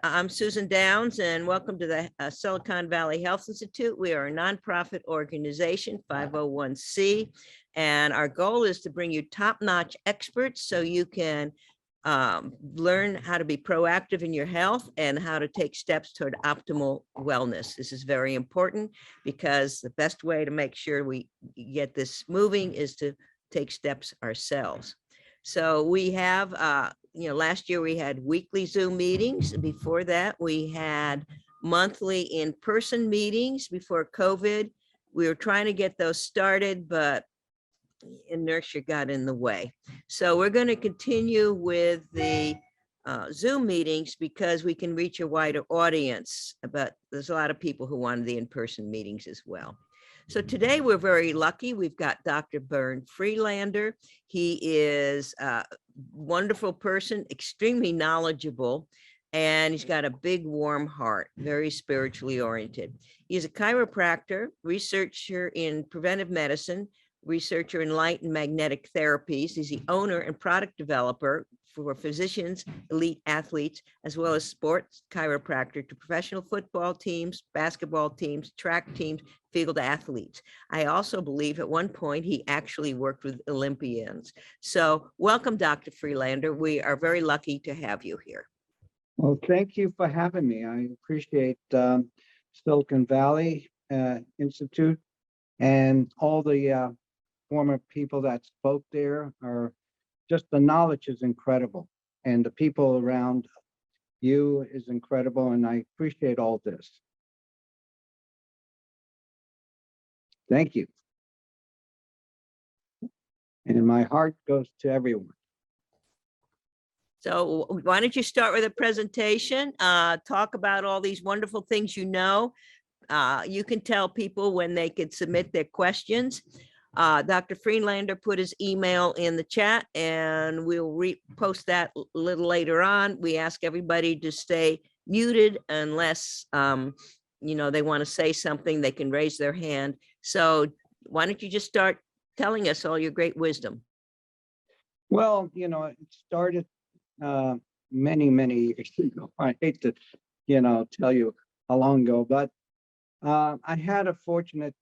I'm Susan Downs, and welcome to the Silicon Valley Health Institute. We are a nonprofit organization, 501c, and our goal is to bring you top-notch experts so you can learn how to be proactive in your health and how to take steps toward optimal wellness. This is very important because the best way to make sure we get this moving is to take steps ourselves. So we have, last year we had weekly Zoom meetings. Before that, we had monthly in-person meetings before COVID. We were trying to get those started, but inertia got in the way. So we're going to continue with the Zoom meetings because we can reach a wider audience, but there's a lot of people who wanted the in-person meetings as well. So today we're very lucky. We've got Dr. Bernd Friedlander. He is a wonderful person, extremely knowledgeable, and he's got a big, warm heart, very spiritually oriented. He's a chiropractor, researcher in preventive medicine, researcher in light and magnetic therapies. He's the owner and product developer for physicians, elite athletes, as well as sports chiropractor to professional football teams, basketball teams, track teams, field athletes. I also believe at one point he actually worked with Olympians. So welcome, Dr. Friedlander. We are very lucky to have you here. Well, thank you for having me. I appreciate Silicon Valley Institute and all the former people that spoke there. Are just the knowledge is incredible, and the people around you is incredible, and I appreciate all this. Thank you. And my heart goes to everyone. So why don't you start with a presentation, talk about all these wonderful things you know. You can tell people when they could submit their questions. Dr. Friedlander put his email in the chat, and we'll repost that a little later on. We ask everybody to stay muted unless they want to say something. They can raise their hand. So why don't you just start telling us all your great wisdom? Well, it started many years ago. I hate to tell you how long ago, but I had a fortunate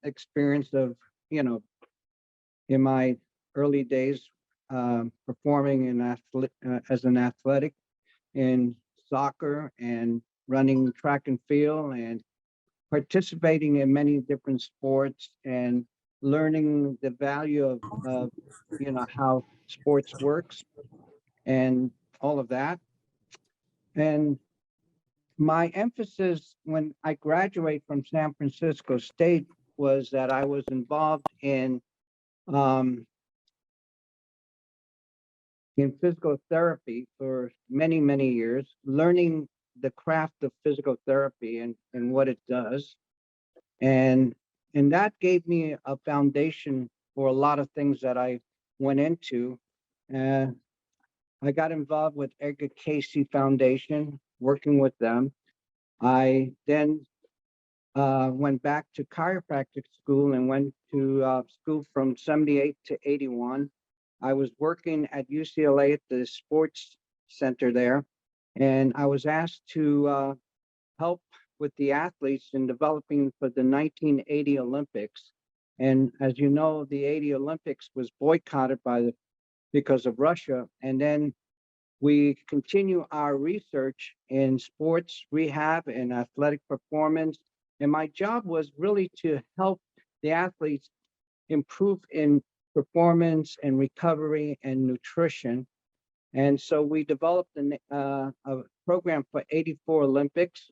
experience of in my early days performing as an athletic in soccer and running track and field and participating in many different sports and learning the value of how sports works and all of that. And my emphasis when I graduated from San Francisco State was that I was involved in physical therapy for many years, learning the craft of physical therapy and what it does. And that gave me a foundation for a lot of things that I went into. I got involved with Edgar Cayce Foundation, working with them. I then went back to chiropractic school and went to school from 78 to 81. I was working at UCLA at the sports center there, and I was asked to help with the athletes in developing for the 1980 Olympics. And as you know, the 80 Olympics was boycotted because of Russia. And then we continue our research in sports rehab and athletic performance. And my job was really to help the athletes improve in performance and recovery and nutrition. And so we developed a program for 84 Olympics.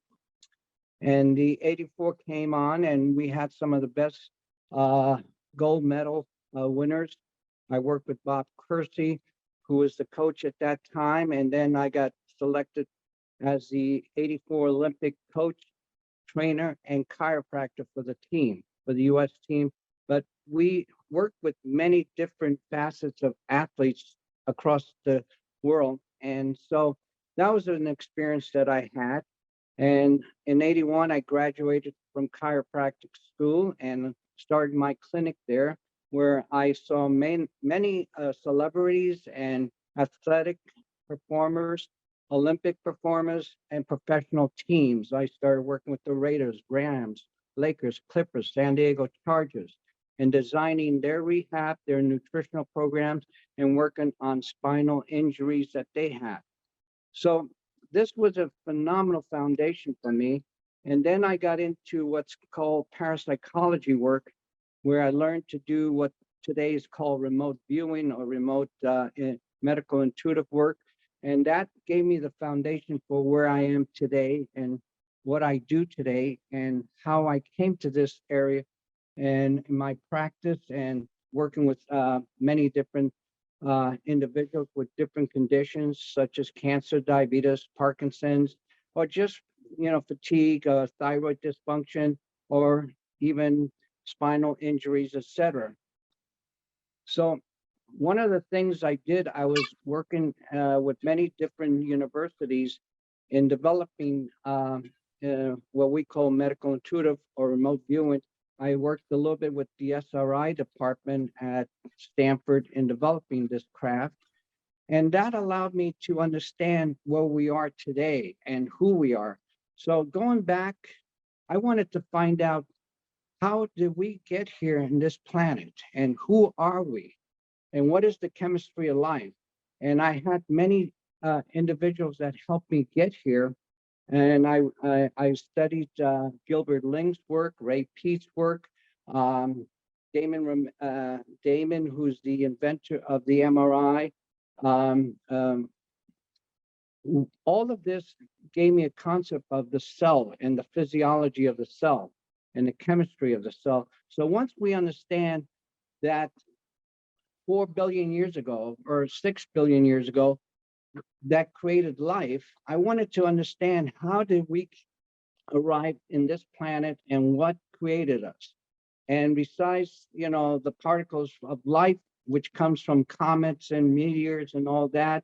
And the 84 came on, and we had some of the best gold medal winners. I worked with Bob Kersey, who was the coach at that time. And then I got selected as the 84 Olympic coach, trainer, and chiropractor for the team, for the US team. But we worked with many different facets of athletes across the world. And so that was an experience that I had. And in 81, I graduated from chiropractic school and started my clinic there, where I saw many celebrities and athletic performers Olympic performers and professional teams. I started working with the Raiders, Rams, Lakers, Clippers, San Diego Chargers, and designing their rehab, their nutritional programs, and working on spinal injuries that they had. So this was a phenomenal foundation for me. And then I got into what's called parapsychology work, where I learned to do what today is called remote viewing or remote medical intuitive work. And that gave me the foundation for where I am today and what I do today and how I came to this area and in my practice and working with many different individuals with different conditions such as cancer, diabetes, Parkinson's, or just fatigue, thyroid dysfunction, or even spinal injuries, etc. So one of the things I did, I was working with many different universities in developing what we call medical intuitive or remote viewing. I worked a little bit with the SRI department at Stanford in developing this craft. And that allowed me to understand where we are today and who we are. So going back, I wanted to find out, how did we get here in this planet and who are we and what is the chemistry of life? And I had many individuals that helped me get here. And I studied Gilbert Ling's work, Ray Peat's work, Damon, who's the inventor of the MRI. All of this gave me a concept of the cell and the physiology of the cell and the chemistry of the cell. So once we understand that 4 billion years ago or 6 billion years ago, that created life, I wanted to understand, how did we arrive in this planet and what created us? And besides, the particles of life, which comes from comets and meteors and all that,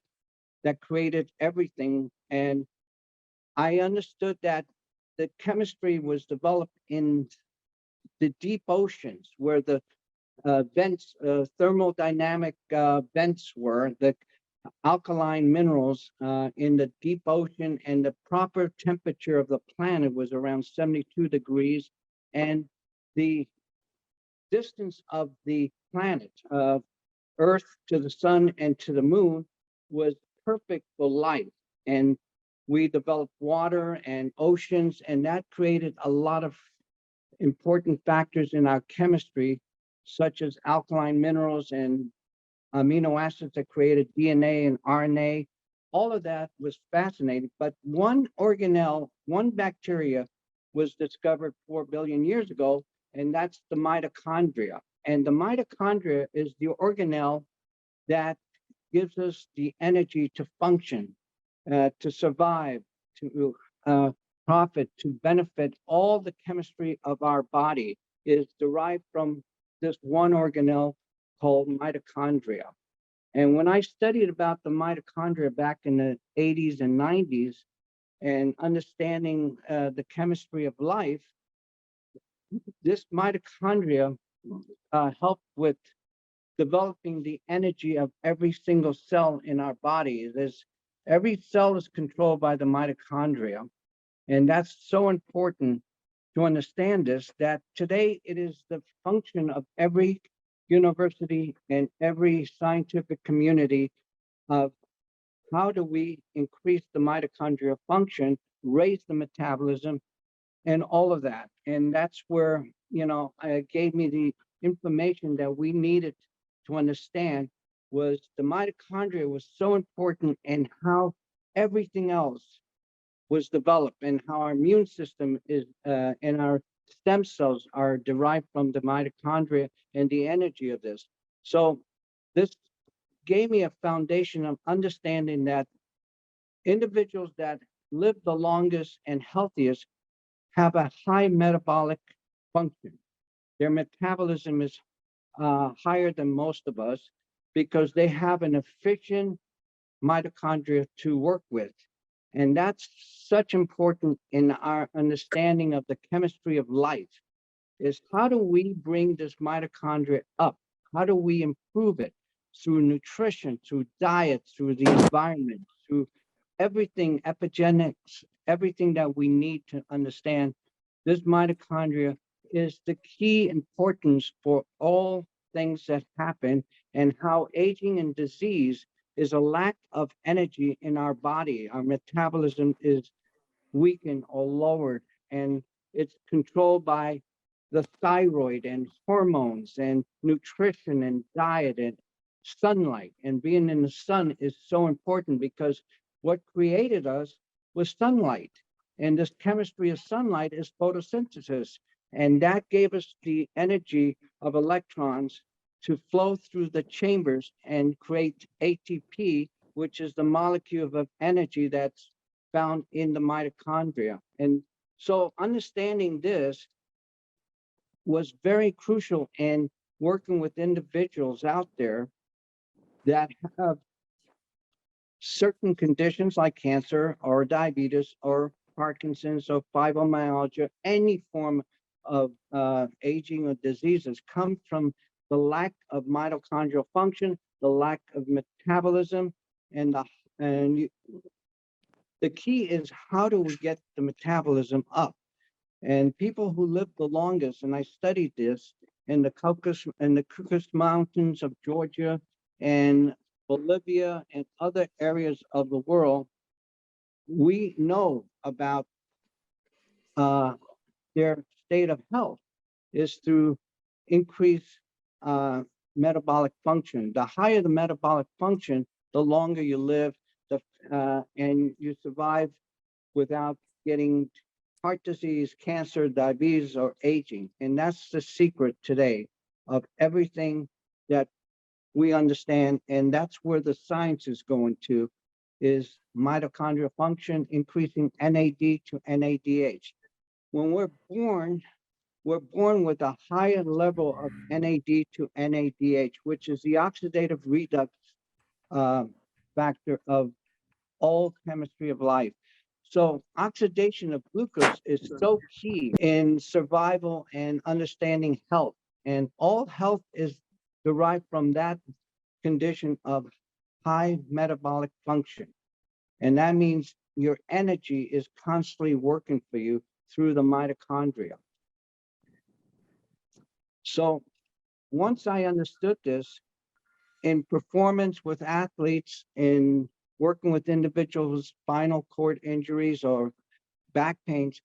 that created everything. And I understood that the chemistry was developed in the deep oceans where the vents, thermodynamic vents were, the alkaline minerals in the deep ocean, and the proper temperature of the planet was around 72 degrees. And the distance of the planet, of Earth to the sun and to the moon, was perfect for life. And we developed water and oceans, and that created a lot of important factors in our chemistry, such as alkaline minerals and amino acids that created DNA and RNA. All of that was fascinating. But one organelle, one bacteria was discovered 4 billion years ago, and that's the mitochondria. And the mitochondria is the organelle that gives us the energy to function, to survive, to profit, to benefit. All the chemistry of our body is derived from this one organelle called mitochondria. And when I studied about the mitochondria back in the 80s and 90s and understanding the chemistry of life, this mitochondria helped with developing the energy of every single cell in our body. Every cell is controlled by the mitochondria. And that's so important to understand this, that today it is the function of every university and every scientific community of how do we increase the mitochondrial function, raise the metabolism, and all of that. And that's where, it gave me the information that we needed to understand, was the mitochondria was so important and how everything else was developed and how our immune system is and our stem cells are derived from the mitochondria and the energy of this. So this gave me a foundation of understanding that individuals that live the longest and healthiest have a high metabolic function. Their metabolism is higher than most of us because they have an efficient mitochondria to work with. And that's such important in our understanding of the chemistry of life, is how do we bring this mitochondria up? How do we improve it? Through nutrition, through diet, through the environment, through everything, epigenetics, everything that we need to understand. This mitochondria is the key importance for all things that happen, and how aging and disease is a lack of energy in our body. Our metabolism is weakened or lowered, and it's controlled by the thyroid and hormones and nutrition and diet and sunlight. And being in the sun is so important, because what created us was sunlight. And this chemistry of sunlight is photosynthesis. And that gave us the energy of electrons to flow through the chambers and create ATP, which is the molecule of energy that's found in the mitochondria. And so understanding this was very crucial in working with individuals out there that have certain conditions like cancer or diabetes or Parkinson's or fibromyalgia. Any form of aging or diseases come from the lack of mitochondrial function, the lack of metabolism, and the key is, how do we get the metabolism up? And people who live the longest, and I studied this in the Caucasus Mountains of Georgia and Bolivia and other areas of the world, we know about their state of health is through increased metabolic function. The higher the metabolic function, the longer you live, and you survive without getting heart disease, cancer, diabetes, or aging. And that's the secret today of everything that we understand. And that's where the science is going to, is mitochondrial function, increasing NAD to NADH. When we're born with a higher level of NAD to NADH, which is the oxidative redox factor of all chemistry of life. So oxidation of glucose is so key in survival and understanding health. And all health is derived from that condition of high metabolic function. And that means your energy is constantly working for you through the mitochondria. So once I understood this, in performance with athletes, in working with individuals with spinal cord injuries or back pains,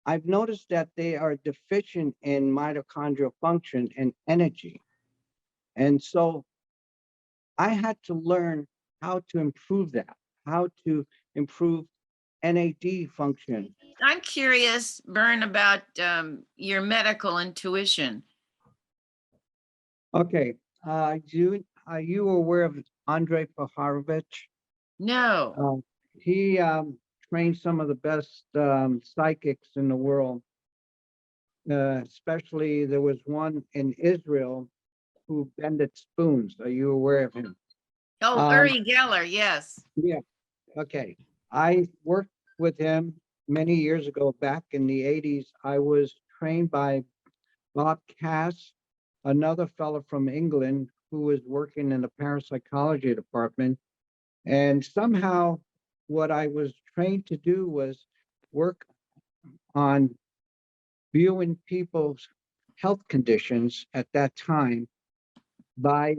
I've noticed that they are deficient in mitochondrial function and energy. And so I had to learn how to improve that, how to improve NAD function. I'm curious, Bernd, about your medical intuition. Okay, are you aware of Andrei Paharovich? No. He trained some of the best psychics in the world. Especially, there was one in Israel who bended spoons. Are you aware of him? Oh, Uri Geller, yes. Yeah. Okay. I worked with him many years ago, back in the 80s. I was trained by Bob Cass, another fellow from England who was working in the parapsychology department. And somehow what I was trained to do was work on viewing people's health conditions at that time by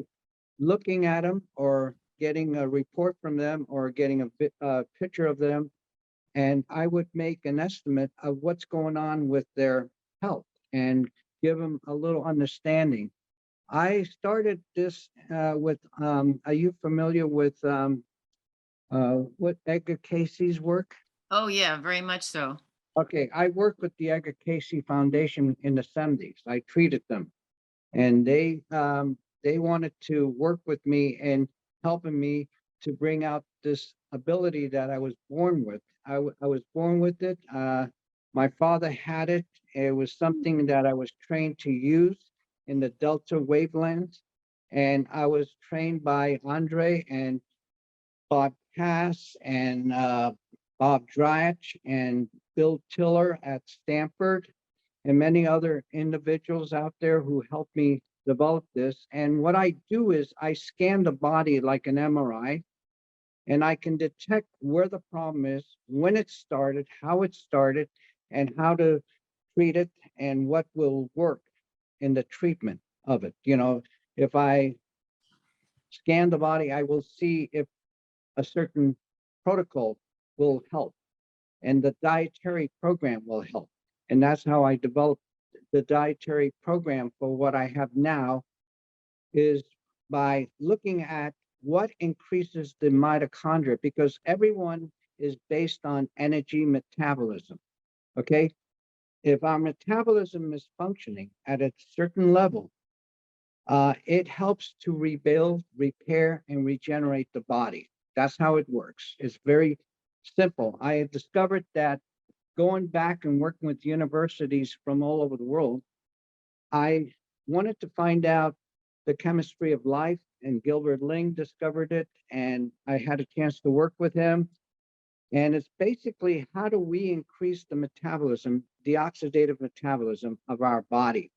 looking at them or getting a report from them or getting a picture of them. And I would make an estimate of what's going on with their health and give them a little understanding. I started this with, are you familiar with what Edgar Casey's work? Oh, yeah, very much so. Okay, I worked with the Edgar Casey Foundation in the 70s. I treated them, and they wanted to work with me and helping me to bring out this ability that I was born with. I was born with it. My father had it. It was something that I was trained to use in the delta wavelengths, and I was trained by Andre and Bob Cass and Bob Dryach and Bill Tiller at Stanford, and many other individuals out there who helped me develop this. And what I do is I scan the body like an MRI, and I can detect where the problem is, when it started, how it started, and how to treat it, and what will work in the treatment of it. You know, if I scan the body, I will see if a certain protocol will help, and the dietary program will help. And that's how I developed the dietary program for what I have now, is by looking at what increases the mitochondria, because everyone is based on energy metabolism. Okay. If our metabolism is functioning at a certain level, it helps to rebuild, repair, and regenerate the body. That's how it works. It's very simple. I have discovered that going back and working with universities from all over the world, I wanted to find out the chemistry of life, and Gilbert Ling discovered it, and I had a chance to work with him. And it's basically, how do we increase the metabolism, the oxidative metabolism of our body,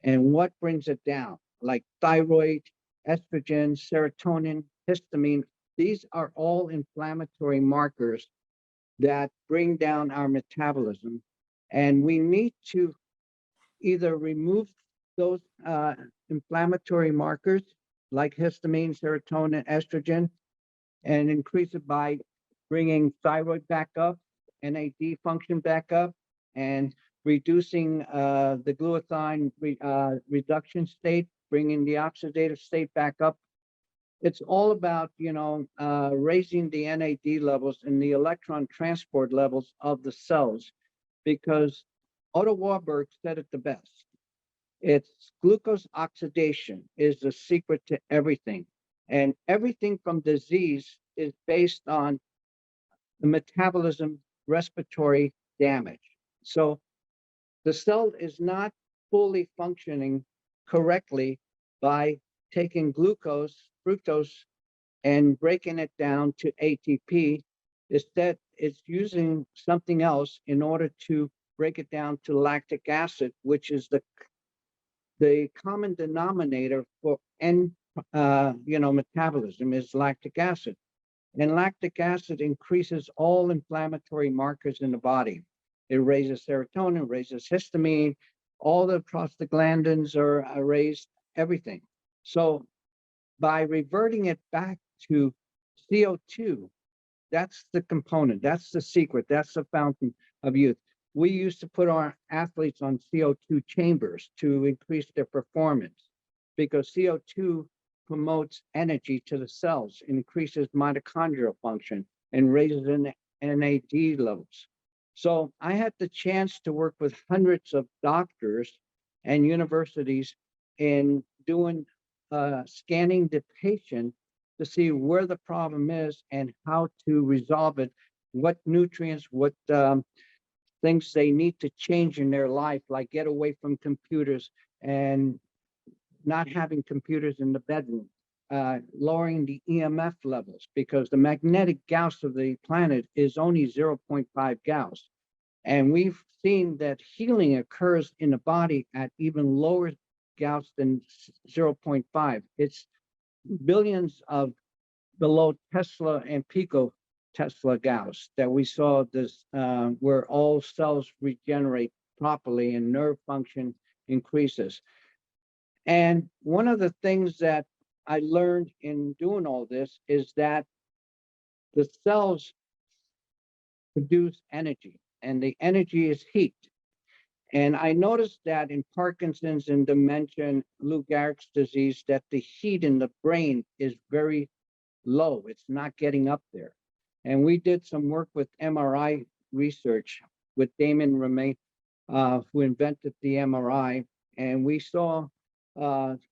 and what brings it down, like thyroid, estrogen, serotonin, histamine. These are all inflammatory markers that bring down our metabolism. And we need to either remove those inflammatory markers like histamine, serotonin, estrogen, and increase it by bringing thyroid back up, NAD function back up, and reducing the glutathione reduction state, bringing the oxidative state back up. It's all about, you know, raising the NAD levels and the electron transport levels of the cells, because Otto Warburg said it the best. It's glucose oxidation is the secret to everything. And everything from disease is based on the metabolism, respiratory damage. So the cell is not fully functioning correctly by taking glucose, fructose, and breaking it down to ATP. Instead, it's using something else in order to break it down to lactic acid, which is the common denominator for metabolism is lactic acid. And lactic acid increases all inflammatory markers in the body. It raises serotonin, raises histamine, all the prostaglandins are raised, everything. So by reverting it back to CO2, that's the component, that's the secret, that's the fountain of youth. We used to put our athletes on CO2 chambers to increase their performance, because CO2 promotes energy to the cells, increases mitochondrial function, and raises NAD levels. So I had the chance to work with hundreds of doctors and universities in doing scanning the patient to see where the problem is and how to resolve it, what nutrients, what things they need to change in their life, like get away from computers and not having computers in the bedroom, lowering the EMF levels, because the magnetic Gauss of the planet is only 0.5 Gauss. And we've seen that healing occurs in the body at even lower Gauss than 0.5. It's billions of below Tesla and pico Tesla Gauss that we saw this, where all cells regenerate properly and nerve function increases. And one of the things that I learned in doing all this is that the cells produce energy, and the energy is heat. And I noticed that in Parkinson's and dementia and Lou Gehrig's disease, that the heat in the brain is very low. It's not getting up there. And we did some work with MRI research with Damon Remain, who invented the MRI, and we saw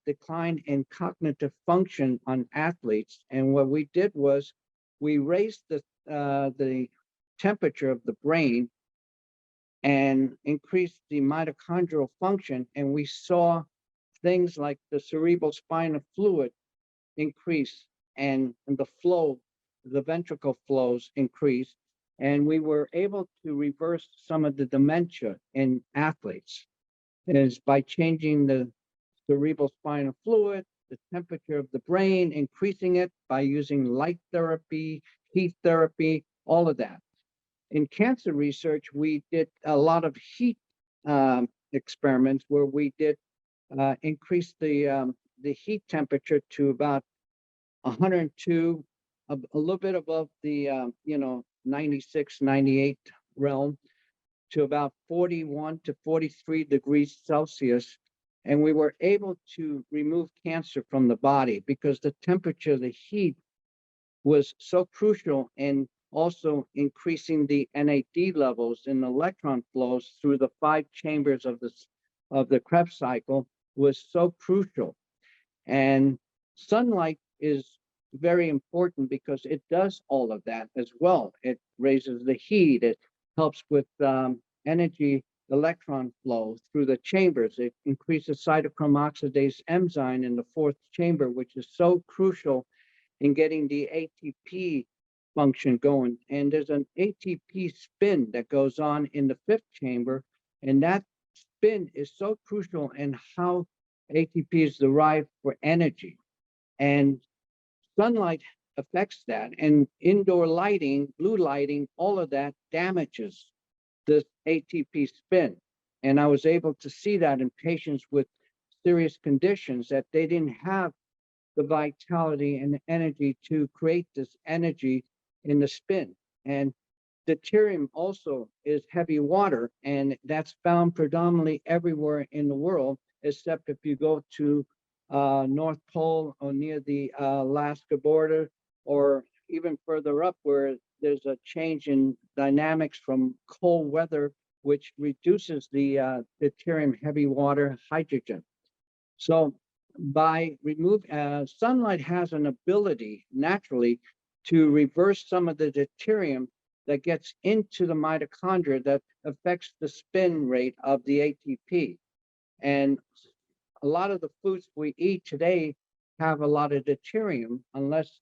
decline in cognitive function on athletes. And what we did was we raised the temperature of the brain and increased the mitochondrial function, and we saw things like the cerebral spinal fluid increase, and the flow, the ventricle flows increase, and we were able to reverse some of the dementia in athletes. It is by changing the cerebral spinal fluid, the temperature of the brain, increasing it by using light therapy, heat therapy, all of that. In cancer research, we did a lot of heat experiments where we did increase the heat temperature to about 102, a little bit above the 96, 98 realm, to about 41 to 43 degrees Celsius. And we were able to remove cancer from the body because the temperature, the heat was so crucial in also increasing the NAD levels in electron flows through the 5 chambers of the Krebs cycle was so crucial. And sunlight is very important because it does all of that as well. It raises the heat. It helps with energy electron flow through the chambers. It increases cytochrome oxidase enzyme in the 4th chamber, which is so crucial in getting the ATP function going. And there's an ATP spin that goes on in the 5th chamber, and that spin is so crucial in how ATP is derived for energy. And sunlight affects that, and indoor lighting, blue lighting, all of that damages the ATP spin. And I was able to see that in patients with serious conditions, that they didn't have the vitality and the energy to create this energy in the spin. And deuterium also is heavy water, and that's found predominantly everywhere in the world, except if you go to North Pole or near the Alaska border, or even further up where there's a change in dynamics from cold weather, which reduces the deuterium heavy water hydrogen. So by sunlight has an ability naturally to reverse some of the deuterium that gets into the mitochondria that affects the spin rate of the ATP. And a lot of the foods we eat today have a lot of deuterium, unless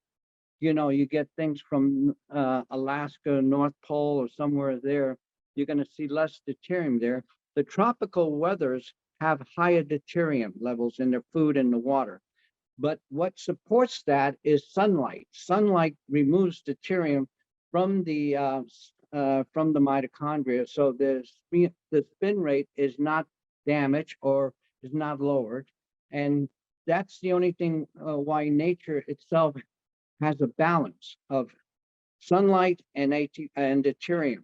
you get things from Alaska, North Pole, or somewhere there. You're going to see less deuterium there. The tropical weathers have higher deuterium levels in their food and the water. But what supports that is sunlight. Sunlight removes deuterium from the mitochondria, so the spin rate is not damaged or is not lowered. And that's the only thing why nature itself has a balance of sunlight and deuterium.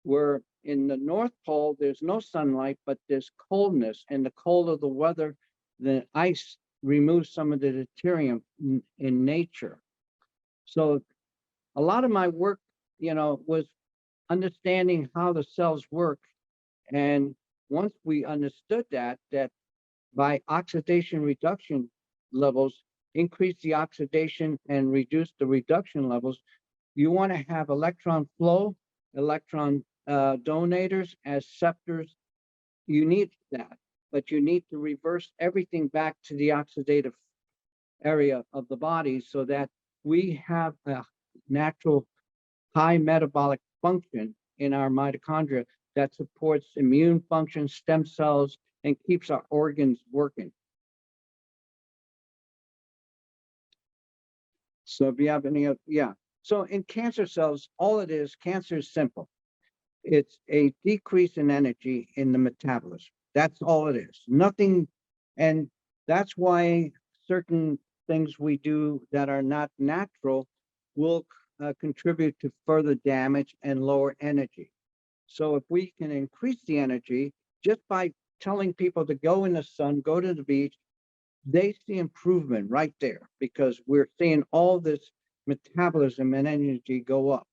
Where in the North Pole, there's no sunlight, but there's coldness, and the cold of the weather, the ice removes some of the deuterium in nature. So a lot of my work, was understanding how the cells work. And once we understood that by oxidation reduction levels, increase the oxidation and reduce the reduction levels, you want to have electron flow, electron donators as receptors. You need that, but you need to reverse everything back to the oxidative area of the body so that we have a natural high metabolic function in our mitochondria that supports immune function, stem cells, and keeps our organs working. So if you have any, So in cancer cells, all it is, cancer is simple. It's a decrease in energy in the metabolism. That's all it is. Nothing, and that's why certain things we do that are not natural will contribute to further damage and lower energy. So if we can increase the energy just by telling people to go in the sun, go to the beach, they see improvement right there because we're seeing all this metabolism and energy go up.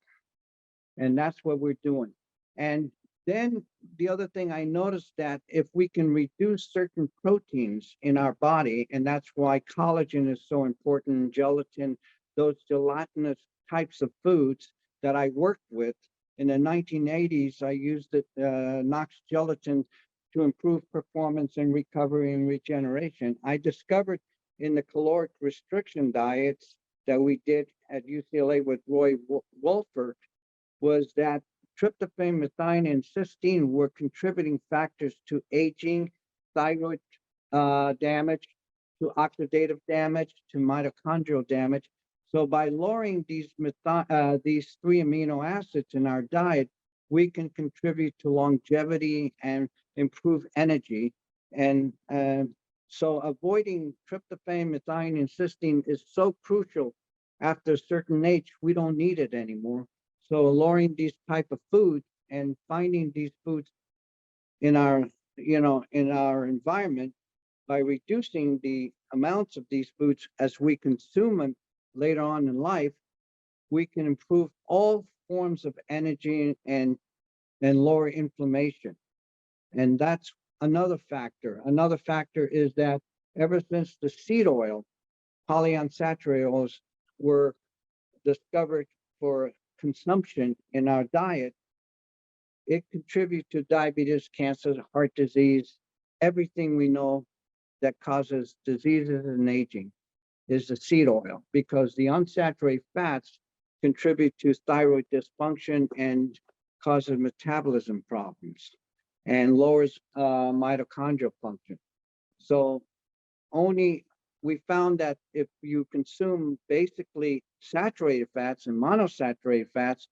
And that's what we're doing. And then the other thing I noticed that if we can reduce certain proteins in our body, and that's why collagen is so important, gelatin, those gelatinous types of foods that I worked with. In the 1980s, I used it, Knox gelatin to improve performance and recovery and regeneration. I discovered in the caloric restriction diets that we did at UCLA with Roy Wolfert was that tryptophan, methionine, and cysteine were contributing factors to aging, thyroid damage, to oxidative damage, to mitochondrial damage. So by lowering these three amino acids in our diet, we can contribute to longevity and improve energy. And so avoiding tryptophan, methionine, and cysteine is so crucial. After a certain age, we don't need it anymore. So lowering these type of foods and finding these foods in our, in our environment by reducing the amounts of these foods as we consume them later on in life, we can improve all forms of energy and lower inflammation. And that's another factor. Another factor is that ever since the seed oil, polyunsaturated oils were discovered for consumption in our diet, it contributes to diabetes, cancer, heart disease, everything we know that causes diseases and aging is the seed oil, because the unsaturated fats contribute to thyroid dysfunction and causes metabolism problems and lowers mitochondrial function. So we found that if you consume basically saturated fats and monosaturated fats,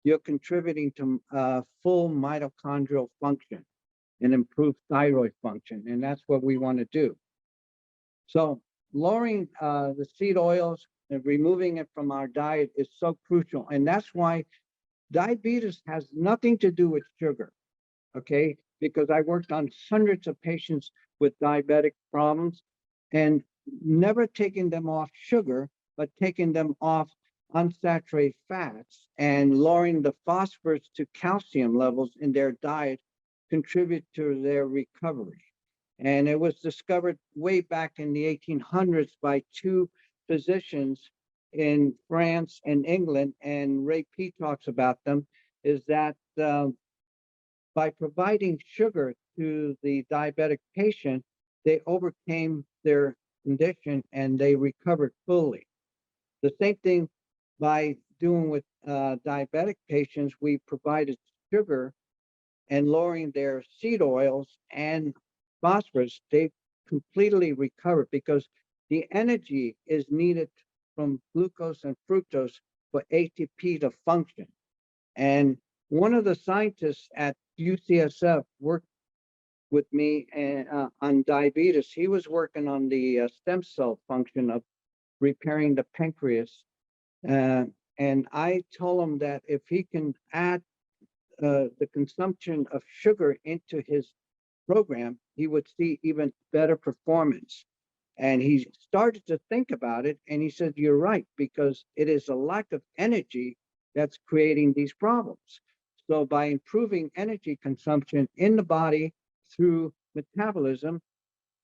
you're contributing to full mitochondrial function and improved thyroid function. And that's what we want to do. So lowering the seed oils and removing it from our diet is so crucial. And that's why diabetes has nothing to do with sugar, okay? Because I worked on hundreds of patients with diabetic problems and never taking them off sugar, but taking them off unsaturated fats and lowering the phosphorus to calcium levels in their diet contribute to their recovery. And it was discovered way back in the 1800s by two physicians in France and England, and Ray P talks about them, is that by providing sugar to the diabetic patient, they overcame their condition and they recovered fully. The same thing by doing with diabetic patients, we provided sugar and lowering their seed oils and phosphorus, they completely recovered because the energy is needed from glucose and fructose for ATP to function. And one of the scientists at UCSF worked with me on diabetes. He was working on the stem cell function of repairing the pancreas. And I told him that if he can add the consumption of sugar into his program, he would see even better performance. And he started to think about it, and he said, you're right, because it is a lack of energy that's creating these problems. So by improving energy consumption in the body through metabolism,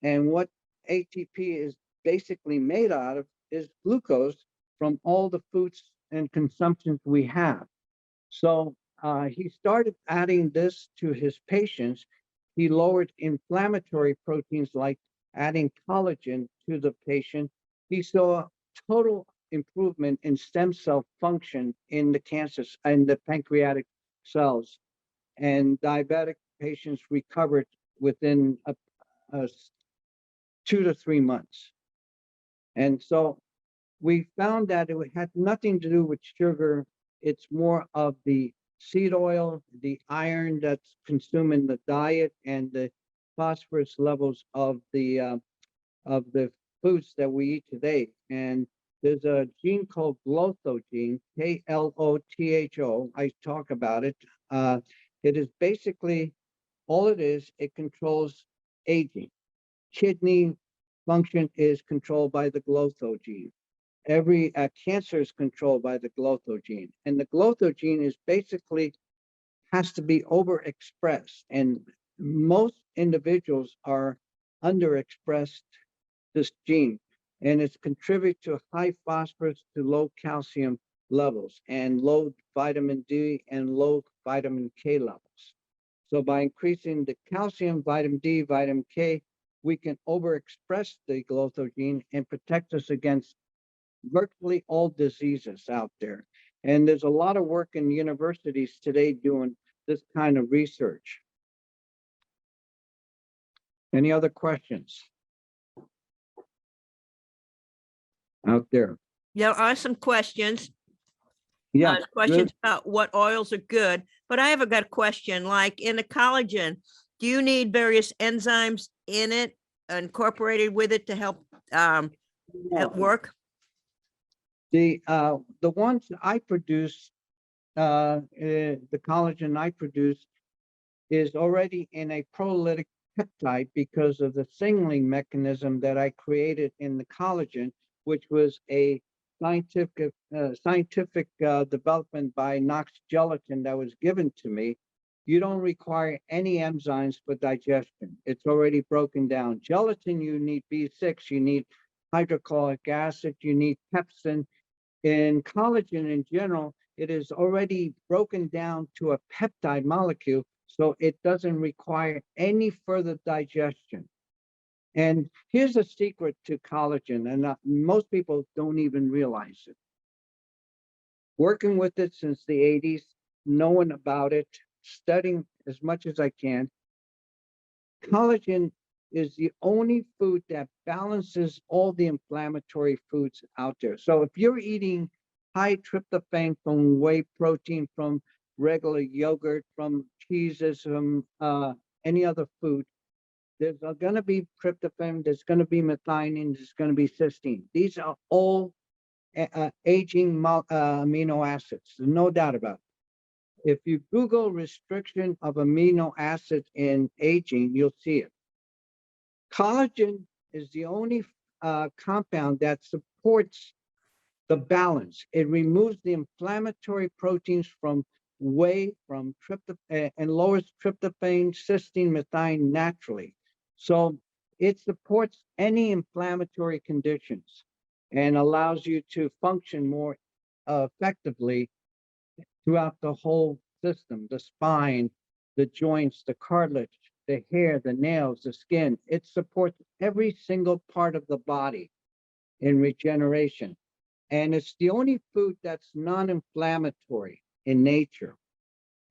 and what ATP is basically made out of is glucose from all the foods and consumptions we have. So he started adding this to his patients. He lowered inflammatory proteins like adding collagen to the patient. He saw total improvement in stem cell function in the cancers and the pancreatic cells, and diabetic patients recovered within 2 to 3 months. And so we found that it had nothing to do with sugar. It's more of the seed oil, the iron that's consumed in the diet, and the phosphorus levels of the foods that we eat today. And there's a gene called Klotho gene, Klotho. I talk about it. It is basically all it is. It controls aging. Kidney function is controlled by the Klotho gene. Every cancer is controlled by the Klotho gene. And the Klotho gene is basically has to be overexpressed. And most individuals are underexpressed this gene. And it's contributed to high phosphorus to low calcium levels and low vitamin D and low vitamin K levels. So by increasing the calcium, vitamin D, vitamin K, we can overexpress the Klotho gene and protect us against virtually all diseases out there. And there's a lot of work in universities today doing this kind of research. Any other questions out there? There are some questions. Yeah, Questions about what oils are good, but I have got a question like in the collagen, do you need various enzymes in it incorporated with it to help work? the ones I produce, the collagen I produce is already in a prolytic peptide because of the signaling mechanism that I created in the collagen, which was a scientific development by Knox Gelatin that was given to me. You don't require any enzymes for digestion. It's already broken down. Gelatin, you need B6, you need hydrochloric acid, you need pepsin. In collagen in general, it is already broken down to a peptide molecule, so it doesn't require any further digestion. And here's a secret to collagen, and most people don't even realize it. Working with it since the 80s, knowing about it, studying as much as I can, collagen is the only food that balances all the inflammatory foods out there. So if you're eating high tryptophan from whey protein, from regular yogurt, from cheeses, from any other food, there's going to be tryptophan, there's going to be methionine, there's going to be cysteine. These are all aging amino acids, no doubt about it. If you Google restriction of amino acids in aging, you'll see it. Collagen is the only compound that supports the balance. It removes the inflammatory proteins from whey, from tryptophan, and lowers tryptophan, cysteine, methionine naturally. So it supports any inflammatory conditions and allows you to function more effectively throughout the whole system, the spine, the joints, the cartilage, the hair, the nails, the skin. It supports every single part of the body in regeneration. And it's the only food that's non-inflammatory in nature.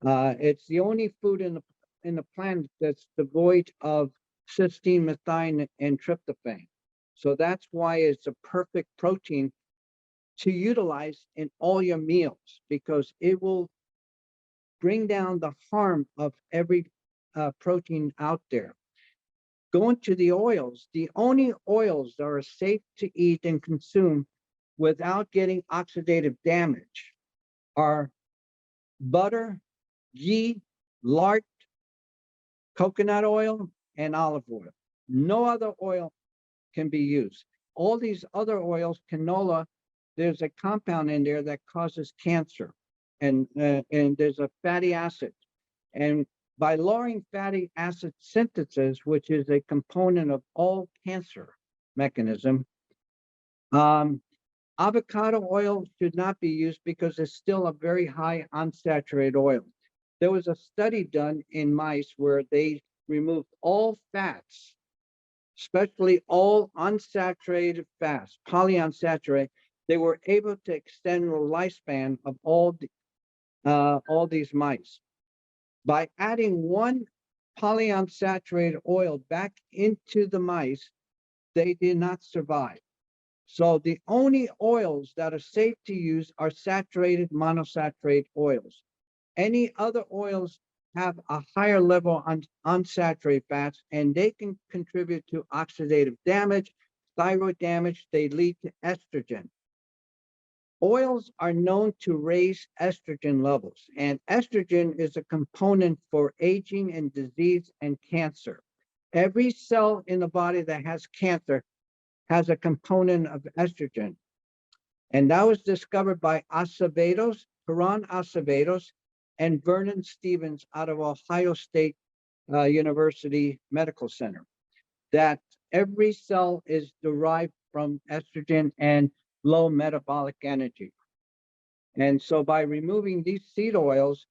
It's the only food in the planet that's devoid of cysteine, methionine, and tryptophan. So that's why it's a perfect protein to utilize in all your meals, because it will bring down the harm of every protein out there. Going to the oils, the only oils that are safe to eat and consume without getting oxidative damage are butter, ghee, lard, coconut oil, and olive oil. No other oil can be used. All these other oils, canola, there's a compound in there that causes cancer, and there's a fatty acid. And by lowering fatty acid synthesis, which is a component of all cancer mechanism, avocado oil should not be used because it's still a very high unsaturated oil. There was a study done in mice where they removed all fats, especially all unsaturated fats, polyunsaturated. They were able to extend the lifespan of all these mice. By adding one polyunsaturated oil back into the mice, they did not survive. So the only oils that are safe to use are saturated monosaturated oils. Any other oils have a higher level on unsaturated fats, and they can contribute to oxidative damage, thyroid damage. They lead to estrogen. Oils are known to raise estrogen levels, and estrogen is a component for aging and disease and cancer. Every cell in the body that has cancer has a component of estrogen. And that was discovered by Acevedos, Karan Acevedos, and Vernon Stevens out of Ohio State University Medical Center, that every cell is derived from estrogen and low metabolic energy. And so by removing these seed oils,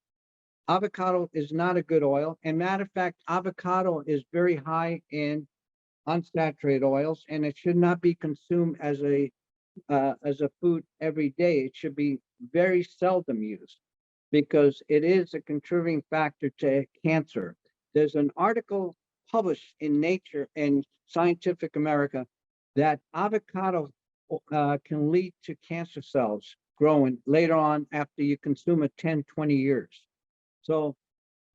avocado is not a good oil. And matter of fact, avocado is very high in unsaturated oils, and it should not be consumed as a food every day. It should be very seldom used because it is a contributing factor to cancer. There's an article published in Nature and Scientific America that avocado can lead to cancer cells growing later on after you consume it 10, 20 years. So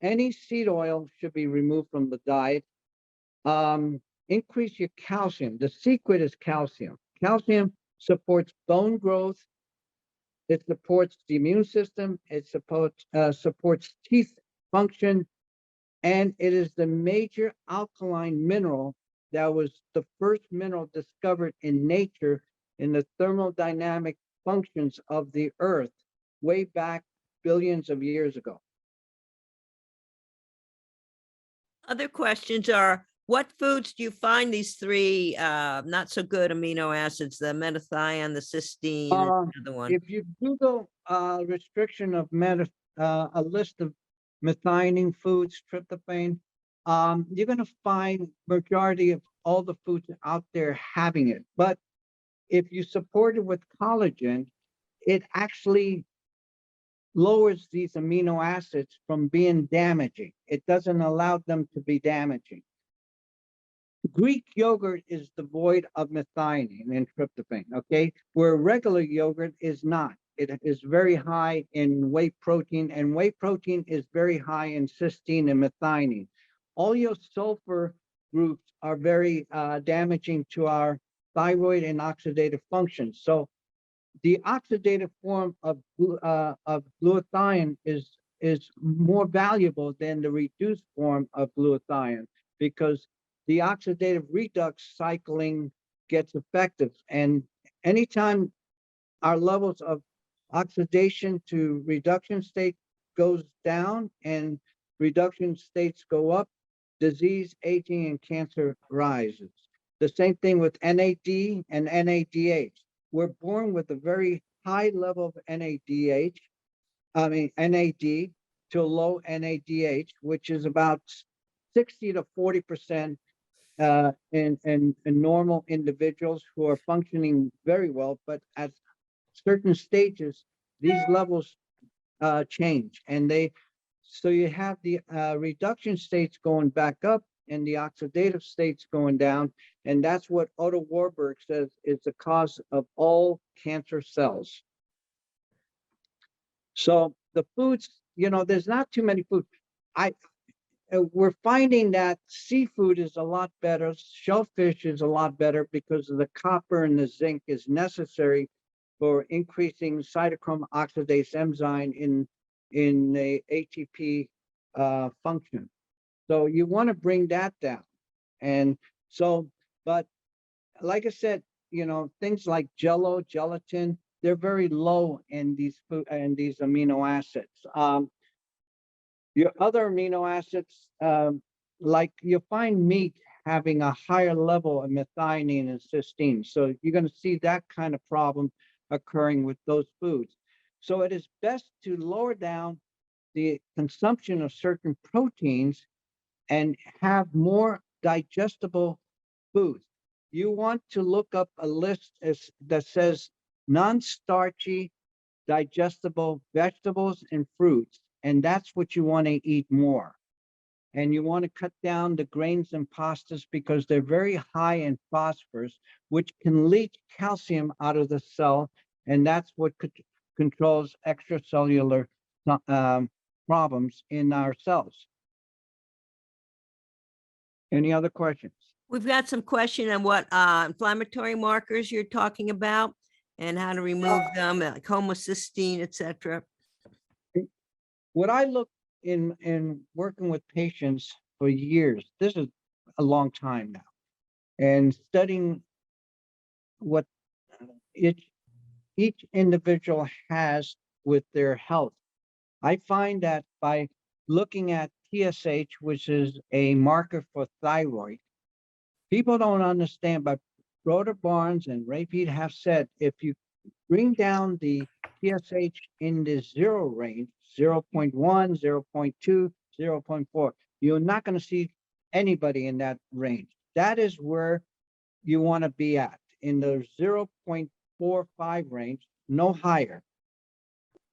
any seed oil should be removed from the diet. Increase your calcium. The secret is calcium. Calcium supports bone growth. It supports the immune system. It supports teeth function. And it is the major alkaline mineral that was the first mineral discovered in nature in the thermodynamic functions of the earth way back billions of years ago. Other questions are, what foods do you find these three not so good amino acids, the metathione, the cysteine, and the other one? If you Google restriction of a list of methionine foods, tryptophan, you're going to find majority of all the foods out there having it. But if you support it with collagen, it actually lowers these amino acids from being damaging. It doesn't allow them to be damaging. Greek yogurt is devoid of methionine and tryptophan, okay? Where regular yogurt is not. It is very high in whey protein, and whey protein is very high in cysteine and methionine. All your sulfur groups are very damaging to our thyroid and oxidative function. So the oxidative form of glutathione is more valuable than the reduced form of glutathione, because the oxidative redox cycling gets effective. And anytime our levels of oxidation to reduction state goes down and reduction states go up, disease, aging, and cancer rises. The same thing with NAD and NADH. We're born with a very high level of NAD to low NADH, which is about 60 to 40% in normal individuals who are functioning very well. But at certain stages, these levels change, and so you have the reduction states going back up and the oxidative states going down. And that's what Otto Warburg says is the cause of all cancer cells. So the foods, there's not too many foods. We're finding that seafood is a lot better. Shellfish is a lot better because of the copper and the zinc is necessary for increasing cytochrome oxidase enzyme in the ATP function. So you want to bring that down. And so, but like I said, things like Jello, gelatin, they're very low in these food and these amino acids. Your other amino acids, like you'll find meat having a higher level of methionine and cysteine. So you're going to see that kind of problem occurring with those foods. So it is best to lower down the consumption of certain proteins and have more digestible foods. You want to look up a list that says non-starchy, digestible vegetables and fruits, and that's what you want to eat more. And you want to cut down the grains and pastas because they're very high in phosphorus, which can leach calcium out of the cell, and that's what controls extracellular problems in our cells. Any other questions? We've got some question on what inflammatory markers you're talking about and how to remove them, like homocysteine, etc. What I look in working with patients for years, this is a long time now, and studying what each individual has with their health, I find that by looking at TSH, which is a marker for thyroid, people don't understand, but Broder Barnes and Ray Pete have said, if you bring down the TSH in the 0 range, 0.1, 0.2, 0.4, you're not going to see anybody in that range. That is where you want to be at, in the 0.45 range, no higher.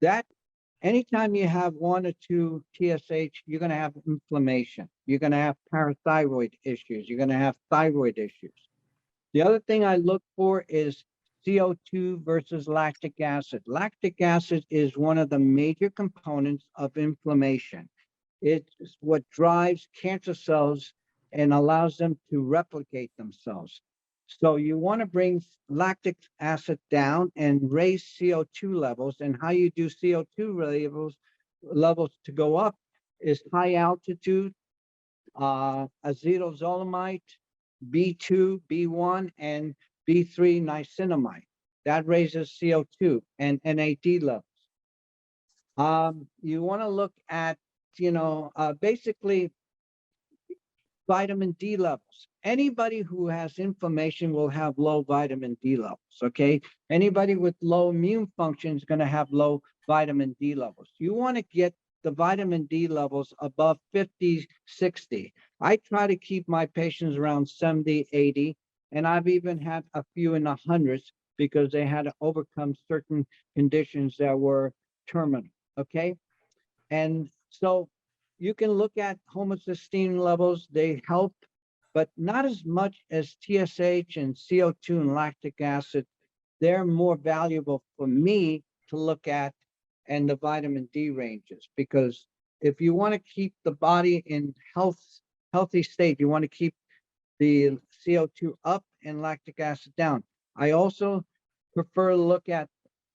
That anytime you have 1 or 2 TSH, you're going to have inflammation. You're going to have parathyroid issues. You're going to have thyroid issues. The other thing I look for is CO2 versus lactic acid. Lactic acid is one of the major components of inflammation. It's what drives cancer cells and allows them to replicate themselves. So you want to bring lactic acid down and raise CO2 levels. And how you do CO2 levels to go up is high altitude, acetozolamide, B2, B1, and B3 niacinamide. That raises CO2 and NAD levels. You want to look at, basically vitamin D levels. Anybody who has inflammation will have low vitamin D levels, okay? Anybody with low immune function is going to have low vitamin D levels. You want to get the vitamin D levels above 50, 60. I try to keep my patients around 70, 80, and I've even had a few in the hundreds because they had to overcome certain conditions that were terminal, okay? And so you can look at homocysteine levels, they help, but not as much as TSH and CO2 and lactic acid. They're more valuable for me to look at, and the vitamin D ranges, because if you want to keep the body in healthy state, you want to keep the CO2 up and lactic acid down. I also prefer to look at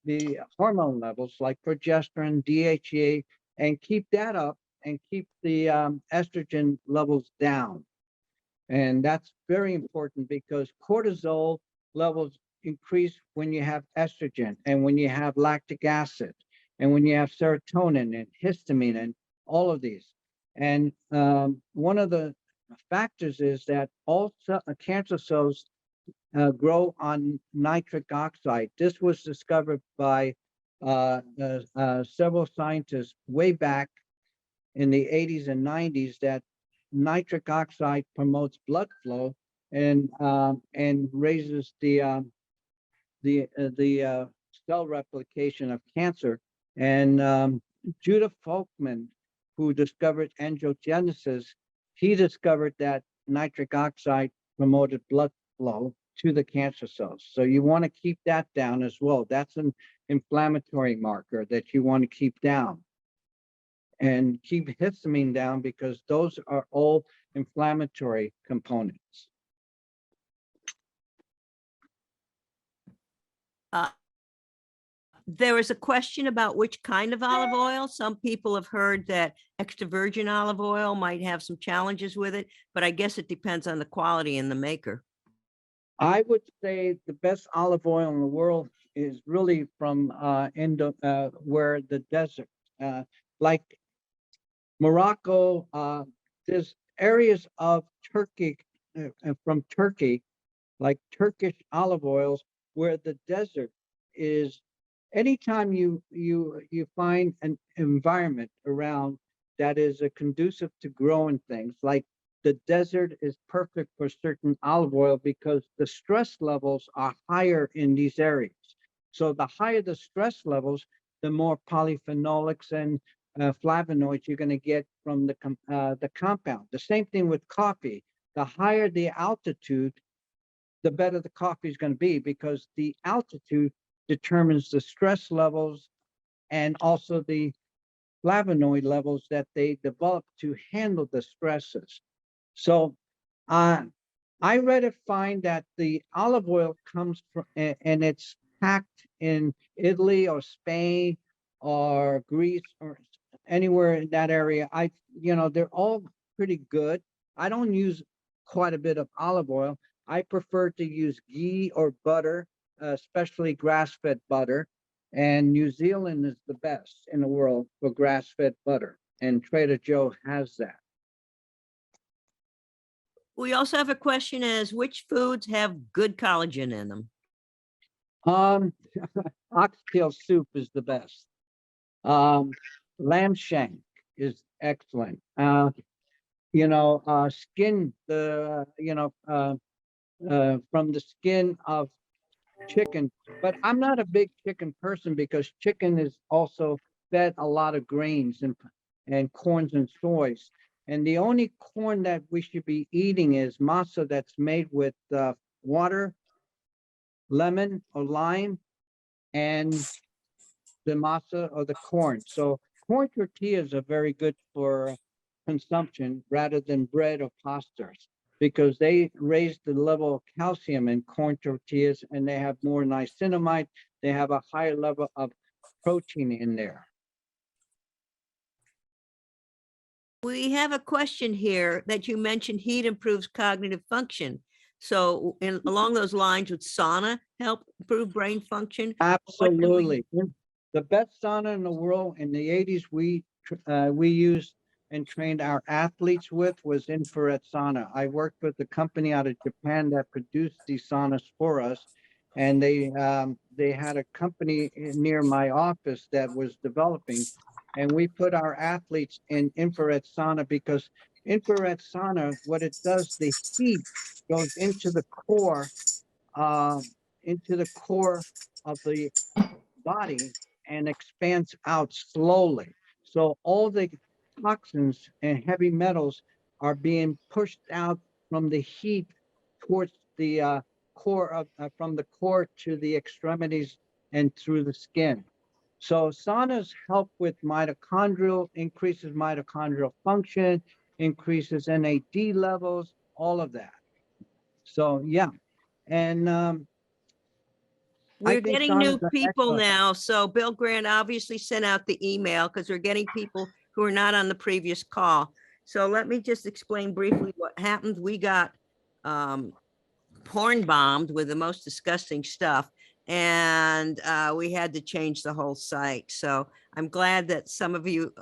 the hormone levels like progesterone, DHEA, and keep that up and keep the estrogen levels down. And that's very important because cortisol levels increase when you have estrogen and when you have lactic acid and when you have serotonin and histamine and all of these. And one of the factors is that all cancer cells grow on nitric oxide. This was discovered by several scientists way back in the 80s and 90s, that nitric oxide promotes blood flow and raises the cell replication of cancer. And Judah Folkman, who discovered angiogenesis, he discovered that nitric oxide promoted blood flow to the cancer cells. So you want to keep that down as well. That's an inflammatory marker that you want to keep down. And keep histamine down because those are all inflammatory components. There is a question about which kind of olive oil. Some people have heard that extra virgin olive oil might have some challenges with it, but I guess it depends on the quality and the maker. I would say the best olive oil in the world is really from where the desert, like Morocco. There's areas of Turkey, from Turkey, like Turkish olive oils, where the desert is. Anytime you find an environment around that is conducive to growing things, like the desert is perfect for certain olive oil because the stress levels are higher in these areas. So the higher the stress levels, the more polyphenolics and flavonoids you're going to get from the compound. The same thing with coffee. The higher the altitude, the better the coffee is going to be, because the altitude determines the stress levels and also the flavonoid levels that they develop to handle the stresses. So I read it find that the olive oil comes from, and it's packed in Italy or Spain or Greece or anywhere in that area. They're all pretty good. I don't use quite a bit of olive oil. I prefer to use ghee or butter, especially grass-fed butter. And New Zealand is the best in the world for grass-fed butter, and Trader Joe has that. We also have a question as which foods have good collagen in them? Oxtail soup is the best. Lamb shank is excellent. Skin, from the skin of chicken, but I'm not a big chicken person because chicken is also fed a lot of grains and corns and soys. And the only corn that we should be eating is masa that's made with water, lemon or lime, and the masa or the corn. So corn tortillas are very good for consumption rather than bread or pastas because they raise the level of calcium in corn tortillas and they have more niacinamide. They have a higher level of protein in there. We have a question here that you mentioned heat improves cognitive function. So along those lines, would sauna help improve brain function? Absolutely. The best sauna in the world in the 80s we used and trained our athletes with was infrared sauna. I worked with a company out of Japan that produced these saunas for us. And they had a company near my office that was developing, and we put our athletes in infrared sauna because infrared sauna, what it does, the heat goes into the core of the body and expands out slowly. So all the toxins and heavy metals are being pushed out from the heat towards the core from the core to the extremities and through the skin. So saunas help with increases mitochondrial function, increases NAD levels, all of that. So yeah, and we're getting new saunas are people excellent. now. So Bill Grant obviously sent out the email because we're getting people who are not on the previous call. So let me just explain briefly what happened. We got porn bombed with the most disgusting stuff. And we had to change the whole site. So I'm glad that some of you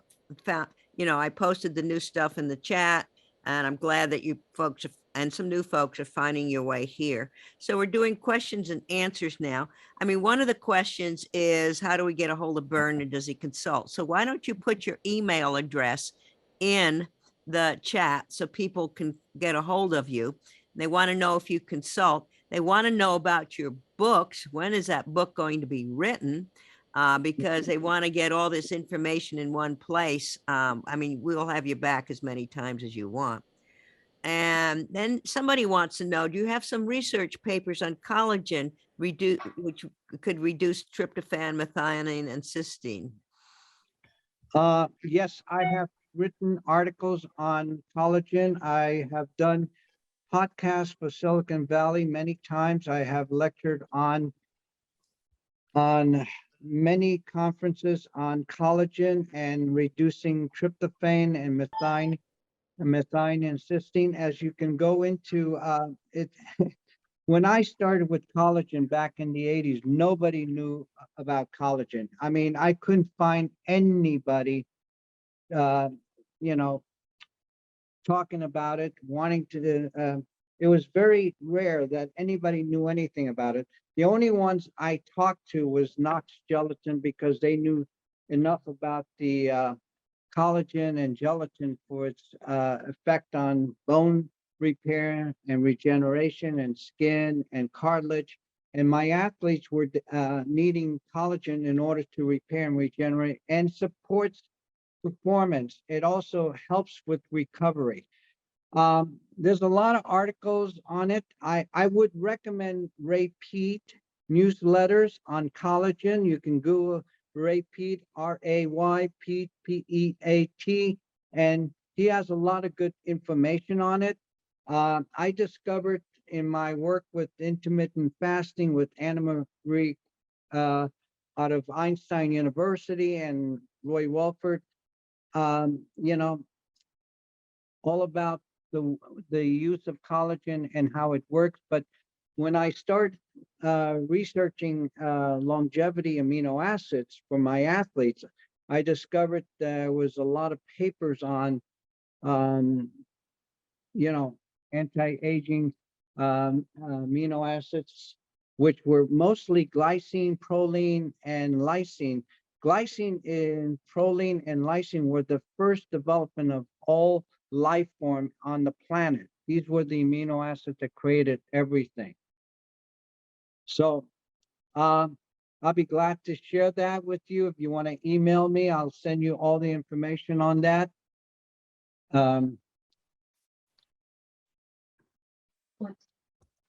found, I posted the new stuff in the chat, and I'm glad that you folks and some new folks are finding your way here. So we're doing questions and answers now. I mean, one of the questions is, how do we get a hold of Bernd and does he consult? So why don't you put your email address in the chat so people can get a hold of you? They want to know if you consult. They want to know about your books. When is that book going to be written? Because they want to get all this information in one place. I mean, we'll have you back as many times as you want. And then somebody wants to know, do you have some research papers on collagen which could reduce tryptophan, methionine, and cysteine? Yes, I have written articles on collagen. I have done podcasts for Silicon Valley many times. I have lectured on many conferences on collagen and reducing tryptophan and methionine and cysteine. As you can go into it. When I started with collagen back in the 80s, nobody knew about collagen. I mean, I couldn't find anybody, talking about it, wanting to, it was very rare that anybody knew anything about it. The only ones I talked to was Knox Gelatin because they knew enough about the collagen and gelatin for its effect on bone repair and regeneration and skin and cartilage. And my athletes were needing collagen in order to repair and regenerate and supports performance. It also helps with recovery. There's a lot of articles on it. I would recommend Ray Peat newsletters on collagen. You can Google Ray Peat, R-A-Y, Peat, P-E-A-T, and he has a lot of good information on it. I discovered in my work with intermittent fasting with Anna Marie out of Einstein University and Roy Welford, all about the use of collagen and how it works. But when I started researching longevity amino acids for my athletes, I discovered there was a lot of papers on, anti-aging amino acids, which were mostly glycine, proline, and lysine. Glycine and proline and lysine were the first development of all life form on the planet. These were the amino acids that created everything. So I'll be glad to share that with you. If you want to email me, I'll send you all the information on that.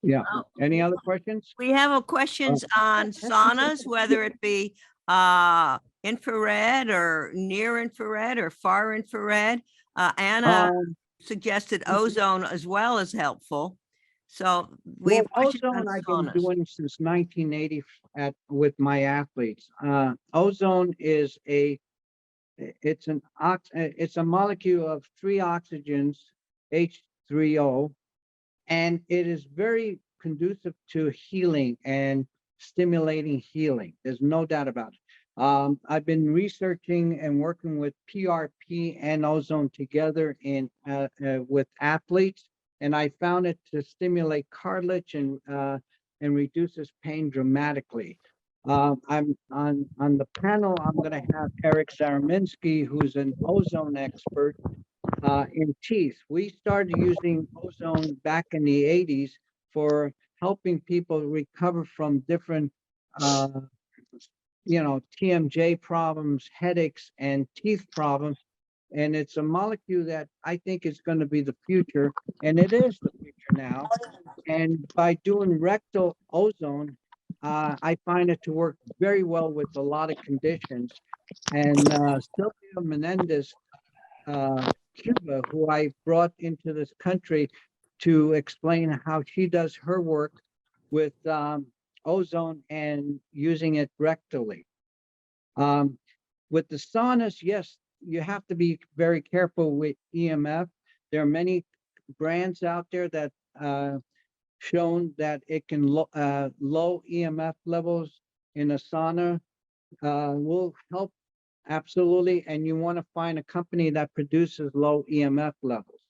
Yeah. Oh, Any other questions? we have questions on saunas, whether it be infrared or near infrared or far infrared. Anna suggested ozone as well as helpful. So we Well, have questions on ozone I've been saunas. doing since 1980 with my athletes. Ozone is it's a molecule of 3 oxygens, H3O, and it is very conducive to healing and stimulating healing. There's no doubt about it. I've been researching and working with PRP and ozone together with athletes, and I found it to stimulate cartilage and reduces pain dramatically. I'm on the panel. I'm going to have Eric Zaraminsky, who's an ozone expert in teeth. We started using ozone back in the 80s for helping people recover from different, TMJ problems, headaches, and teeth problems. And it's a molecule that I think is going to be the future, and it is the future now. And by doing rectal ozone, I find it to work very well with a lot of conditions. And Sylvia Menendez, Cuba, who I brought into this country to explain how she does her work with ozone and using it rectally. With the saunas, yes, you have to be very careful with EMF. There are many brands out there that shown that it can low EMF levels in a sauna will help. Absolutely. And you want to find a company that produces low EMF levels.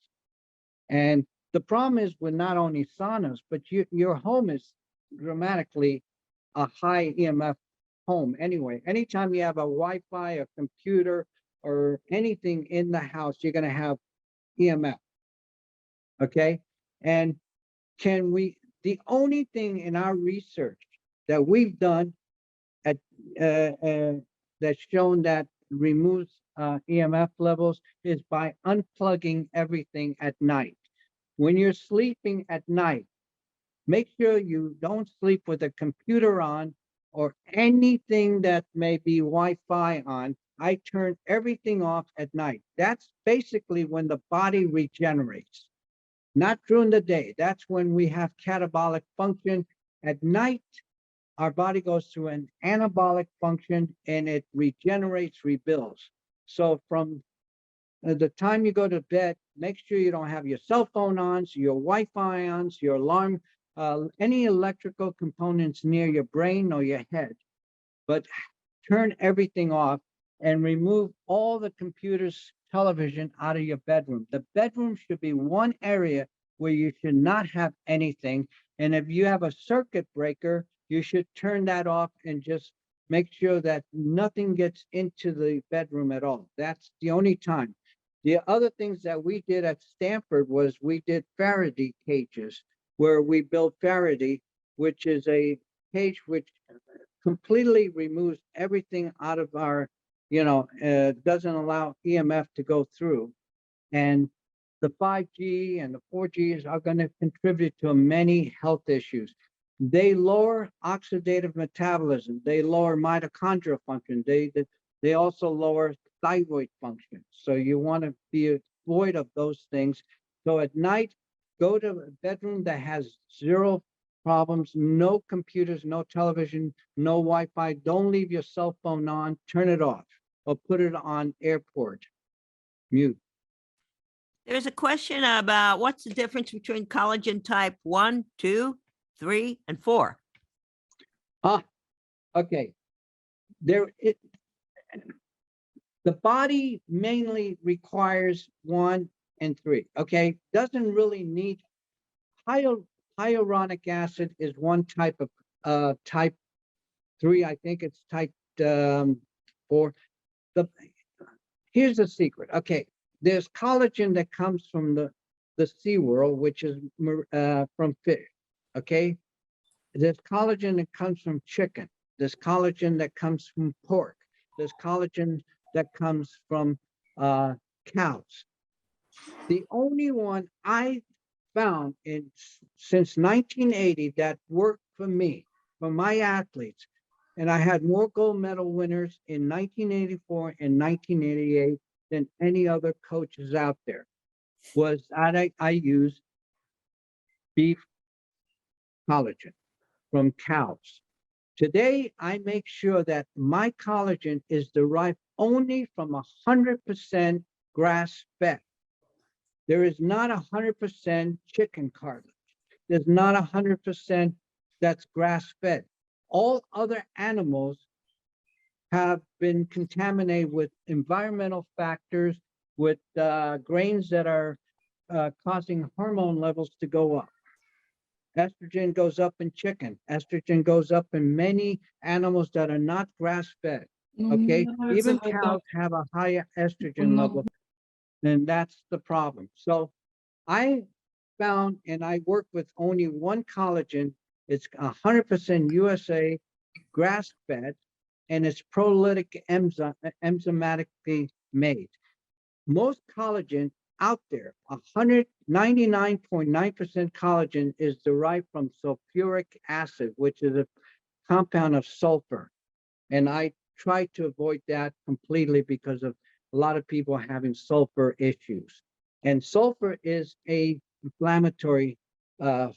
And the problem is with not only saunas, but your home is dramatically a high EMF home anyway. Anytime you have a Wi-Fi, a computer, or anything in the house, you're going to have EMF. Okay. And the only thing in our research that we've done that's shown that removes EMF levels is by unplugging everything at night. When you're sleeping at night, make sure you don't sleep with a computer on or anything that may be Wi-Fi on. I turn everything off at night. That's basically when the body regenerates, not during the day. That's when we have catabolic function. At night, our body goes through an anabolic function and it regenerates, rebuilds. So from the time you go to bed, make sure you don't have your cell phone on, your Wi-Fi on, your alarm, any electrical components near your brain or your head. But turn everything off and remove all the computers, television out of your bedroom. The bedroom should be one area where you should not have anything. And if you have a circuit breaker, you should turn that off and just make sure that nothing gets into the bedroom at all. That's the only time. The other things that we did at Stanford was we did Faraday cages, where we built Faraday, which is a cage which completely removes everything out of our, doesn't allow EMF to go through. And the 5G and the 4Gs are going to contribute to many health issues. They lower oxidative metabolism. They lower mitochondrial function. They also lower thyroid function. So you want to be avoid of those things. So at night, go to a bedroom that has zero problems, no computers, no television, no Wi-Fi. Don't leave your cell phone on. Turn it off or put it on airport mute. There's a question about what's the difference between collagen type 1, 2, 3, and 4? Okay. The body mainly requires 1 and 3. Okay, doesn't really need hyaluronic acid is one type of type 3. I think it's type 4. Here's the secret. Okay, there's collagen that comes from the sea world, which is from fish. Okay, there's collagen that comes from chicken. There's collagen that comes from pork. There's collagen that comes from cows. The only one I found since 1980 that worked for me, for my athletes, and I had more gold medal winners in 1984 and 1988 than any other coaches out there, was that I used beef collagen from cows. Today, I make sure that my collagen is derived only from 100% grass-fed. There is not 100% chicken cartilage. There's not 100% that's grass-fed. All other animals have been contaminated with environmental factors, with grains that are causing hormone levels to go up. Estrogen goes up in chicken. Estrogen goes up in many animals that are not grass-fed. Okay, even cows have a higher estrogen level, and that's the problem. So I found, and I work with only one collagen. It's 100% USA, grass-fed, and it's prolytic enzymatically made. Most collagen out there, 199.9% collagen is derived from sulfuric acid, which is a compound of sulfur. And I try to avoid that completely because of a lot of people having sulfur issues. And sulfur is a inflammatory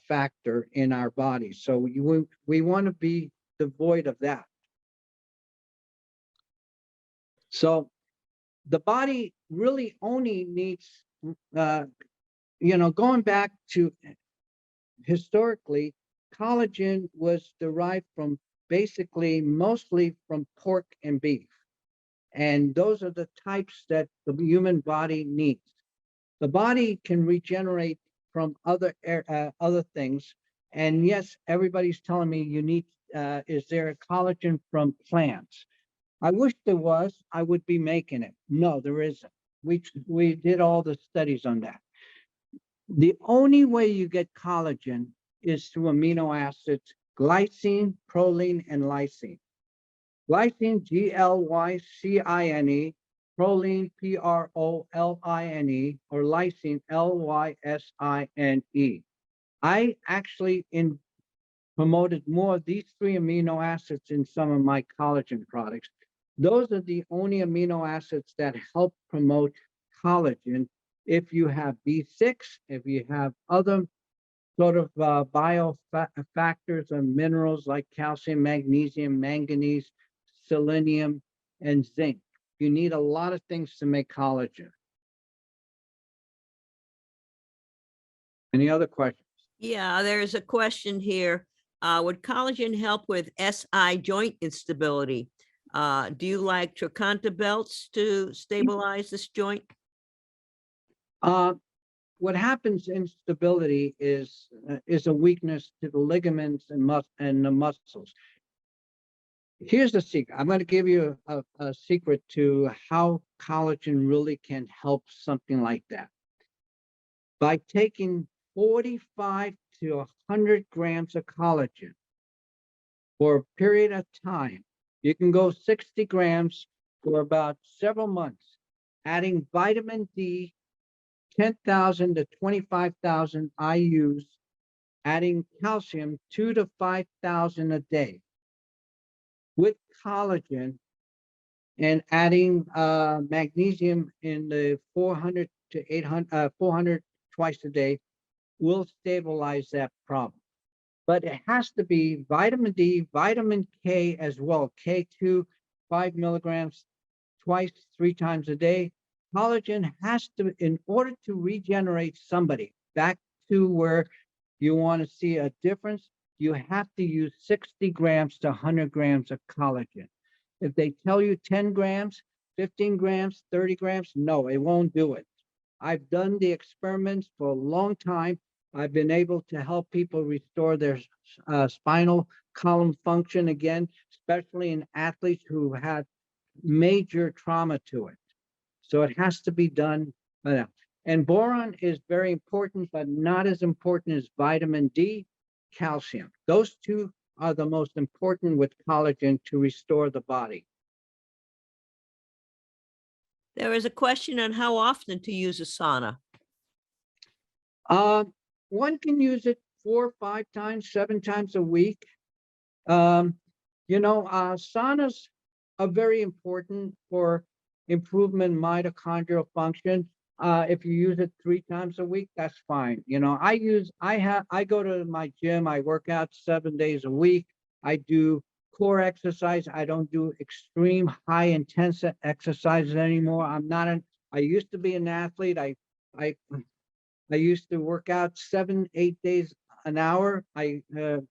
factor in our body. So we want to be devoid of that. So the body really only needs, going back to historically, collagen was derived from basically mostly from pork and beef. And those are the types that the human body needs. The body can regenerate from other things. And yes, everybody's telling me you need, is there a collagen from plants? I wish there was, I would be making it. No, there isn't. We did all the studies on that. The only way you get collagen is through amino acids, glycine, proline, and lysine. Glycine, Glycine, proline, Proline, or lysine, Lysine. I actually promoted more of these three amino acids in some of my collagen products. Those are the only amino acids that help promote collagen. If you have B6, if you have other sort of biofactors or minerals like calcium, magnesium, manganese, selenium, and zinc, you need a lot of things to make collagen. Any other questions? Yeah, there's a question here. Would collagen help with SI joint instability? Do you like trochanter belts to stabilize this joint? What happens in stability is a weakness to the ligaments and the muscles. Here's the secret. I'm going to give you a secret to how collagen really can help something like that. By taking 45 to 100 grams of collagen for a period of time, you can go 60 grams for about several months, adding vitamin D, 10,000 to 25,000 IUs, adding calcium 2 to 5,000 a day with collagen, and adding magnesium in the 400 to 400 twice a day will stabilize that problem. But it has to be vitamin D, vitamin K as well, K2, 5 milligrams twice, 3 times a day. Collagen has to, in order to regenerate somebody back to where you want to see a difference, you have to use 60 grams to 100 grams of collagen. If they tell you 10 grams, 15 grams, 30 grams, no, it won't do it. I've done the experiments for a long time. I've been able to help people restore their spinal column function again, especially in athletes who had major trauma to it. So it has to be done. And boron is very important, but not as important as vitamin D, calcium. Those two are the most important with collagen to restore the body. There is a question on how often to use a sauna. one can use it 4, 5 times, 7 times a week. Saunas are very important for improvement in mitochondrial function. If you use it 3 times a week, that's fine. I go to my gym, I work out 7 days a week. I do core exercise. I don't do extreme high intensive exercises anymore. I used to be an athlete. I used to work out 7, 8 days an hour.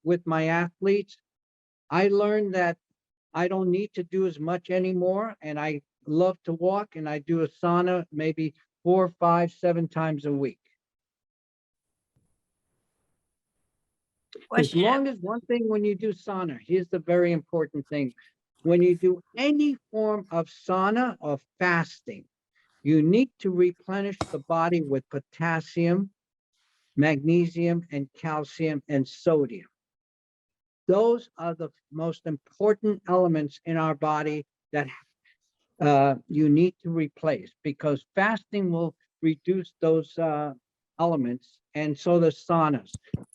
With my athletes, I learned that I don't need to do as much anymore, and I love to walk, and I do a sauna maybe 4, 5, 7 times a week. As Question. long as one thing when you do sauna, here's the very important thing. When you do any form of sauna or fasting, you need to replenish the body with potassium, magnesium, and calcium, and sodium. Those are the most important elements in our body that you need to replace, because fasting will reduce those elements, and so the saunas.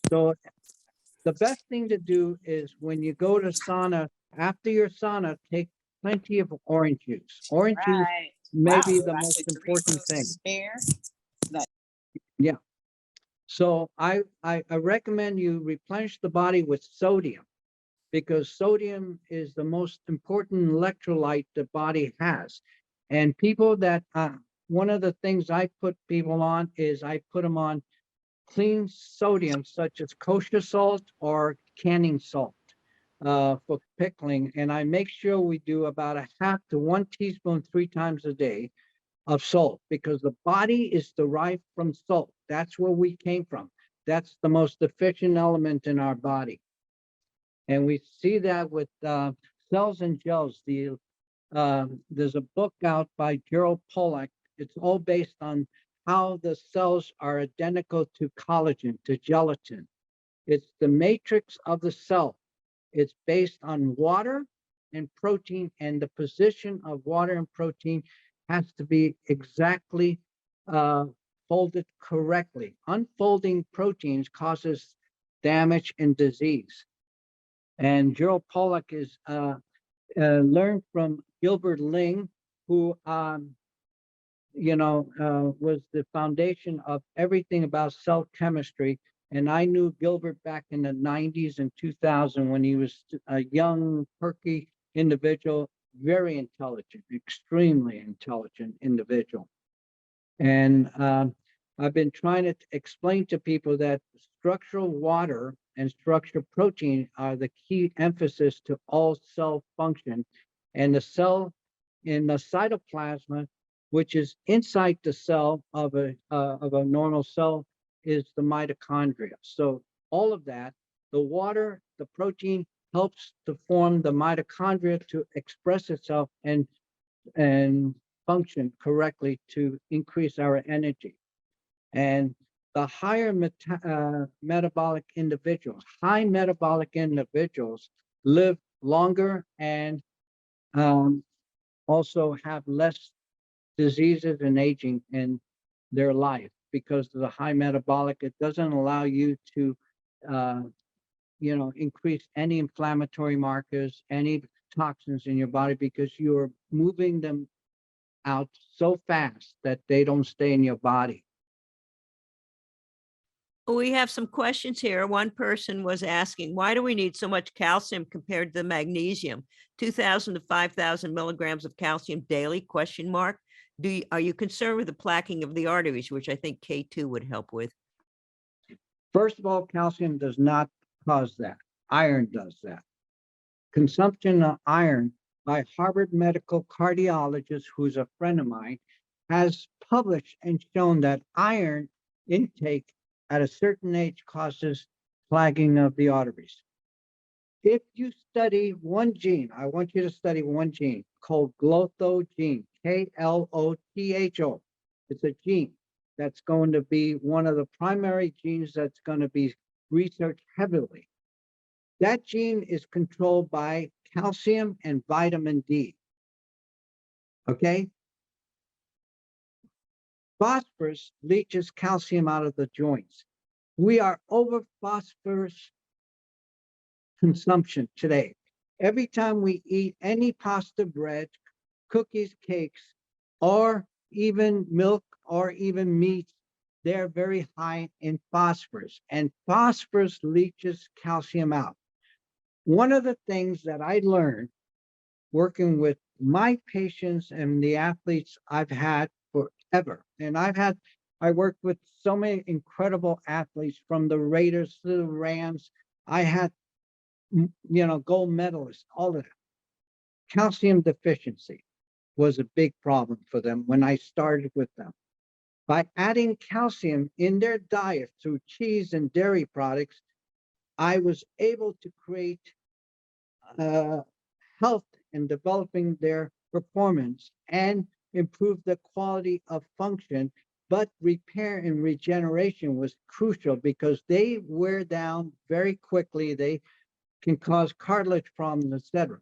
So the best thing to do is when you go to sauna, after your sauna, take plenty of orange juice. Orange juice may be the most important thing. Yeah. So I recommend you replenish the body with sodium, because sodium is the most important electrolyte the body has. And people that, one of the things I put people on is I put them on clean sodium, such as kosher salt or canning salt for pickling. And I make sure we do about a half to 1 teaspoon 3 times a day of salt, because the body is derived from salt. That's where we came from. That's the most efficient element in our body. And we see that with cells and gels. There's a book out by Gerald Pollack. It's all based on how the cells are identical to collagen, to gelatin. It's the matrix of the cell. It's based on water and protein, and the position of water and protein has to be exactly folded correctly. Unfolding proteins causes damage and disease. And Gerald Pollack is learned from Gilbert Ling, who was the foundation of everything about cell chemistry. And I knew Gilbert back in the 90s and 2000 when he was a young, perky individual, very intelligent, extremely intelligent individual. And I've been trying to explain to people that structural water and structural protein are the key emphasis to all cell function. And the cell in the cytoplasm, which is inside the cell of a normal cell, is the mitochondria. So all of that, the water, the protein, helps to form the mitochondria to express itself and function correctly to increase our energy. And the higher metabolic individuals, high metabolic individuals live longer and also have less diseases and aging in their life, because of the high metabolic. It doesn't allow you to, increase any inflammatory markers, any toxins in your body, because you're moving them out so fast that they don't stay in your body. We have some questions here. One person was asking, why do we need so much calcium compared to the magnesium? 2,000 to 5,000 milligrams of calcium daily, question mark. Are you concerned with the plaquing of the arteries, which I think K2 would help with? First of all, calcium does not cause that. Iron does that. Consumption of iron by Harvard medical cardiologist, who's a friend of mine, has published and shown that iron intake at a certain age causes plaquing of the arteries. If you study one gene, I want you to study one gene called Klotho gene, Klotho. It's a gene that's going to be one of the primary genes that's going to be researched heavily. That gene is controlled by calcium and vitamin D. Okay? Phosphorus leaches calcium out of the joints. We are over phosphorus consumption today. Every time we eat any pasta, bread, cookies, cakes, or even milk or even meat, they're very high in phosphorus, and phosphorus leaches calcium out. One of the things that I learned working with my patients and the athletes I've had forever, and I worked with so many incredible athletes from the Raiders to the Rams. I had, gold medalists, all of that. Calcium deficiency was a big problem for them when I started with them. By adding calcium in their diet through cheese and dairy products, I was able to create health in developing their performance and improve the quality of function. But repair and regeneration was crucial because they wear down very quickly. They can cause cartilage problems, etc.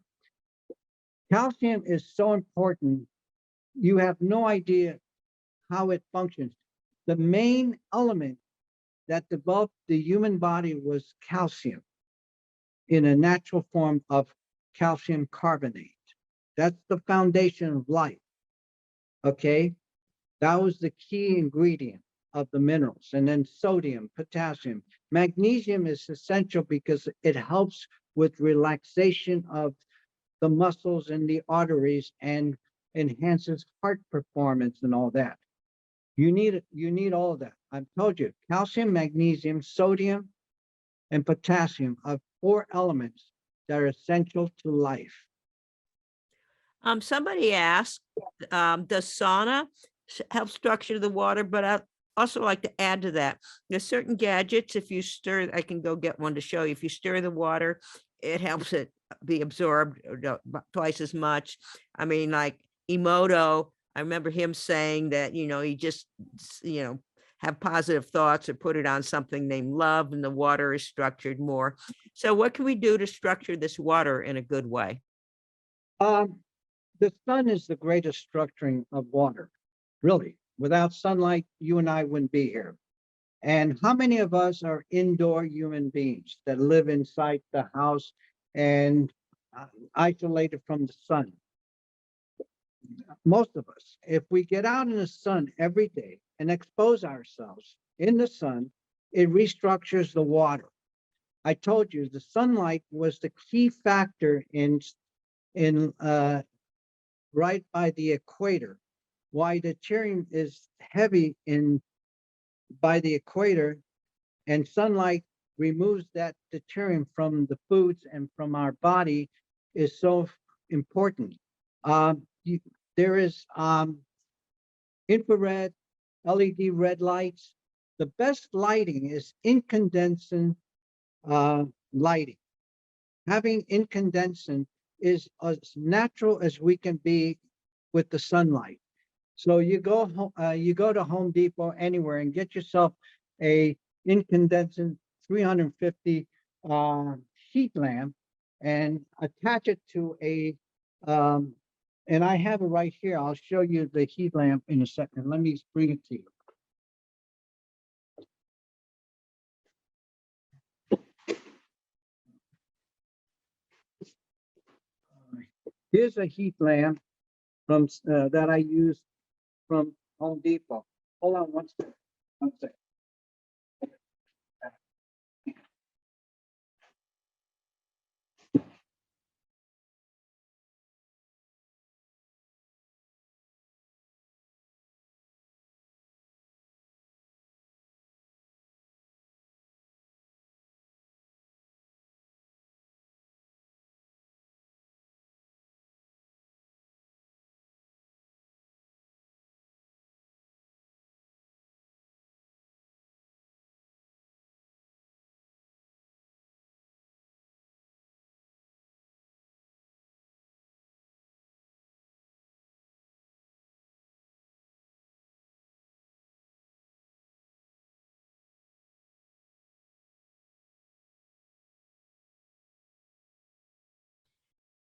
Calcium is so important. You have no idea how it functions. The main element that developed the human body was calcium in a natural form of calcium carbonate. That's the foundation of life. Okay, that was the key ingredient of the minerals. And then sodium, potassium. Magnesium is essential because it helps with relaxation of the muscles and the arteries and enhances heart performance and all that. You need all of that. I've told you, calcium, magnesium, sodium, and potassium are 4 elements that are essential to life. Somebody asked, does sauna help structure the water? But I also like to add to that. There's certain gadgets, if you stir, I can go get one to show you. If you stir the water, it helps it be absorbed twice as much. I mean, like Emoto, I remember him saying that, he just, have positive thoughts or put it on something named love, and the water is structured more. So what can we do to structure this water in a good way? The sun is the greatest structuring of water, really. Without sunlight, you and I wouldn't be here. And how many of us are indoor human beings that live inside the house and isolated from the sun? Most of us. If we get out in the sun every day and expose ourselves in the sun, it restructures the water. I told you the sunlight was the key factor in right by the equator. Why the deuterium is heavy by the equator, and sunlight removes that deuterium from the foods and from our body is so important. There is infrared, LED red lights. The best lighting is incandescent lighting. Having incandescent is as natural as we can be with the sunlight. So you go to Home Depot anywhere and get yourself a incandescent 350 heat lamp and attach it to a and I have it right here. I'll show you the heat lamp in a second. Let me bring it to you. Here's a heat lamp from that I use from Home Depot. Hold on one second. One second.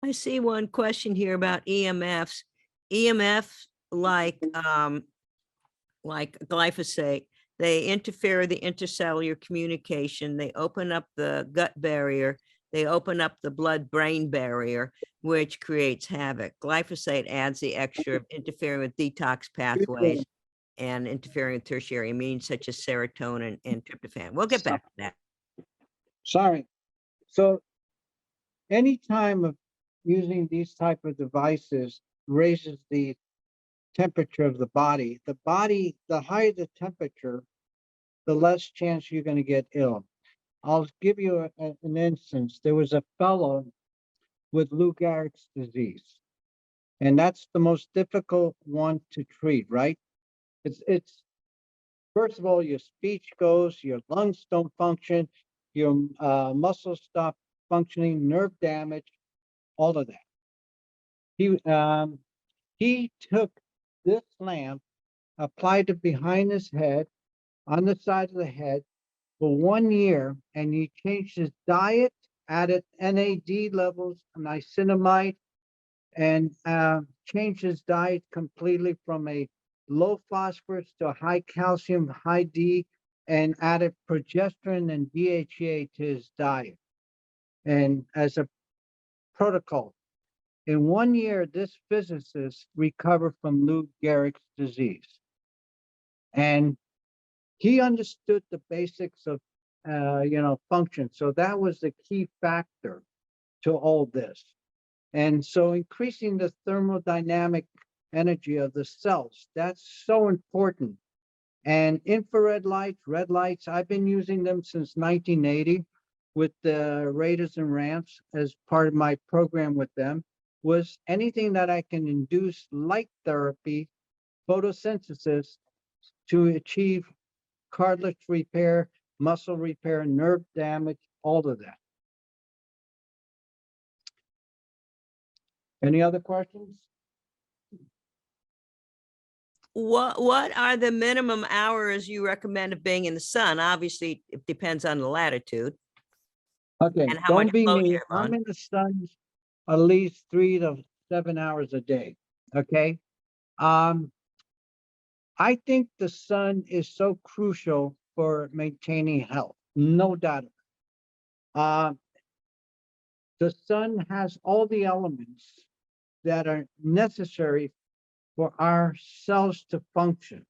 I see one question here about EMFs. EMFs like glyphosate, They interfere with the intercellular communication. They open up the gut barrier. They open up the blood-brain barrier, which creates havoc. Glyphosate adds the extra of interfering with detox pathways and interfering with tertiary amines such as serotonin and tryptophan. We'll get back to that. Sorry. So any time of using these type of devices raises the temperature of the body. The higher the temperature, the less chance you're going to get ill. I'll give you an instance. There was a fellow with Lou Gehrig's disease, and that's the most difficult one to treat, right? It's first of all, your speech goes, your lungs don't function, your muscles stop functioning, nerve damage, all of that. He took this lamp, applied it behind his head, on the side of the head for 1 year, and he changed his diet, added NAD levels, niacinamide, and changed his diet completely from a low phosphorus to a high calcium, high D, and added progesterone and DHEA to his diet. And as a protocol, in 1 year, this physicist recovered from Lou Gehrig's disease. And he understood the basics of, function. So that was the key factor to all this. And so increasing the thermodynamic energy of the cells, that's so important. And infrared lights, red lights, I've been using them since 1980 with the Raiders and Rams as part of my program with them, was anything that I can induce light therapy, photosynthesis to achieve cartilage repair, muscle repair, nerve damage, all of that. Any other questions? What are the minimum hours you recommend of being in the sun? Obviously, it depends on the latitude. Okay, And how much don't be clothes me. you have on. I'm in the sun at least 3 to 7 hours a day. Okay. I think the sun is so crucial for maintaining health, no doubt. The sun has all the elements that are necessary for our cells to function.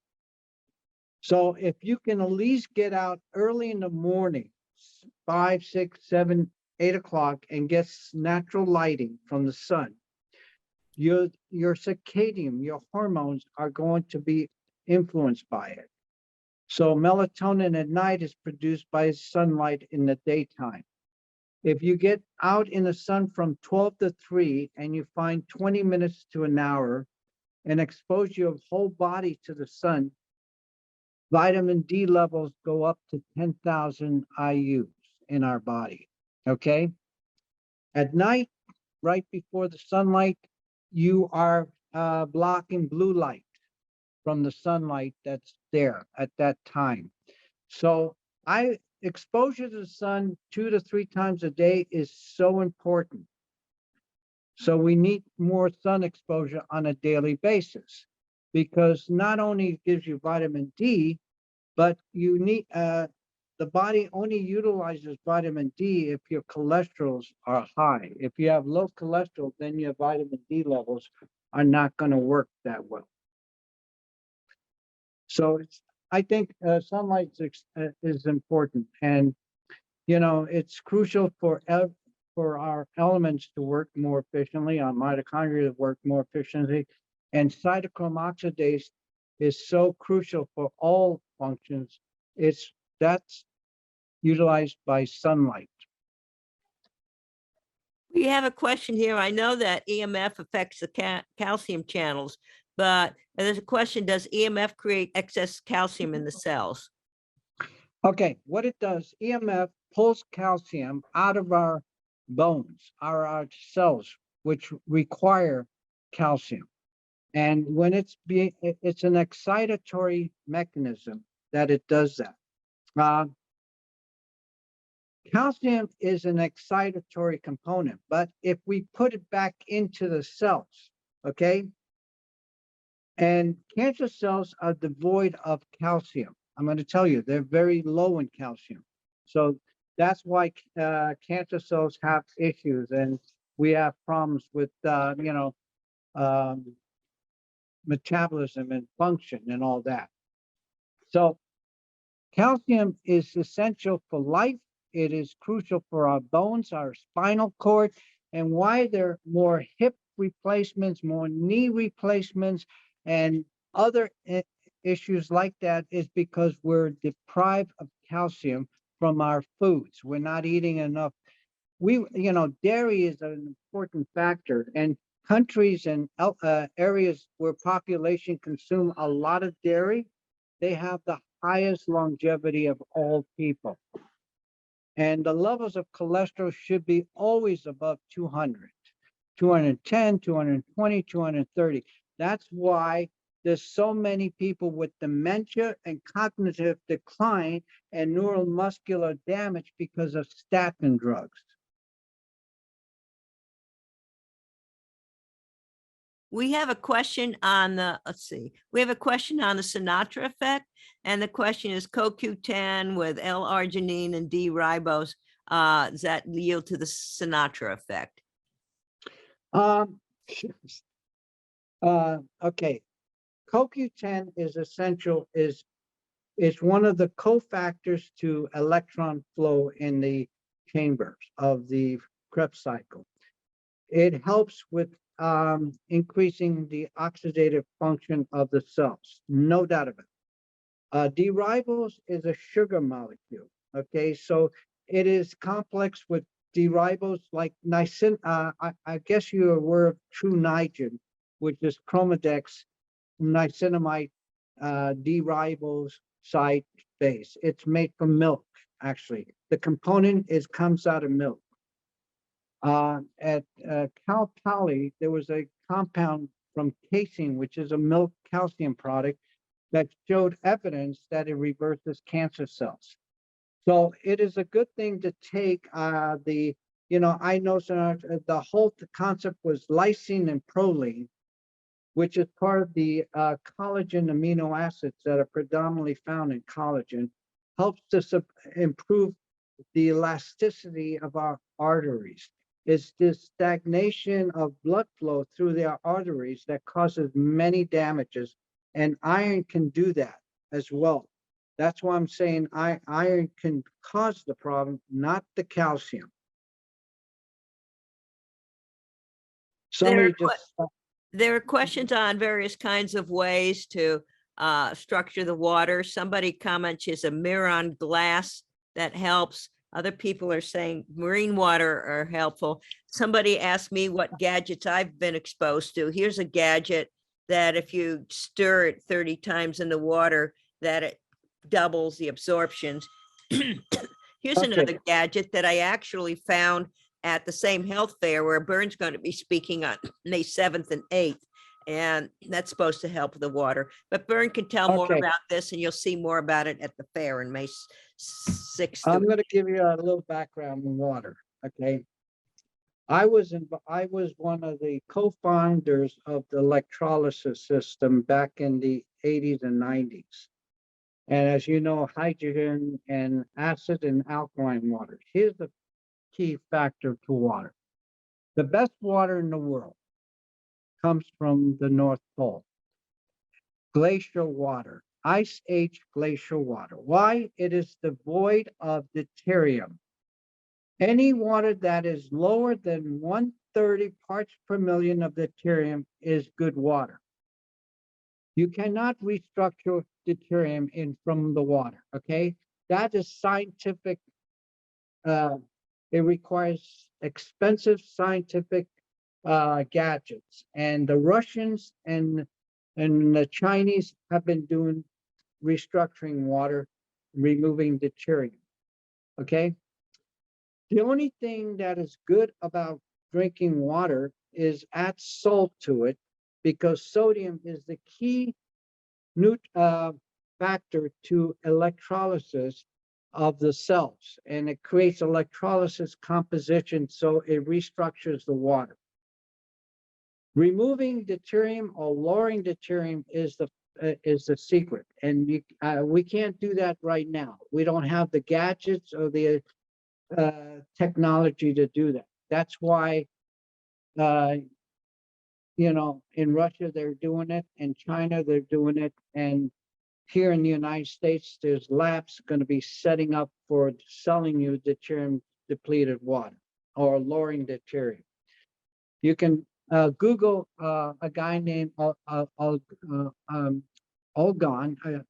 So if you can at least get out early in the morning, 5, 6, 7, 8 o'clock, and get natural lighting from the sun, your circadian, your hormones are going to be influenced by it. So melatonin at night is produced by sunlight in the daytime. If you get out in the sun from 12 to 3 and you find 20 minutes to an hour and expose your whole body to the sun, vitamin D levels go up to 10,000 IUs in our body, okay? At night, right before the sunlight, you are blocking blue light from the sunlight that's there at that time. So exposure to the sun 2 to 3 times a day is so important. So we need more sun exposure on a daily basis, because not only gives you vitamin D, but you need the body only utilizes vitamin D if your cholesterols are high. If you have low cholesterol, then your vitamin D levels are not going to work that well. So I think sunlight is important, and it's crucial for our elements to work more efficiently, our mitochondria to work more efficiently, and cytochrome oxidase is so crucial for all functions. That's utilized by sunlight. We have a question here. I know that EMF affects the calcium channels, but there's a question, does EMF create excess calcium in the cells? Okay, what it does, EMF pulls calcium out of our bones, our cells, which require calcium. And when it's an excitatory mechanism that it does that. Calcium is an excitatory component, but if we put it back into the cells, okay, and cancer cells are devoid of calcium. I'm going to tell you, they're very low in calcium. So that's why cancer cells have issues, and we have problems with, metabolism and function and all that. So calcium is essential for life. It is crucial for our bones, our spinal cord, and why there are more hip replacements, more knee replacements, and other issues like that is because we're deprived of calcium from our foods. We're not eating enough. Dairy is an important factor, and countries and areas where population consume a lot of dairy, they have the highest longevity of all people. And the levels of cholesterol should be always above 200, 210, 220, 230. That's why there's so many people with dementia and cognitive decline and neuromuscular damage because of statin drugs. We have a question on we have a question on the Sinatra effect. And the question is CoQ10 with L-arginine and D-ribose, does that yield to the Sinatra effect? Okay. CoQ10 is essential, is one of the cofactors to electron flow in the chambers of the Krebs cycle. It helps with increasing the oxidative function of the cells, no doubt about it. D-ribose is a sugar molecule, okay? So it is complex with D-ribose, like I guess you're aware of True Niagen, which is Chromadex niacinamide D-ribose side base. It's made from milk, actually. The component comes out of milk. At Cal Poly, there was a compound from casein, which is a milk calcium product, that showed evidence that it reverses cancer cells. So it is a good thing to take I know the whole concept was lysine and proline, which is part of the collagen amino acids that are predominantly found in collagen, helps to improve the elasticity of our arteries. It's this stagnation of blood flow through their arteries that causes many damages, and iron can do that as well. That's why I'm saying iron can cause the problem, not the calcium. There are questions on various kinds of ways to structure the water. Somebody comments is a mirror on glass that helps. Other people are saying marine water are helpful. Somebody asked me what gadgets I've been exposed to. Here's a gadget that if you stir it 30 times in the water, that it doubles the absorptions. Here's another gadget that I actually found at the same health fair where Bernd's going to be speaking on May 7th and 8th. And that's supposed to help the water. But Bernd can tell more about this, and you'll see more about it at the fair in May 6th. I'm going to give you a little background on water. Okay. I was one of the co-founders of the electrolysis system back in the 80s and 90s. And as you know, hydrogen and acid and alkaline water. Here's the key factor to water. The best water in the world comes from the North Pole. Glacial water, ice age glacial water. Why? It is devoid of deuterium. Any water that is lower than 130 parts per million of deuterium is good water. You cannot restructure deuterium from the water, okay? That is scientific. It requires expensive scientific gadgets, and the Russians and the Chinese have been doing restructuring water, removing deuterium. Okay. The only thing that is good about drinking water is add salt to it, because sodium is the key factor to electrolysis of the cells, and it creates electrolysis composition, so it restructures the water. Removing deuterium or lowering deuterium is the is the secret, and we can't do that right now. We don't have the gadgets or the technology to do that. That's why, you know, in Russia they're doing it, in China they're doing it, and here in the United States, there's labs going to be setting up for selling you deuterium depleted water or lowering deuterium. You can Google a guy named Olgan,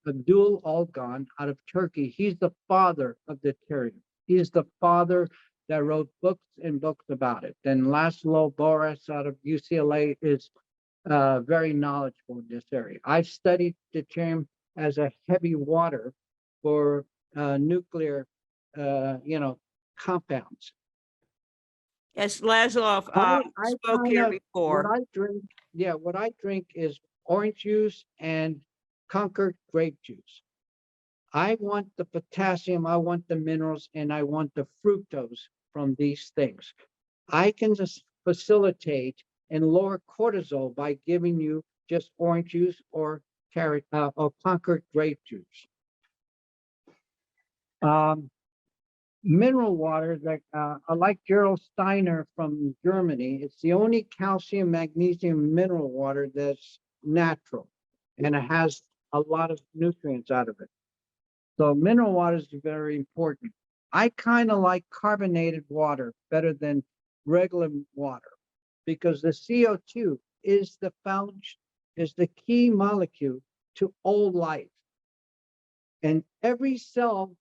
Abdul Olgan out of Turkey. He's the father of deuterium. He's the father that wrote books and books about it. Then Laszlo Boris out of UCLA is very knowledgeable in this area. I've studied deuterium as a heavy water for nuclear, you know, compounds. Yes, Laszlo spoke here before. What I drink, yeah, what I drink is orange juice and Concord grape juice. I want the potassium, I want the minerals, and I want the fructose from these things. I can just facilitate and lower cortisol by giving you just orange juice or Concord grape juice. Mineral water that I like Gerald Steiner from Germany. It's the only calcium, magnesium mineral water that's natural, and it has a lot of nutrients out of it. So mineral water is very important. I kind of like carbonated water better than regular water because the CO2 is the foundation, is the key molecule to all life. And every cell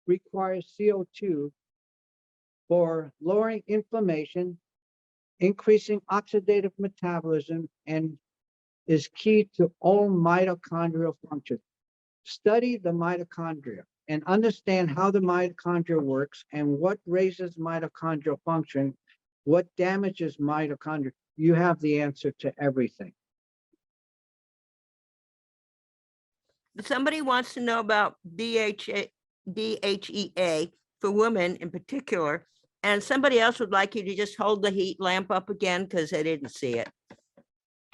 requires CO2 for lowering inflammation, increasing oxidative metabolism, and is key to all mitochondrial function. Study the mitochondria and understand how the mitochondria works and what raises mitochondrial function, what damages mitochondria. You have the answer to everything. Somebody wants to know about DHEA for women in particular, and somebody else would like you to just hold the heat lamp up again because they didn't see it.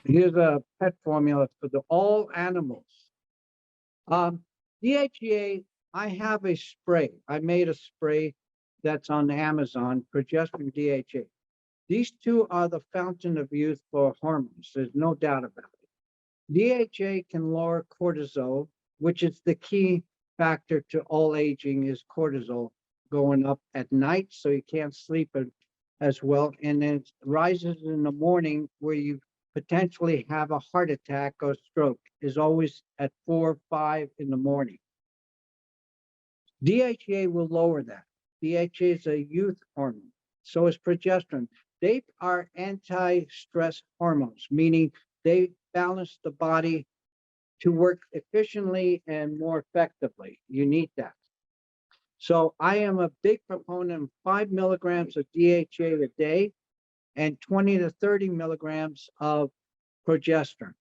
Here's a pet formula for all animals. DHEA, I have a spray. I made a spray that's on Amazon, progesterone DHEA. These two are the fountain of youth for hormones. There's no doubt about it. DHEA can lower cortisol, which is the key factor to all aging, is cortisol going up at night, so you can't sleep as well. And then it rises in the morning where you potentially have a heart attack or stroke, is always at 4 or 5 in the morning. DHEA will lower that. DHEA is a youth hormone. So is progesterone. They are anti-stress hormones, meaning they balance the body to work efficiently and more effectively. You need that. So I am a big proponent of 5 milligrams of DHEA a day and 20 to 30 milligrams of progesterone.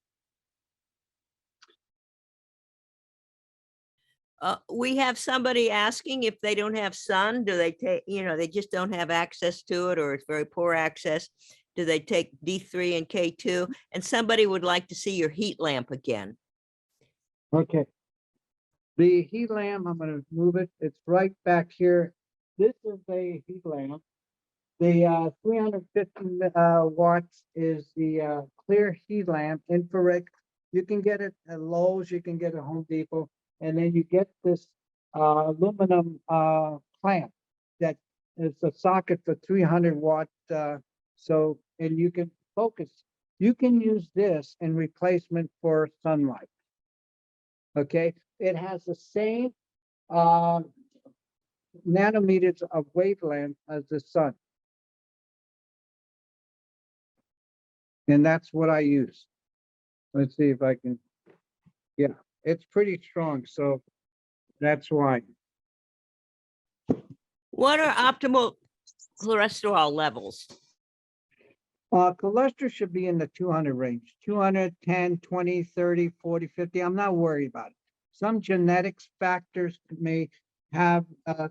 We have somebody asking if they don't have sun, do they take, you know, they just don't have access to it, or it's very poor access. Do they take D3 and K2? And somebody would like to see your heat lamp again. Okay. The heat lamp, I'm going to move it. It's right back here. This is a heat lamp. The 350 watts is the clear heat lamp, infrared. You can get it at Lowe's, you can get it at Home Depot, and then you get this aluminum clamp that is a socket for 300 watt. So, and you can focus. You can use this in replacement for sunlight. Okay, it has the same nanometers of wavelength as the sun. And that's what I use. Let's see if I can, yeah, it's pretty strong, so that's why. What are optimal cholesterol levels? Cholesterol should be in the 200 range, 210, 20, 30, 40, 50. I'm not worried about it. Some genetics factors may have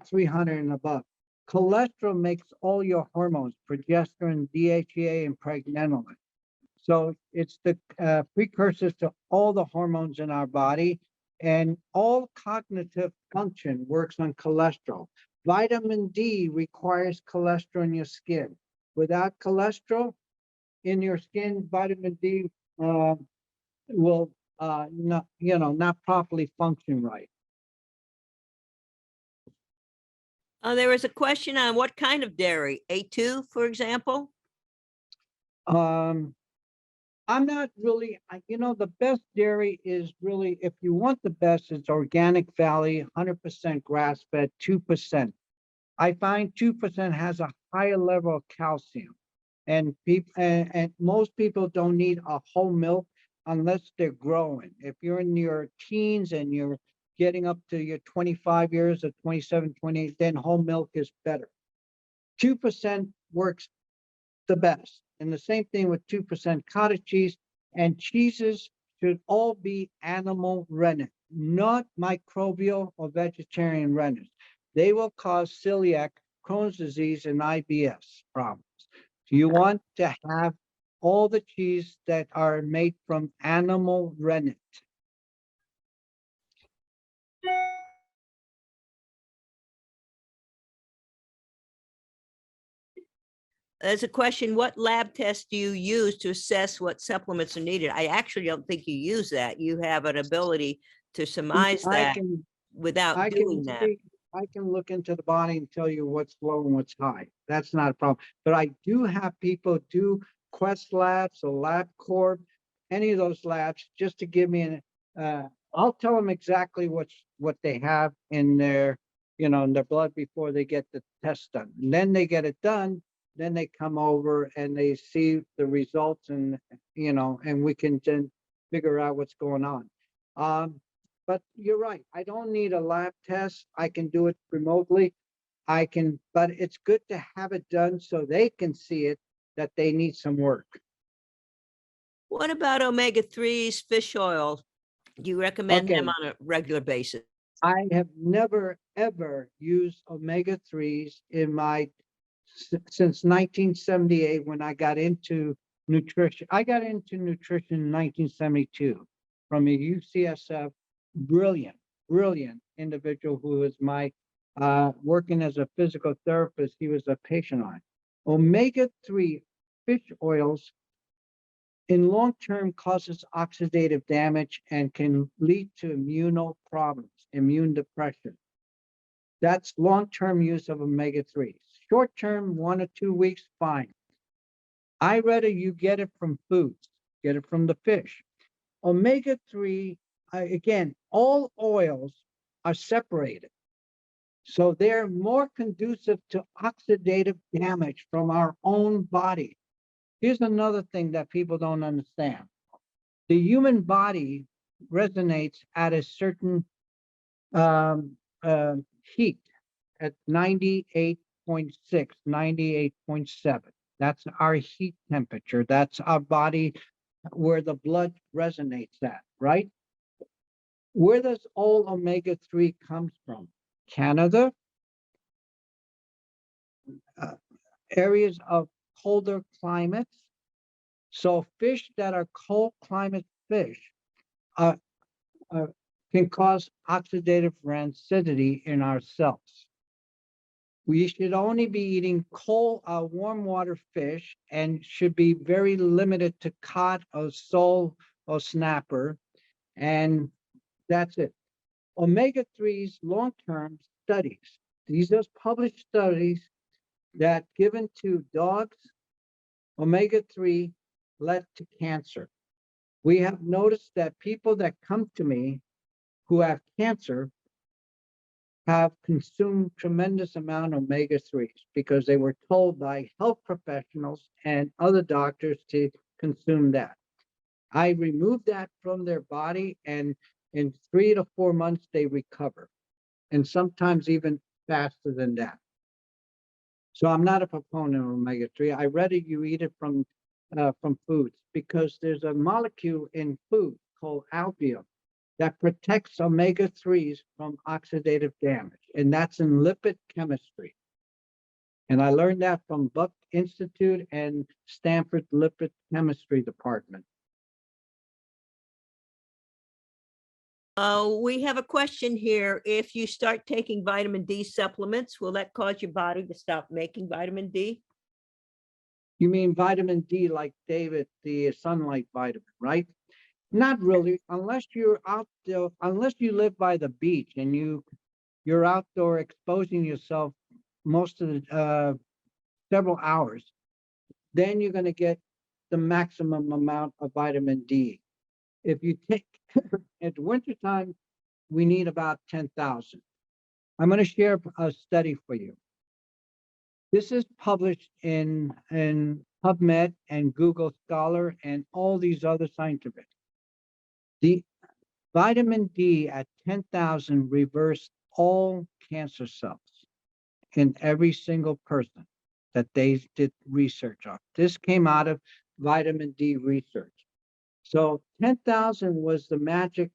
300 and above. Cholesterol makes all your hormones, progesterone, DHEA, and pregnenolone. So it's the precursors to all the hormones in our body, and all cognitive function works on cholesterol. Vitamin D requires cholesterol in your skin. Without cholesterol in your skin, vitamin D will not properly function right. There was a question on what kind of dairy, A2, for example? I'm not really, the best dairy is really, if you want the best, it's Organic Valley, 100% grass-fed, 2%. I find 2% has a higher level of calcium. And most people don't need a whole milk unless they're growing. If you're in your teens and you're getting up to your 25 years or 27, 28, then whole milk is better. 2% works the best. And the same thing with 2% cottage cheese, and cheeses should all be animal rennet, not microbial or vegetarian rennet. They will cause celiac, Crohn's disease, and IBS problems. You want to have all the cheese that are made from animal rennet. There's a question, what lab test do you use to assess what supplements are needed? I actually don't think you use that. You have an ability to surmise that without doing that. I can look into the body and tell you what's low and what's high. That's not a problem. But I do have people do Quest Labs or LabCorp, any of those labs, just to give me I'll tell them exactly what they have in their, in their blood before they get the test done. And then they get it done. Then they come over and they see the results, and and we can then figure out what's going on. But you're right. I don't need a lab test. I can do it remotely. But it's good to have it done so they can see it, that they need some work. What about omega-3s, fish oil? Do you recommend them on a regular basis? I have never, ever used omega-3s since 1978, when I got into nutrition. I got into nutrition in 1972 from a UCSF brilliant individual who was my working as a physical therapist. He was a patient on omega-3 fish oils. In long term, causes oxidative damage and can lead to immuno problems, immune depression. That's long-term use of omega-3s. Short-term, 1 or 2 weeks, fine. I rather you get it from foods, get it from the fish. Omega-3, again, all oils are separated. So they're more conducive to oxidative damage from our own body. Here's another thing that people don't understand. The human body resonates at a certain heat at 98.6, 98.7. That's our heat temperature. That's our body where the blood resonates at, right? Where does all omega-3 comes from? Canada, areas of colder climates. So fish that are cold climate fish can cause oxidative rancidity in our cells. We should only be eating cold, warm water fish, and should be very limited to cod or sole or snapper, and that's it. Omega-3s, long-term studies. These are published studies that given to dogs, omega-3 led to cancer. We have noticed that people that come to me who have cancer have consumed tremendous amount of omega-3s because they were told by health professionals and other doctors to consume that. I removed that from their body, and in 3 to 4 months, they recover, and sometimes even faster than that. So I'm not a proponent of omega-3. I rather you eat it from foods, because there's a molecule in food called albumin that protects omega-3s from oxidative damage, and that's in lipid chemistry. And I learned that from Buck Institute and Stanford Lipid Chemistry Department. We have a question here. If you start taking vitamin D supplements, will that cause your body to stop making vitamin D? You mean vitamin D like David, the sunlight vitamin, right? Not really, unless you're out there, unless you live by the beach and you're outdoor exposing yourself most of the several hours, then you're going to get the maximum amount of vitamin D. If you take at wintertime, we need about 10,000. I'm going to share a study for you. This is published in PubMed and Google Scholar and all these other scientific. The vitamin D at 10,000 reversed all cancer cells in every single person that they did research on. This came out of vitamin D research. So 10,000 was the magic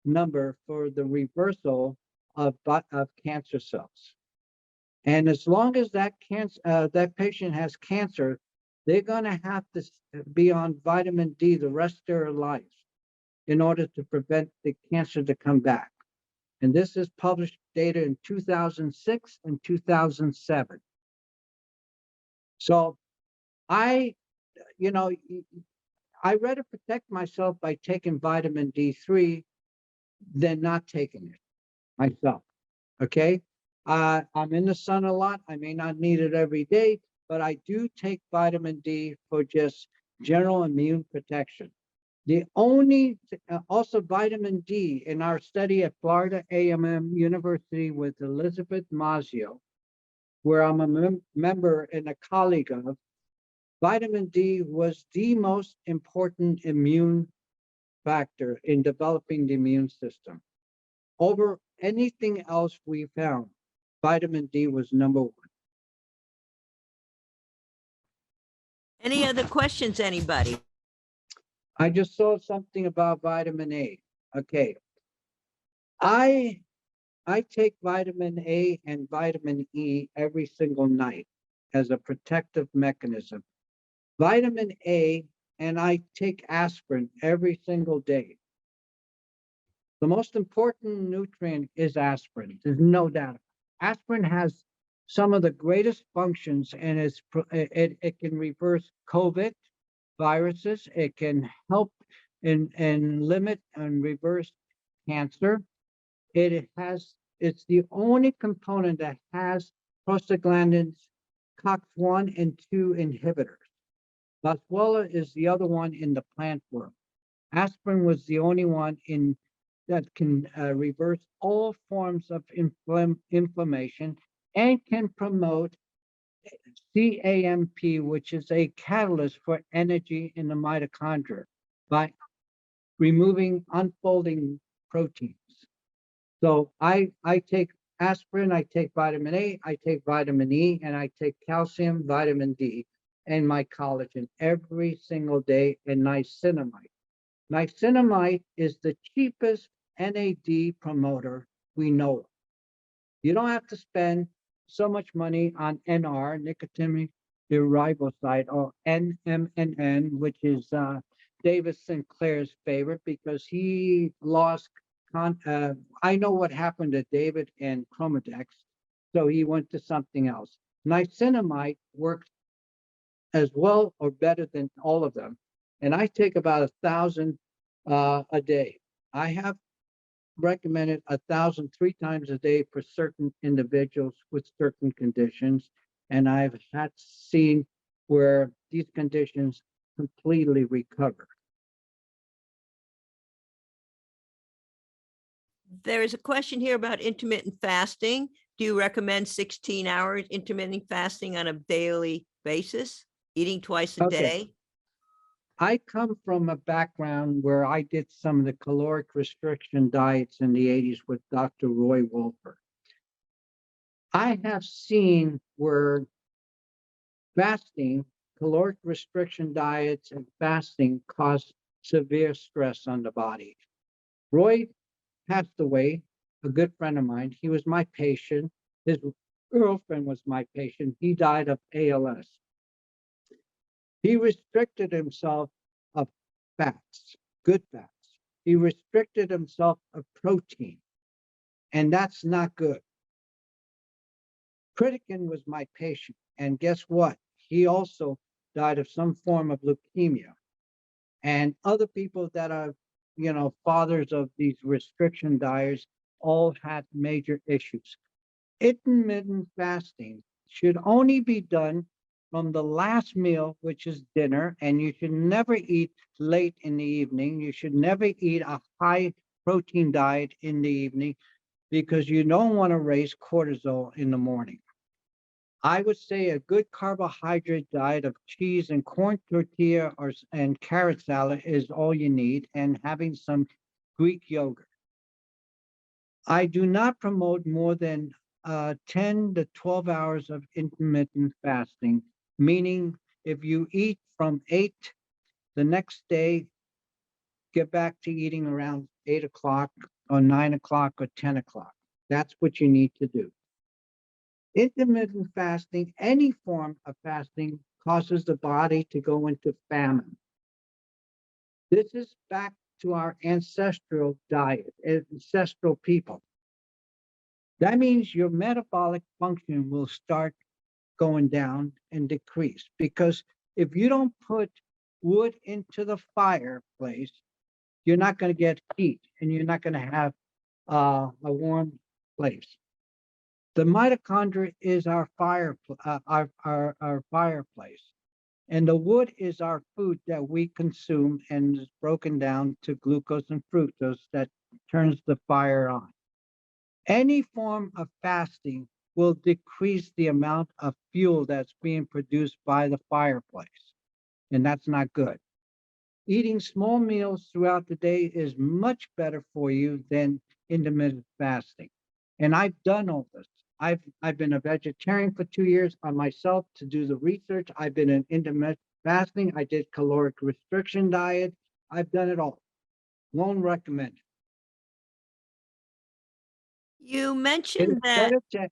number for the reversal of cancer cells. And as long as that patient has cancer, they're going to have to be on vitamin D the rest of their life in order to prevent the cancer to come back. And this is published data in 2006 and 2007. So I rather protect myself by taking vitamin D3 than not taking it myself, okay? I'm in the sun a lot. I may not need it every day, but I do take vitamin D for just general immune protection. The only, also vitamin D in our study at Florida A&M University with Elizabeth Mazzio, where I'm a member and a colleague of, vitamin D was the most important immune factor in developing the immune system. Over anything else we found, vitamin D was number one. Any other questions, anybody? I just saw something about vitamin A. Okay. I take vitamin A and vitamin E every single night as a protective mechanism. Vitamin A, and I take aspirin every single day. The most important nutrient is aspirin. There's no doubt. Aspirin has some of the greatest functions, and it can reverse COVID viruses. It can help and limit and reverse cancer. It's the only component that has prostaglandins COX-1 and 2 inhibitors. Vascular is the other one in the plant world. Aspirin was the only one that can reverse all forms of inflammation and can promote CAMP, which is a catalyst for energy in the mitochondria by removing unfolding proteins. So I take aspirin, I take vitamin A, I take vitamin E, and I take calcium, vitamin D, and my collagen every single day, and niacinamide. Niacinamide is the cheapest NAD promoter we know of. You don't have to spend so much money on NR, nicotinic riboside, or NMNN, which is David Sinclair's favorite because he lost. I know what happened to David and Chromadex, so he went to something else. Niacinamide works as well or better than all of them, and I take about 1,000 a day. I have recommended 1,000 3 times a day for certain individuals with certain conditions, and I've had seen where these conditions completely recover. There is a question here about intermittent fasting. Do you recommend 16 hours intermittent fasting on a daily basis, eating twice a day? I come from a background where I did some of the caloric restriction diets in the 80s with Dr. Roy Wolfer. I have seen where fasting, caloric restriction diets and fasting cause severe stress on the body. Roy passed away, a good friend of mine. He was my patient. His girlfriend was my patient. He died of ALS. He restricted himself of fats, good fats. He restricted himself of protein, and that's not good. Pritikin was my patient, and guess what? He also died of some form of leukemia. And other people that are, fathers of these restriction diets all had major issues. Intermittent fasting should only be done from the last meal, which is dinner, and you should never eat late in the evening. You should never eat a high protein diet in the evening because you don't want to raise cortisol in the morning. I would say a good carbohydrate diet of cheese and corn tortilla and carrot salad is all you need, and having some Greek yogurt. I do not promote more than 10 to 12 hours of intermittent fasting, meaning if you eat from 8 the next day, get back to eating around 8 o'clock or 9 o'clock or 10 o'clock. That's what you need to do. Intermittent fasting, any form of fasting, causes the body to go into famine. This is back to our ancestral diet, ancestral people. That means your metabolic function will start going down and decrease, because if you don't put wood into the fireplace, you're not going to get heat and you're not going to have a warm place. The mitochondria is our fireplace, and the wood is our food that we consume and is broken down to glucose and fructose that turns the fire on. Any form of fasting will decrease the amount of fuel that's being produced by the fireplace, and that's not good. Eating small meals throughout the day is much better for you than intermittent fasting. And I've done all this. I've been a vegetarian for 2 years on myself to do the research. I've been in intermittent fasting. I did caloric restriction diet. I've done it all. Won't recommend it. You It mentioned is that. better to,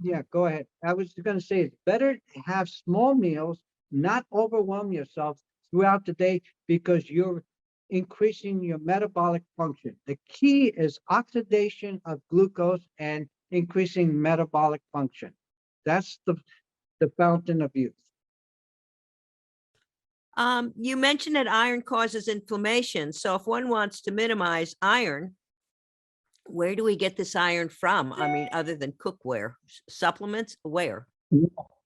yeah, go ahead. I was going to say it's better to have small meals, not overwhelm yourself throughout the day, because you're increasing your metabolic function. The key is oxidation of glucose and increasing metabolic function. That's the fountain of youth. You mentioned that iron causes inflammation. So if one wants to minimize iron, where do we get this iron from? I mean, other than cookware, supplements, where?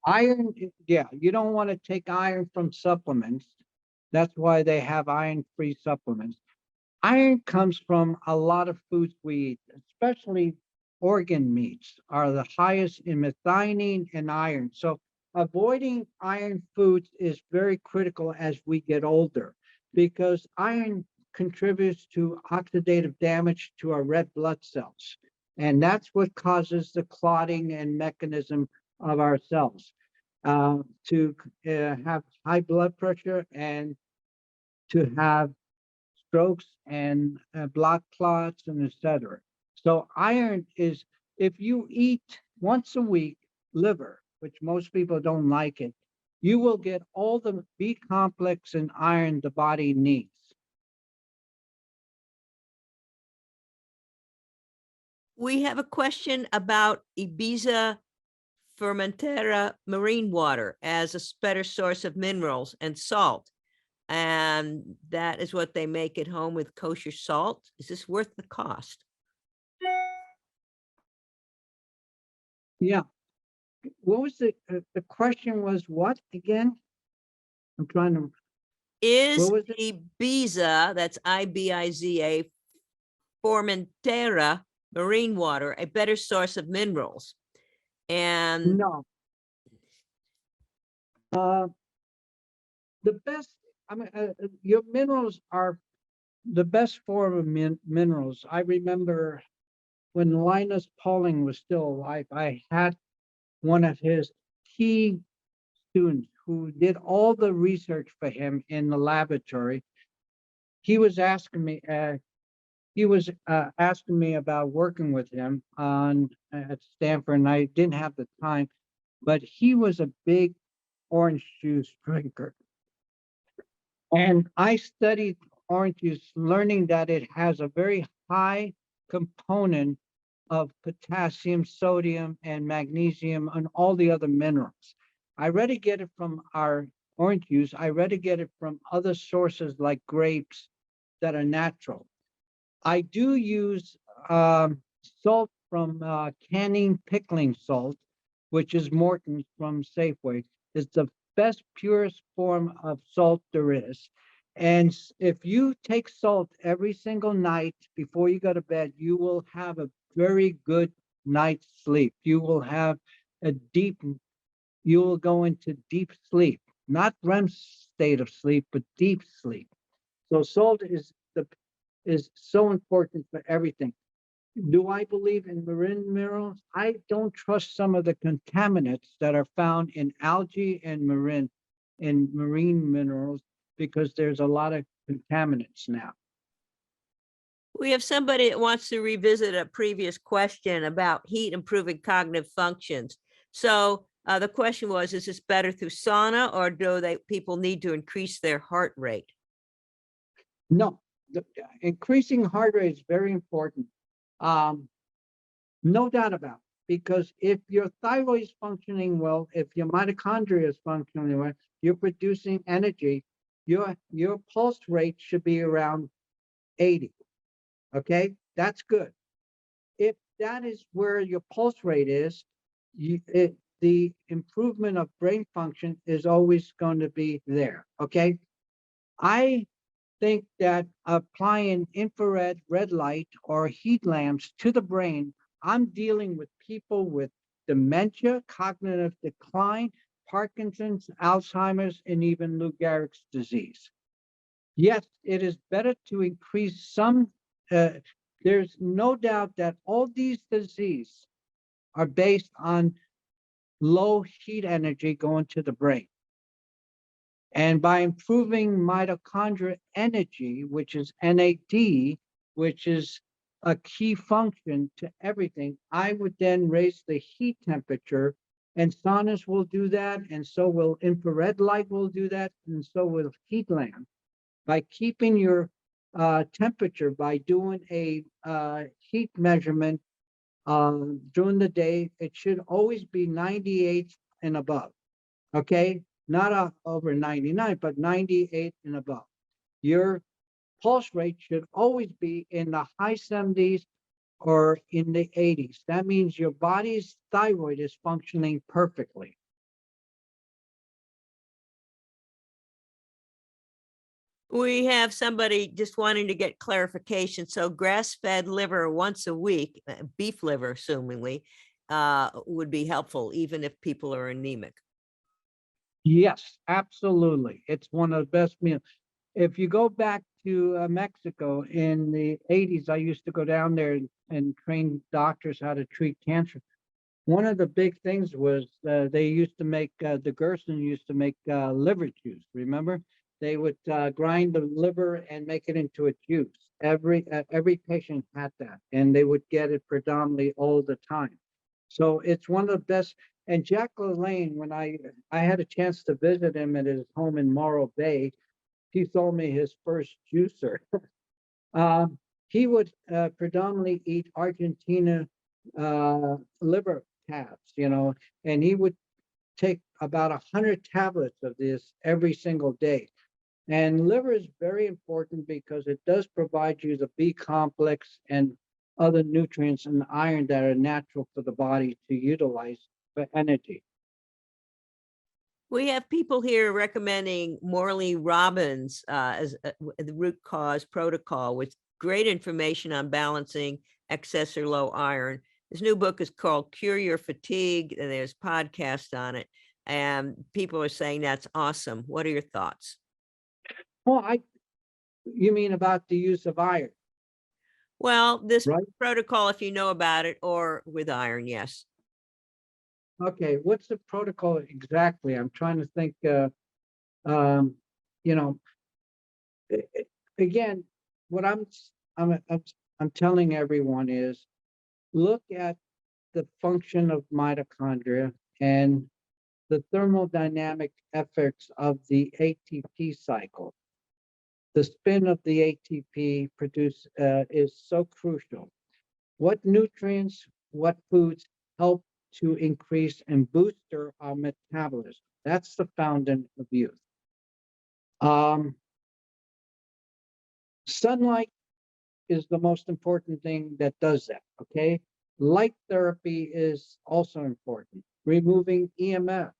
Iron, yeah, you don't want to take iron from supplements. That's why they have iron-free supplements. Iron comes from a lot of foods we eat, especially organ meats are the highest in methionine and iron. So avoiding iron foods is very critical as we get older, because iron contributes to oxidative damage to our red blood cells. And that's what causes the clotting and mechanism of our cells to have high blood pressure and to have strokes and blood clots and etc. So iron is, if you eat once a week liver, which most people don't like it, you will get all the B complex and iron the body needs. We have a question about Ibiza Fermentera marine water as a better source of minerals and salt. And that is what they make at home with kosher salt. Is this worth the cost? Yeah. What was the question was what again? I'm trying to. Is What was it? Ibiza, that's Ibiza, Formentera marine water a better source of minerals? And No. The best, I mean, your minerals are the best form of minerals. I remember when Linus Pauling was still alive, I had one of his key students who did all the research for him in the laboratory. He was asking me, he was asking me about working with him on at Stanford, and I didn't have the time, but he was a big orange juice drinker. And I studied orange juice, learning that it has a very high component of potassium, sodium, and magnesium, and all the other minerals. I rather get it from our orange juice. I rather get it from other sources like grapes that are natural. I do use salt from canning pickling salt, which is Morton's from Safeway. It's the best, purest form of salt there is. And if you take salt every single night before you go to bed, you will have a very good night's sleep. You will have a deep, you will go into deep sleep, not REM state of sleep, but deep sleep. So salt is so important for everything. Do I believe in marine minerals? I don't trust some of the contaminants that are found in algae and marine minerals because there's a lot of contaminants now. We have somebody that wants to revisit a previous question about heat improving cognitive functions. So the question was, is this better through sauna, or do people need to increase their heart rate? No, increasing heart rate is very important. No doubt about it, because if your thyroid is functioning well, if your mitochondria is functioning well, you're producing energy, your pulse rate should be around 80. Okay, that's good. If that is where your pulse rate is, the improvement of brain function is always going to be there. Okay, I think that applying infrared red light or heat lamps to the brain, I'm dealing with people with dementia, cognitive decline, Parkinson's, Alzheimer's, and even Lou Gehrig's disease. Yes, it is better to increase some. There's no doubt that all these diseases are based on low heat energy going to the brain. And by improving mitochondrial energy, which is NAD, which is a key function to everything, I would then raise the heat temperature, and saunas will do that, and so will infrared light will do that, and so will heat lamp. By keeping your temperature, by doing a heat measurement during the day, it should always be 98 and above, okay? Not over 99, but 98 and above. Your pulse rate should always be in the high 70s or in the 80s. That means your body's thyroid is functioning perfectly. We have somebody just wanting to get clarification. So grass-fed liver once a week, beef liver, assumingly, would be helpful, even if people are anemic. Yes, absolutely. It's one of the best meals. If you go back to Mexico in the 80s, I used to go down there and train doctors how to treat cancer. One of the big things was they used to make, the Gerson used to make liver juice, remember? They would grind the liver and make it into a juice. Every patient had that, and they would get it predominantly all the time. So it's one of the best. And Jack LaLanne, when I had a chance to visit him at his home in Morro Bay, he sold me his first juicer. He would predominantly eat Argentina liver tabs, you know, and he would take about 100 tablets of this every single day. And liver is very important because it does provide you the B complex and other nutrients and iron that are natural for the body to utilize for energy. We have people here recommending Morley Robbins as the root cause protocol with great information on balancing excess or low iron. His new book is called Cure Your Fatigue, and there's podcasts on it. And people are saying that's awesome. What are your thoughts? Well, you mean about the use of iron? Well, this right? protocol, if you know about it, or with iron, yes. Okay, what's the protocol exactly? I'm trying to think. You know, again, what I'm I'm telling everyone is look at the function of mitochondria and the thermodynamic effects of the ATP cycle. The spin of the ATP is so crucial. What nutrients, what foods help to increase and booster our metabolism? That's the fountain of youth. Sunlight is the most important thing that does that, okay? Light therapy is also important. Removing EMF,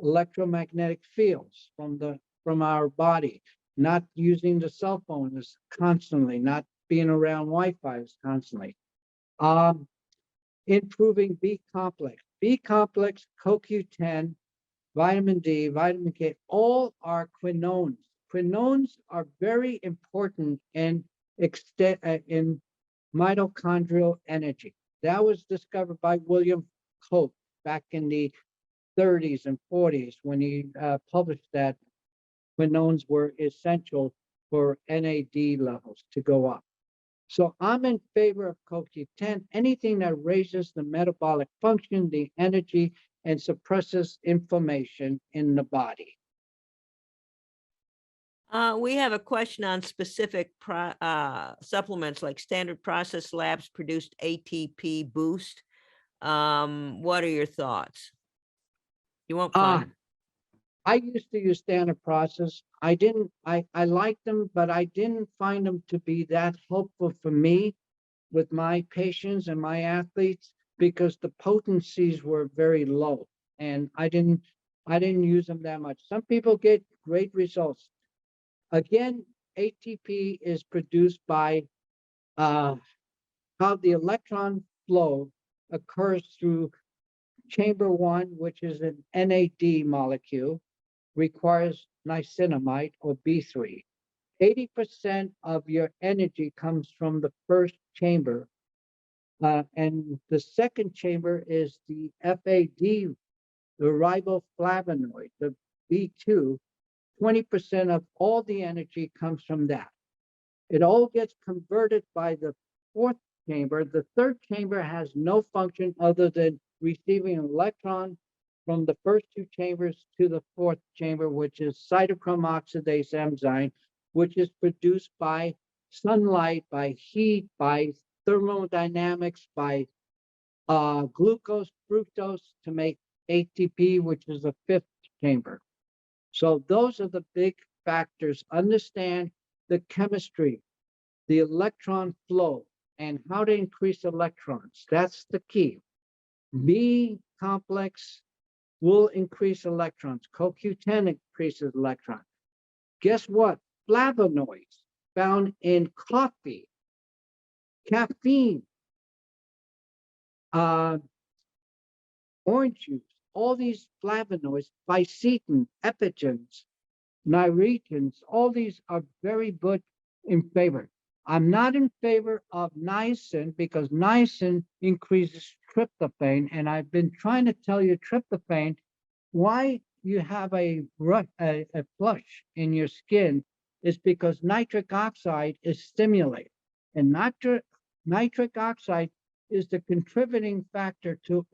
electromagnetic fields from our body, not using the cell phones constantly, not being around Wi-Fi constantly. Improving B complex. B complex, CoQ10, vitamin D, vitamin K, all are quinones. Quinones are very important in mitochondrial energy. That was discovered by William Koch back in the 30s and 40s when he published that quinones were essential for NAD levels to go up. So I'm in favor of CoQ10, anything that raises the metabolic function, the energy, and suppresses inflammation in the body. We have a question on specific supplements like Standard Process Labs produced ATP Boost. What are your thoughts? You won't find. I used to use Standard Process. I liked them, but I didn't find them to be that helpful for me with my patients and my athletes because the potencies were very low and I didn't use them that much. Some people get great results. Again, ATP is produced by how the electron flow occurs through chamber 1, which is an NAD molecule, requires niacinamide or B3. 80% of your energy comes from the first chamber. And the second chamber is the FAD, the riboflavonoid, the B2. 20% of all the energy comes from that. It all gets converted by the fourth chamber. The third chamber has no function other than receiving an electron from the first two chambers to the fourth chamber, which is cytochrome oxidase enzyme, which is produced by sunlight, by heat, by thermodynamics, by glucose, fructose to make ATP, which is the fifth chamber. So those are the big factors. Understand the chemistry, the electron flow, and how to increase electrons. That's the key. B complex will increase electrons. CoQ10 increases electrons. Guess what? Flavonoids found in coffee, caffeine, orange juice, all these flavonoids, fisetin, epigens, nitrics, all these are very good in favor. I'm not in favor of niacin because niacin increases tryptophan, and I've been trying to tell you tryptophan, why you have a flush in your skin is because nitric oxide is stimulated, and nitric oxide is the contributing factor to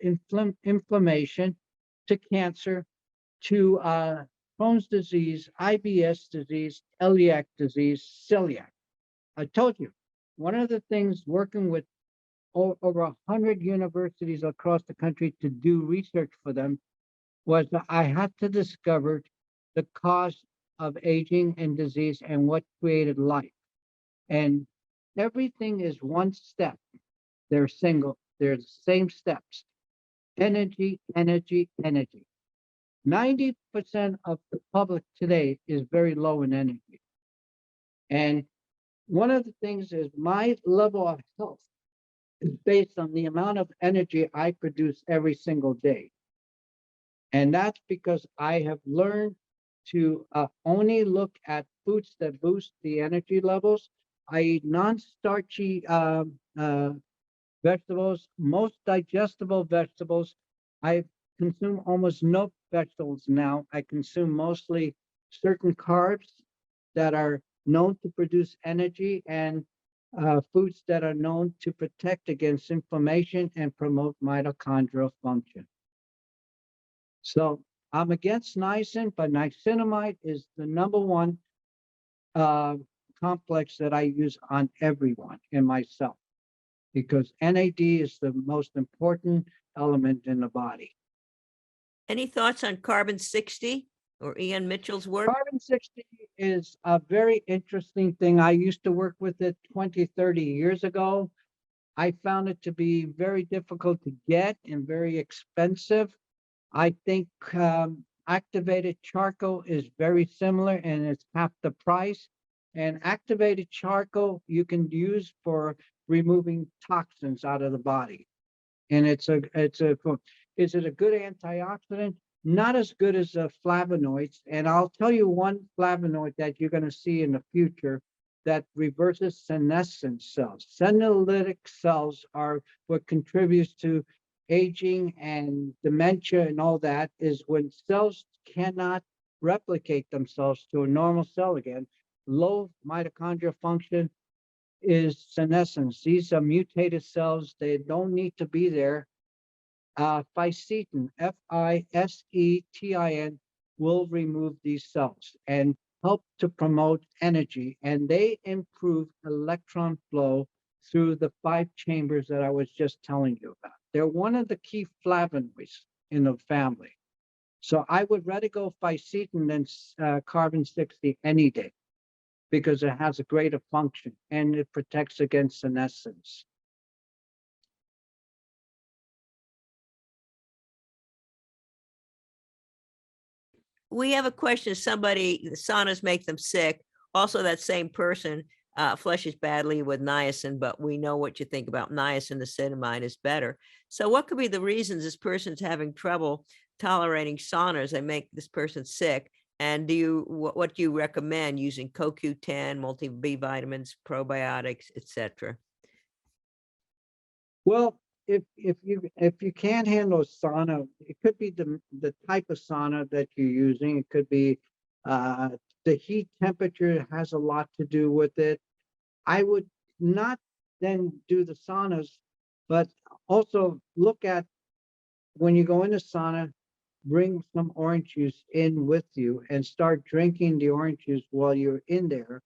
inflammation, to cancer, to Crohn's disease, IBS disease, celiac disease, celiac. I told you, one of the things working with over 100 universities across the country to do research for them was that I had to discover the cause of aging and disease and what created life. And everything is one step. They're the same steps. Energy, energy, energy. 90% of the public today is very low in energy. And one of the things is my level of health is based on the amount of energy I produce every single day. And that's because I have learned to only look at foods that boost the energy levels. I eat non-starchy vegetables, most digestible vegetables. I consume almost no vegetables now. I consume mostly certain carbs that are known to produce energy, and foods that are known to protect against inflammation and promote mitochondrial function. So I'm against niacin, but niacinamide is the #1 complex that I use on everyone and myself, because NAD is the most important element in the body. Any thoughts on carbon 60 or Ian Mitchell's work? Carbon 60 is a very interesting thing. I used to work with it 20, 30 years ago. I found it to be very difficult to get and very expensive. I think activated charcoal is very similar and it's half the price. And activated charcoal you can use for removing toxins out of the body. And is it a good antioxidant? Not as good as the flavonoids. And I'll tell you one flavonoid that you're going to see in the future that reverses senescence cells. Senolytic cells are what contributes to aging and dementia and all that, is when cells cannot replicate themselves to a normal cell again. Low mitochondrial function is senescence. These are mutated cells. They don't need to be there. Fisetin, Fisetin, will remove these cells and help to promote energy, and they improve electron flow through the 5 chambers that I was just telling you about. They're one of the key flavonoids in the family. So I would rather go fisetin than carbon 60 any day, because it has a greater function and it protects against senescence. We have a question. Somebody, the saunas make them sick. Also, that same person flushes badly with niacin, but we know what you think about niacin. The niacinamide is better. So what could be the reasons this person's having trouble tolerating saunas? They make this person sick. And what do you recommend using CoQ10, multi-B vitamins, probiotics, etc.? Well, if you can't handle a sauna, it could be the type of sauna that you're using. It could be the heat temperature has a lot to do with it. I would not then do the saunas, but also look at, when you go in a sauna, bring some orange juice in with you and start drinking the orange juice while you're in there,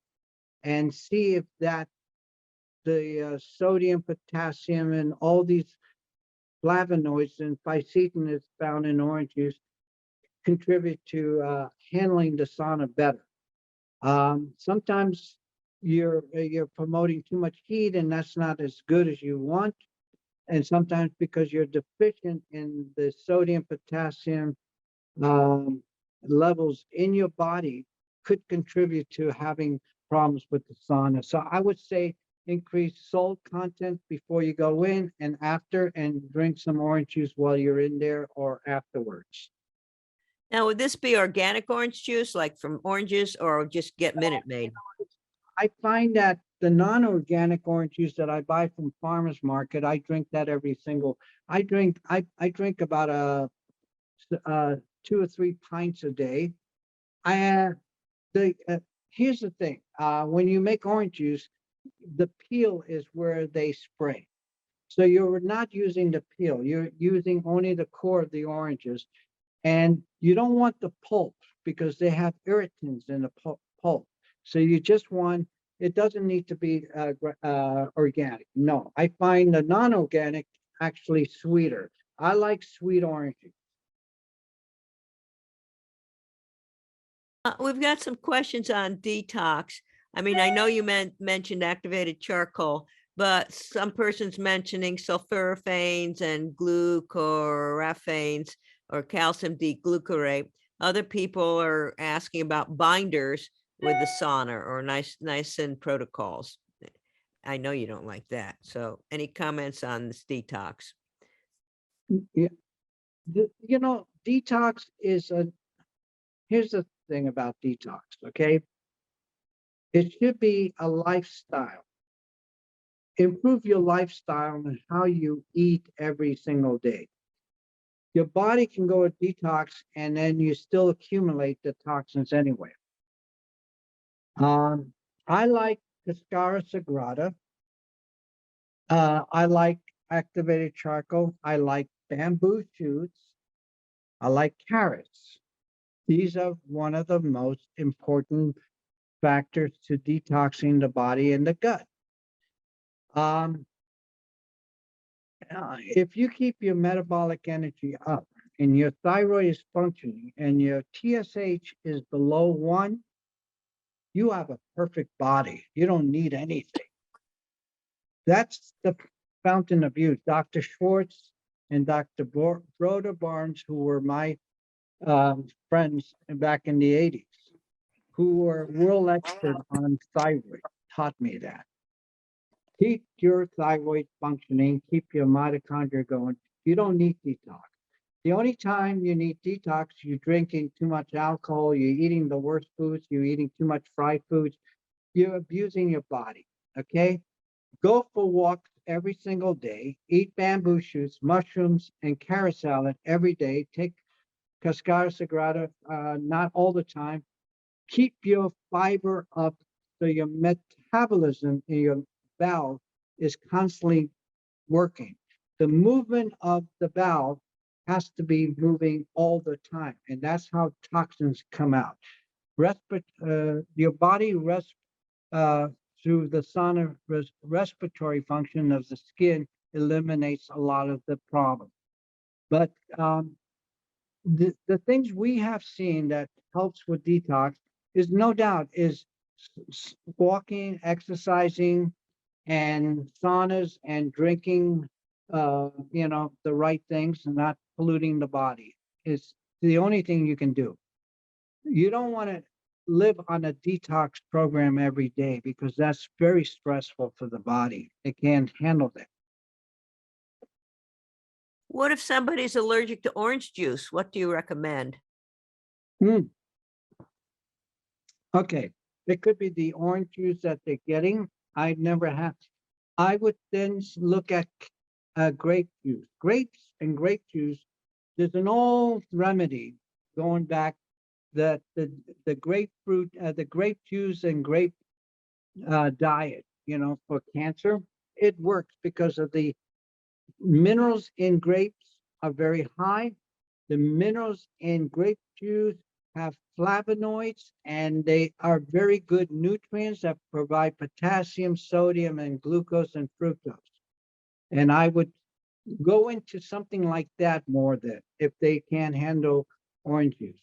and see if that the sodium, potassium, and all these flavonoids, and fisetin is found in orange juice, contribute to handling the sauna better. Sometimes you're promoting too much heat, and that's not as good as you want. And sometimes because you're deficient in the sodium, potassium levels in your body, could contribute to having problems with the sauna. So I would say increase salt content before you go in and after, and drink some orange juice while you're in there or afterwards. Now, would this be organic orange juice, like from oranges, or just get Minute Maid? I find that the non-organic orange juice that I buy from farmers market, I drink that every single. I drink about 2 or 3 pints a day. Here's the thing: when you make orange juice, the peel is where they spray. So you're not using the peel; you're using only the core of the oranges, and you don't want the pulp because they have irritants in the pulp. So you just want. It doesn't need to be organic. No, I find the non-organic actually sweeter. I like sweet oranges. We've got some questions on detox. I mean, I know you mentioned activated charcoal, but some person's mentioning sulforaphanes and glucoraphanes or calcium D-glucarate. Other people are asking about binders with the sauna or niacin protocols. I know you don't like that. So any comments on this detox? Yeah, detox is here's the thing about detox, okay? It should be a lifestyle. Improve your lifestyle and how you eat every single day. Your body can go a detox and then you still accumulate the toxins anyway. I like Cascara Sagrada. I like activated charcoal. I like bamboo shoots. I like carrots. These are one of the most important factors to detoxing the body and the gut. Um, if you keep your metabolic energy up and your thyroid is functioning and your TSH is below 1, you have a perfect body. You don't need anything. That's the fountain of youth. Dr. Schwartz and Dr. Broder Barnes, who were my friends back in the 80s, who were world expert on thyroid, taught me that. Keep your thyroid functioning, keep your mitochondria going. You don't need detox. The only time you need detox, you're drinking too much alcohol, you're eating the worst foods, you're eating too much fried foods, you're abusing your body, okay? Go for walks every single day, eat bamboo shoots, mushrooms, and carrot salad every day. Take cascara sagrada, not all the time. Keep your fiber up so your metabolism in your bowel is constantly working. The movement of the bowel has to be moving all the time, and that's how toxins come out. Your body rests through the sauna respiratory function of the skin, eliminates a lot of the problem. But the things we have seen that helps with detox is no doubt is walking, exercising, and saunas and drinking, the right things and not polluting the body is the only thing you can do. You don't want to live on a detox program every day because that's very stressful for the body. It can't handle that. What if somebody's allergic to orange juice? What do you recommend? Okay, it could be the orange juice that they're getting. I never have. I would then look at grape juice. Grapes and grape juice, there's an old remedy going back that the grapefruit, the grape juice and grape diet, for cancer, it works because of the minerals in grapes are very high. The minerals in grape juice have flavonoids, and they are very good nutrients that provide potassium, sodium, and glucose and fructose. And I would go into something like that more than if they can't handle orange juice.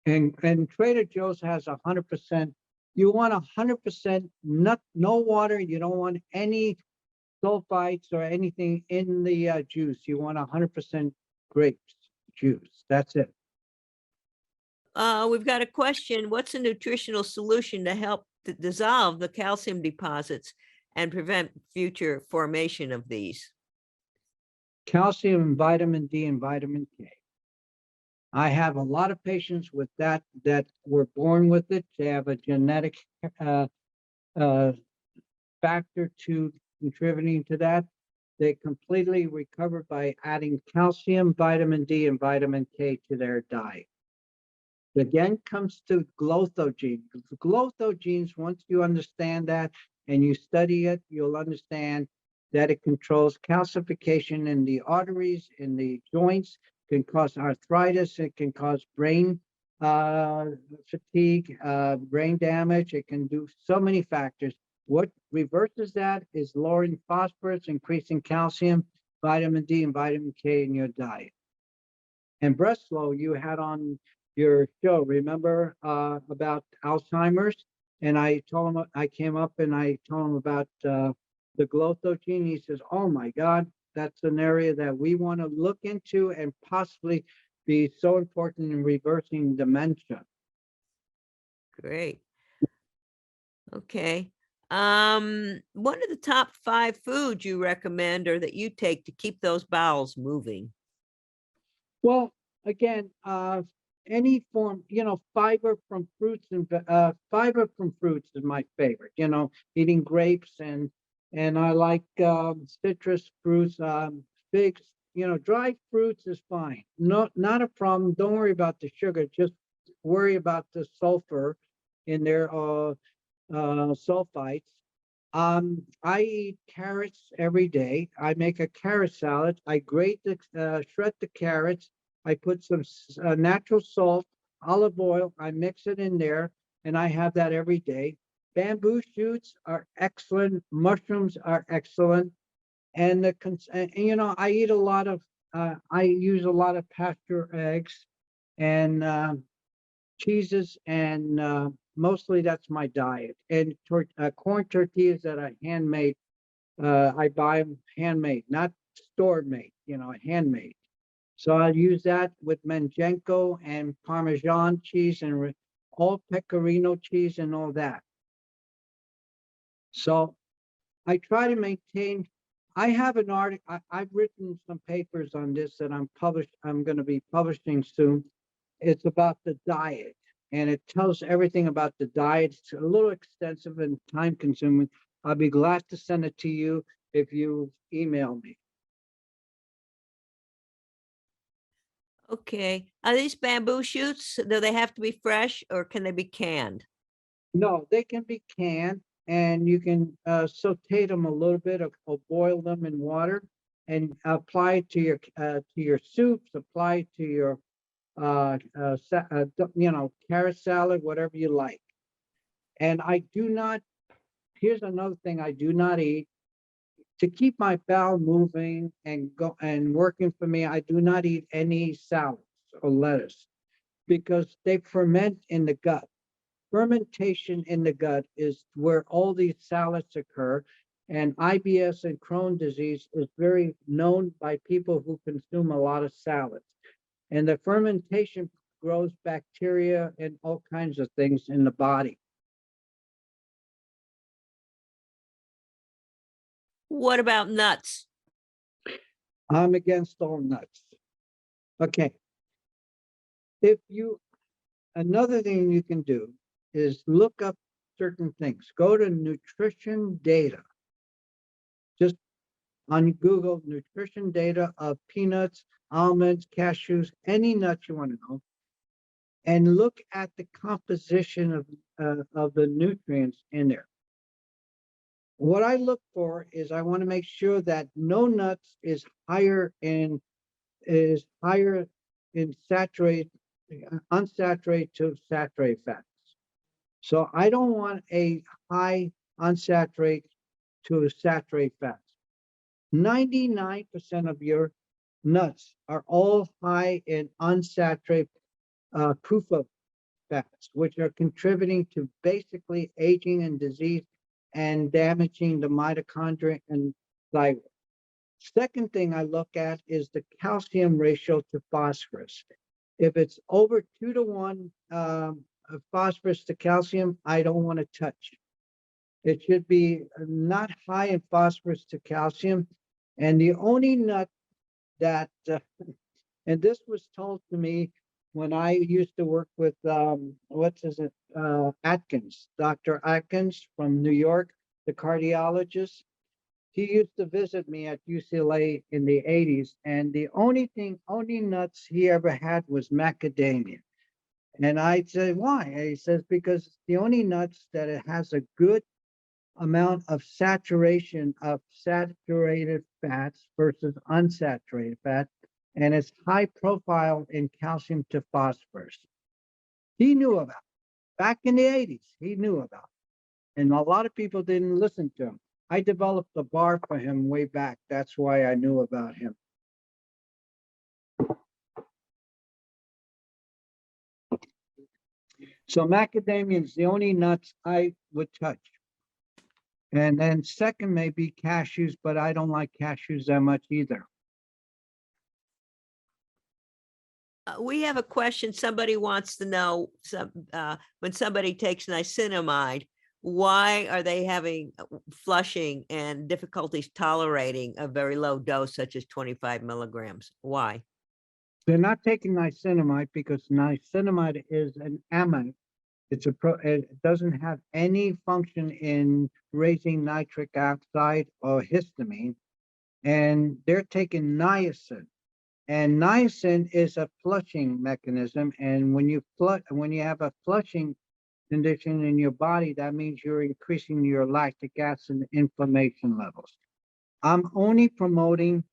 And Trader Joe's has 100%. You want 100% no water. You don't want any sulfites or anything in the juice. You want 100% grapes juice. That's it. We've got a question. What's a nutritional solution to help dissolve the calcium deposits and prevent future formation of these? Calcium, vitamin D, and vitamin K. I have a lot of patients with that were born with it. They have a genetic factor to contributing to that. They completely recover by adding calcium, vitamin D, and vitamin K to their diet. Again, comes to Klotho gene. Klotho genes, once you understand that and you study it, you'll understand that it controls calcification in the arteries, in the joints, can cause arthritis, it can cause brain fatigue, brain damage, it can do so many factors. What reverses that is lowering phosphorus, increasing calcium, vitamin D, and vitamin K in your diet. And Breslow, you had on your show, remember about Alzheimer's? And I told him, I came up and I told him about the Klotho gene. He says, oh my God, that's an area that we want to look into and possibly be so important in reversing dementia. Great. Okay. What are the top 5 foods you recommend or that you take to keep those bowels moving? Well, again, any form, fiber from fruits and fiber from fruits is my favorite. Eating grapes and I like citrus fruits, figs. Dried fruits is fine. Not a problem. Don't worry about the sugar. Just worry about the sulfur in their sulfites. I eat carrots every day. I make a carrot salad. I shred the carrots. I put some natural salt, olive oil. I mix it in there, and I have that every day. Bamboo shoots are excellent. Mushrooms are excellent. And I eat a lot of. I use a lot of pasture eggs, and cheeses, and mostly that's my diet. And corn tortillas that I handmade, I buy them handmade, not store made, handmade. So I use that with Mangenko and Parmesan cheese and all pecorino cheese and all that. So I try to maintain. I have an article. I've written some papers on this that I'm going to be publishing soon. It's about the diet, and it tells everything about the diet. It's a little extensive and time consuming. I'll be glad to send it to you if you email me. Okay. Are these bamboo shoots, do they have to be fresh or can they be canned? No, they can be canned, and you can saute them a little bit or boil them in water and apply it to your soups, apply it to your carrot salad, whatever you like. And I do not, here's another thing I do not eat. To keep my bowel moving and working for me, I do not eat any salads or lettuce because they ferment in the gut. Fermentation in the gut is where all these salads occur. And IBS and Crohn's disease is very known by people who consume a lot of salads. And the fermentation grows bacteria and all kinds of things in the body. What about nuts? I'm against all nuts. Okay. Another thing you can do is look up certain things. Go to nutrition data. Just on Google, nutrition data of peanuts, almonds, cashews, any nut you want to know, and look at the composition of the nutrients in there. What I look for is I want to make sure that no nuts is higher in unsaturated to saturated fats. So I don't want a high unsaturated to saturated fats. 99% of your nuts are all high in unsaturated proof of fats, which are contributing to basically aging and disease and damaging the mitochondria and thyroid. Second thing I look at is the calcium ratio to phosphorus. If it's over 2-to-1 phosphorus to calcium, I don't want to touch. It should be not high in phosphorus to calcium. And the only nut that, and this was told to me when I used to work with, Atkins, Dr. Atkins from New York, the cardiologist. He used to visit me at UCLA in the 80s, and the only nuts he ever had was macadamia. And I said, why? And he says, because it's the only nuts that it has a good amount of saturation of saturated fats versus unsaturated fat, and it's high profile in calcium to phosphorus. He knew about it. Back in the 80s, he knew about it. And a lot of people didn't listen to him. I developed a bar for him way back. That's why I knew about him. So macadamia is the only nuts I would touch. And then second may be cashews, but I don't like cashews that much either. We have a question. Somebody wants to know when somebody takes niacinamide, why are they having flushing and difficulties tolerating a very low dose, such as 25 milligrams? Why? They're not taking niacinamide because niacinamide is an amide. It doesn't have any function in raising nitric oxide or histamine, and they're taking niacin. And niacin is a flushing mechanism, and when you have a flushing condition in your body, that means you're increasing your lactic acid inflammation levels. I'm only promoting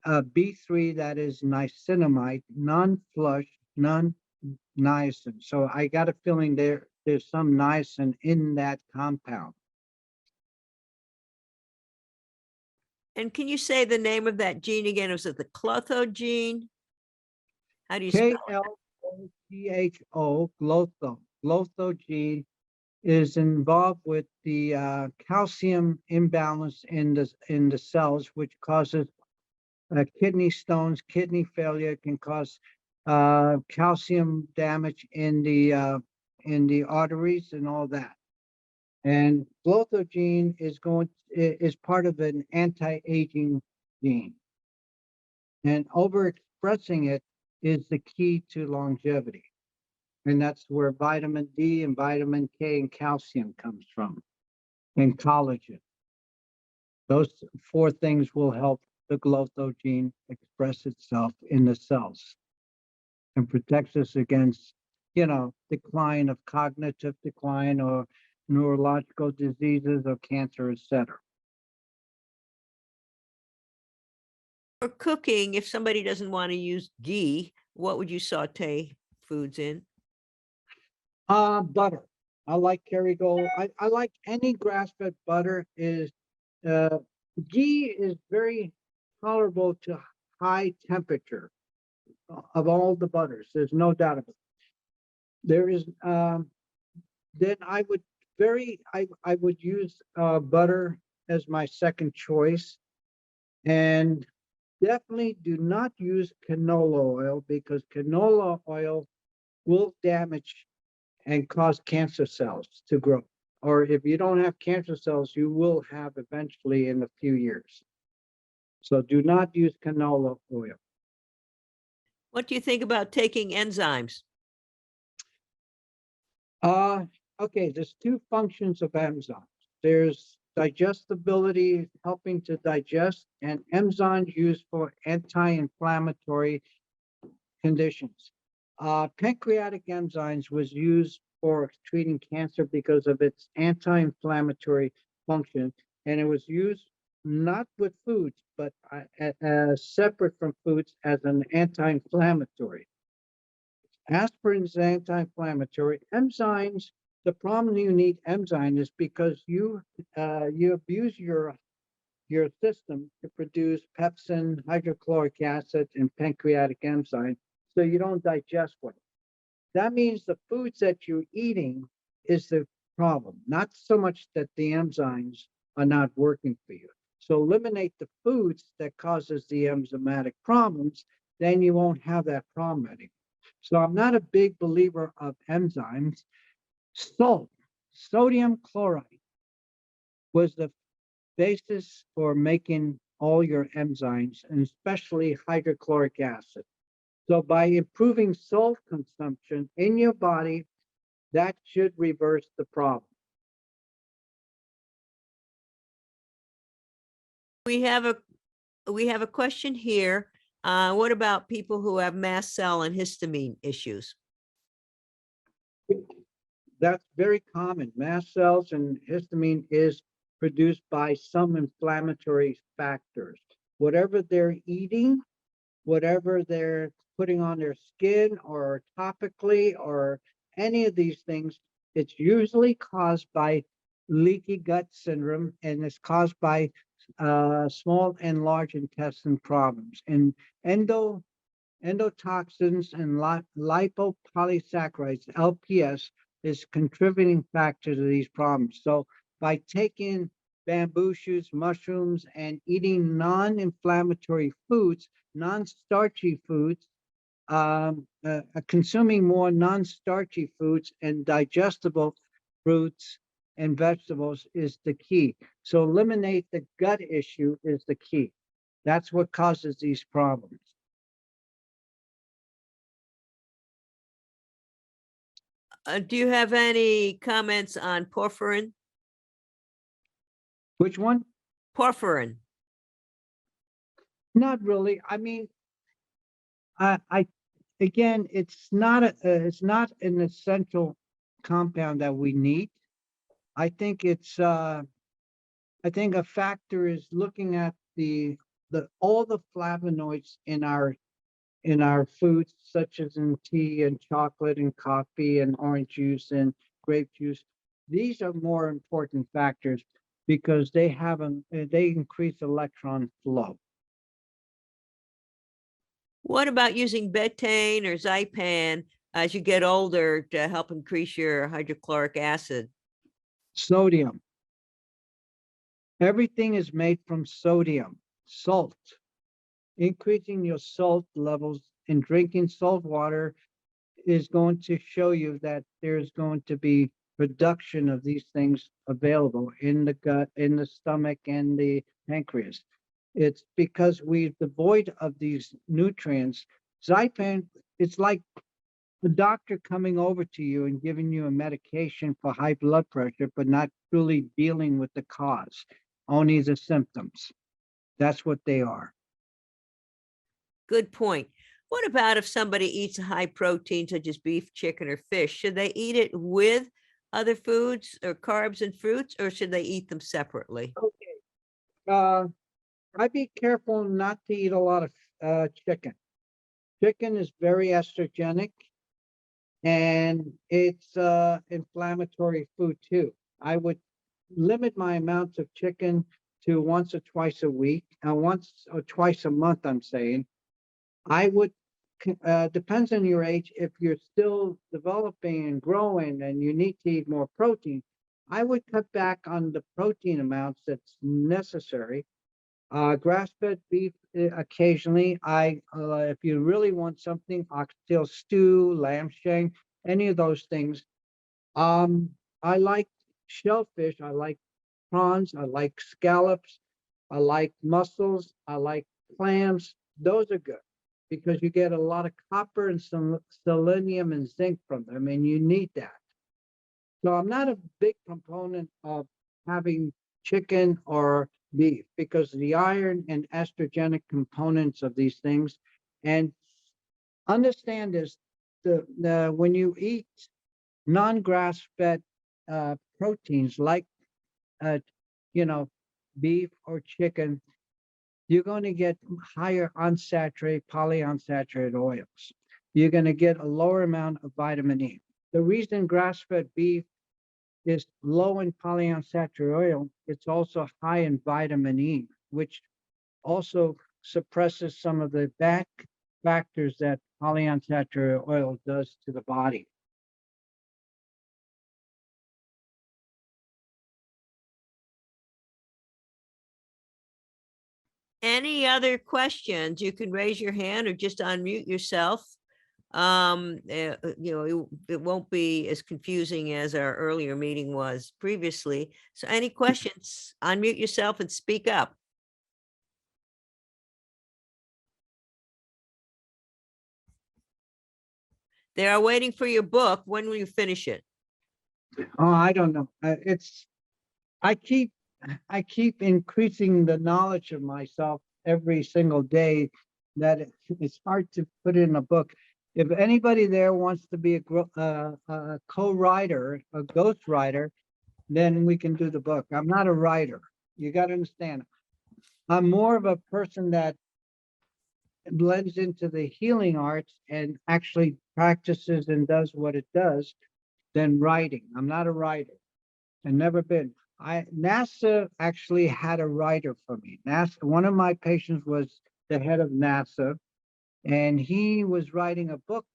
B3 that is niacinamide, non-flush, non-niacin. So I got a feeling there's some niacin in that compound. And can you say the name of that gene again? Was it the Klotho gene? How do you spell it? Klotho, Klotho. Klotho gene is involved with the calcium imbalance in the cells, which causes kidney stones, kidney failure, can cause calcium damage in the arteries and all that. And Klotho gene is part of an anti-aging gene, and overexpressing it is the key to longevity. And that's where vitamin D and vitamin K and calcium comes from, and collagen. Those four things will help the Klotho gene express itself in the cells and protects us against, decline of cognitive decline or neurological diseases or cancer, etc. For cooking, if somebody doesn't want to use ghee, what would you saute foods in? Butter. I like Kerrygold. I like any grass-fed butter. Ghee is very tolerable to high temperature of all the butters. There's no doubt about it. There is then I would use butter as my second choice, and definitely do not use canola oil, because canola oil will damage and cause cancer cells to grow. Or if you don't have cancer cells, you will have eventually in a few years. So do not use canola oil. What do you think about taking enzymes? Okay, there's two functions of enzymes. There's digestibility, helping to digest, and enzymes used for anti-inflammatory conditions. Pancreatic enzymes was used for treating cancer because of its anti-inflammatory function, and it was used not with foods, but separate from foods as an anti-inflammatory. Aspirin is anti-inflammatory. Enzymes, the problem you need enzyme is because you abuse your system to produce pepsin, hydrochloric acid, and pancreatic enzyme, so you don't digest well. That means the foods that you're eating is the problem, not so much that the enzymes are not working for you. So eliminate the foods that causes the enzymatic problems, then you won't have that problem anymore. So I'm not a big believer of enzymes. Salt, sodium chloride, was the basis for making all your enzymes, and especially hydrochloric acid. So by improving salt consumption in your body, that should reverse the problem. We have a question here. What about people who have mast cell and histamine issues? That's very common. Mast cells and histamine is produced by some inflammatory factors. Whatever they're eating, whatever they're putting on their skin or topically or any of these things, it's usually caused by leaky gut syndrome, and it's caused by small and large intestine problems. And endotoxins and lipopolysaccharides, LPS, is contributing factor to these problems. So by taking bamboo shoots, mushrooms, and eating non-inflammatory foods, non-starchy foods, consuming more non-starchy foods and digestible fruits and vegetables is the key. So eliminate the gut issue is the key. That's what causes these problems. Do you have any comments on porphyrin? Which one? Porphyrin. Not really. I mean, again, it's not an essential compound that we need. I think I think a factor is looking at the all the flavonoids in our foods, such as in tea and chocolate and coffee and orange juice and grape juice. These are more important factors because they increase electron flow. What about using betaine or Zypan as you get older to help increase your hydrochloric acid? Sodium. Everything is made from sodium, salt. Increasing your salt levels and drinking salt water is going to show you that there's going to be reduction of these things available in the gut, in the stomach, and the pancreas. It's because we're devoid of these nutrients. Zypan, it's like the doctor coming over to you and giving you a medication for high blood pressure, but not truly dealing with the cause, only the symptoms. That's what they are. Good point. What about if somebody eats a high protein, such as beef, chicken, or fish? Should they eat it with other foods or carbs and fruits, or should they eat them separately? Okay. I'd be careful not to eat a lot of chicken. Chicken is very estrogenic and it's inflammatory food too. I would limit my amounts of chicken to once or twice a week, once or twice a month, I'm saying. I would, depends on your age, if you're still developing and growing and you need to eat more protein, I would cut back on the protein amounts that's necessary. Grass-fed beef occasionally. If you really want something, oxtail stew, lamb shank, any of those things. I like shellfish. I like prawns. I like scallops. I like mussels. I like clams. Those are good because you get a lot of copper and some selenium and zinc from them, and you need that. So I'm not a big proponent of having chicken or beef because the iron and estrogenic components of these things. And understand this, when you eat non-grass fed proteins like uh, you know, beef or chicken, you're going to get higher unsaturated, polyunsaturated oils. You're going to get a lower amount of vitamin E. The reason grass-fed beef is low in polyunsaturated oil, it's also high in vitamin E, which also suppresses some of the back factors that polyunsaturated oil does to the body. Any other questions? You can raise your hand or just unmute yourself. It won't be as confusing as our earlier meeting was previously. So any questions, unmute yourself and speak up. They are waiting for your book. When will you finish it? Oh, I don't know. I keep increasing the knowledge of myself every single day that it's hard to put in a book. If anybody there wants to be a co-writer, a ghost writer, then we can do the book. I'm not a writer. You got to understand. I'm more of a person that blends into the healing arts and actually practices and does what it does than writing. I'm not a writer. I've never been. NASA actually had a writer for me. NASA, one of my patients was the head of NASA, and he was writing a book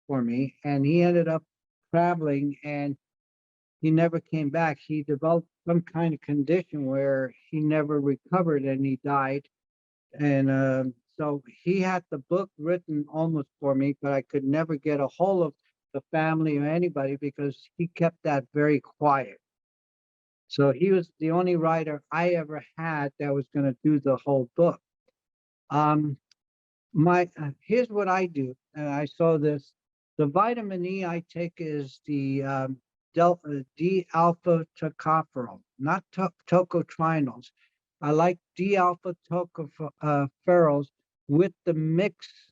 for me, and he ended up traveling, and he never came back. He developed some kind of condition where he never recovered, and he died. And so he had the book written almost for me, but I could never get a hold of the family or anybody because he kept that very quiet. So he was the only writer I ever had that was going to do the whole book. Here's what I do. I saw this. The vitamin E I take is the D-alpha tocopherol, not tocotrienols. I like D-alpha tocopherols with the mixed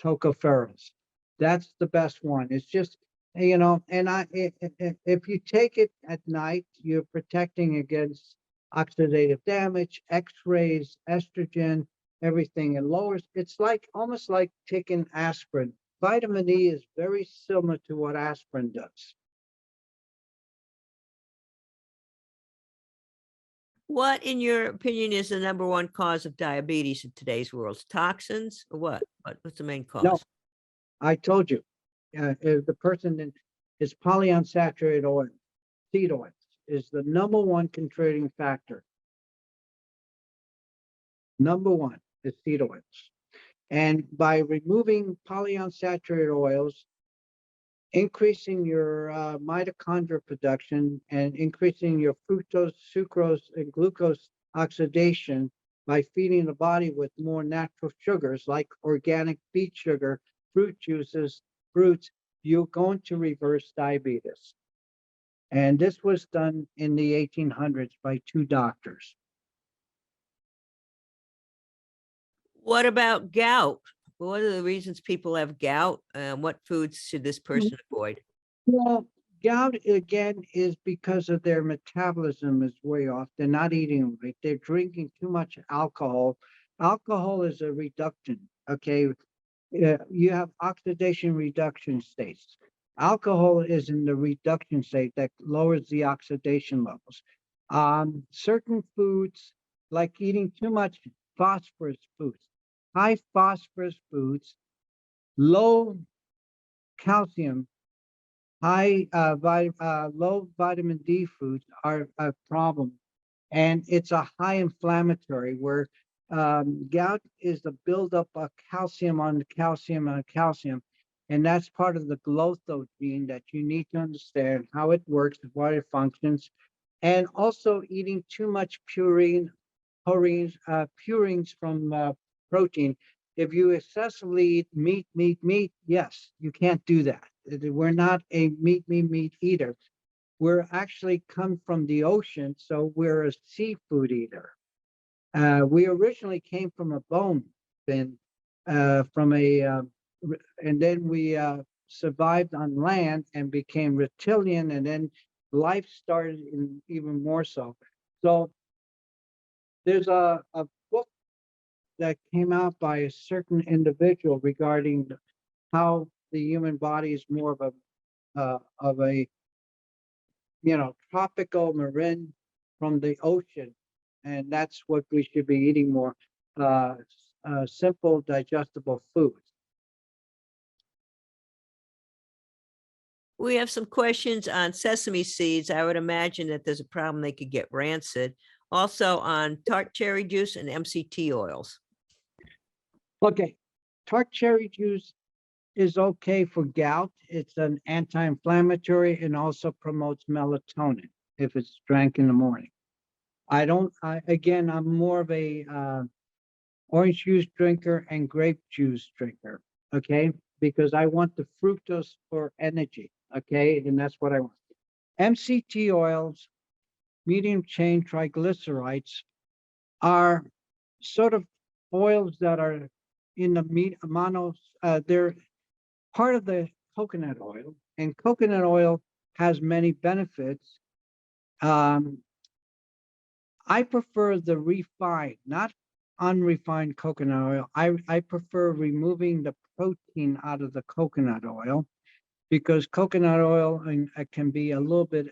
tocopherols. That's the best one. It's just you know, and if you take it at night, you're protecting against oxidative damage, X-rays, estrogen, everything. It lowers, it's like almost like taking aspirin. Vitamin E is very similar to what aspirin does. What, in your opinion, is the number one cause of diabetes in today's world? Toxins or what? What's the main No, cause? I told you, the person that is polyunsaturated oil, seed oils, is the number one contributing factor. Number one is seed oils. And by removing polyunsaturated oils, increasing your mitochondrial production and increasing your fructose, sucrose, and glucose oxidation by feeding the body with more natural sugars like organic beet sugar, fruit juices, fruits, you're going to reverse diabetes. And this was done in the 1800s by two doctors. What about gout? What are the reasons people have gout? What foods should this person avoid? Well, gout again is because of their metabolism is way off. They're not eating right. They're drinking too much alcohol. Alcohol is a reductant. Okay, you have oxidation reduction states. Alcohol is in the reduction state that lowers the oxidation levels. Certain foods, like eating too much phosphorus foods, high phosphorus foods, low calcium, low vitamin D foods are a problem. And it's a high inflammatory where gout is the buildup of calcium on calcium on calcium. And that's part of the Klotho gene that you need to understand how it works, why it functions. And also eating too much purines from protein. If you excessively eat meat, yes, you can't do that. We're not a meat eater. We're actually come from the ocean, so we're a seafood eater. We originally came from a bone fin, and then we survived on land and became reptilian, and then life started in even more so. So there's a book that came out by a certain individual regarding how the human body is more of a tropical marine from the ocean, and that's what we should be eating more. Simple, digestible foods. We have some questions on sesame seeds. I would imagine that there's a problem they could get rancid. Also on tart cherry juice and MCT oils. Okay, tart cherry juice is okay for gout. It's an anti-inflammatory and also promotes melatonin if it's drank in the morning. I'm more of a orange juice drinker and grape juice drinker, okay? Because I want the fructose for energy, okay? And that's what I want. MCT oils, medium chain triglycerides, are sort of oils that are in the they're part of the coconut oil, and coconut oil has many benefits. I prefer the refined, not unrefined coconut oil. I prefer removing the protein out of the coconut oil because coconut oil can be a little bit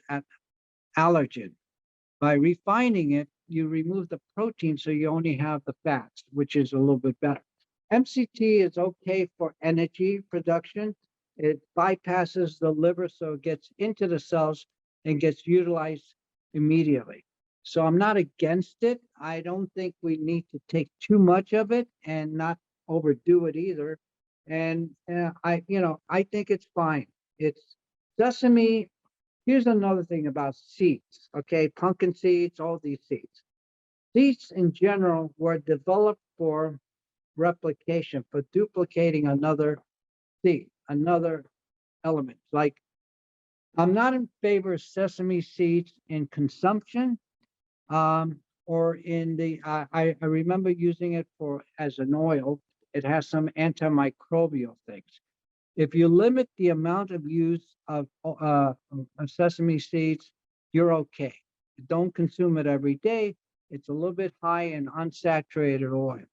allergen. By refining it, you remove the protein, so you only have the fats, which is a little bit better. MCT is okay for energy production. It bypasses the liver, so it gets into the cells and gets utilized immediately. So I'm not against it. I don't think we need to take too much of it and not overdo it either. And I think it's fine. It's sesame. Here's another thing about seeds, okay? Pumpkin seeds, all these seeds. Seeds in general were developed for replication, for duplicating another seed, another element. Like, I'm not in favor of sesame seeds in consumption, or in the, I remember using it as an oil. It has some antimicrobial things. If you limit the amount of use of sesame seeds, you're okay. Don't consume it every day. It's a little bit high in unsaturated oil.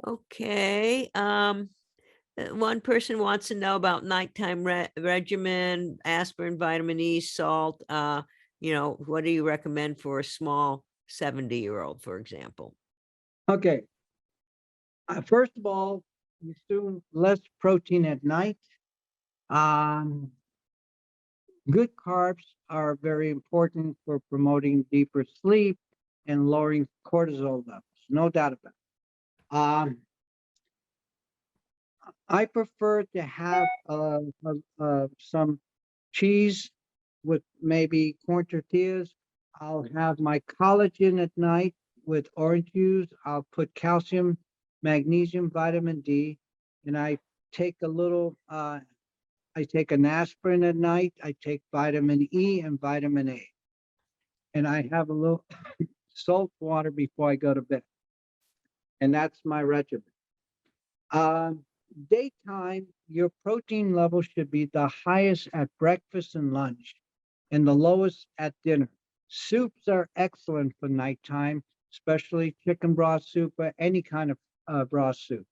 Okay. One person wants to know about nighttime regimen, aspirin, vitamin E, salt. What do you recommend for a small 70-year-old, for example? Okay. First of all, consume less protein at night. Good carbs are very important for promoting deeper sleep and lowering cortisol levels. No doubt about it. I prefer to have some cheese with maybe corn tortillas. I'll have my collagen at night with orange juice. I'll put calcium, magnesium, vitamin D, and I take a little, I take an aspirin at night. I take vitamin E and vitamin A. And I have a little salt water before I go to bed. And that's my regimen. Daytime, your protein level should be the highest at breakfast and lunch and the lowest at dinner. Soups are excellent for nighttime, especially chicken broth soup or any kind of broth soup.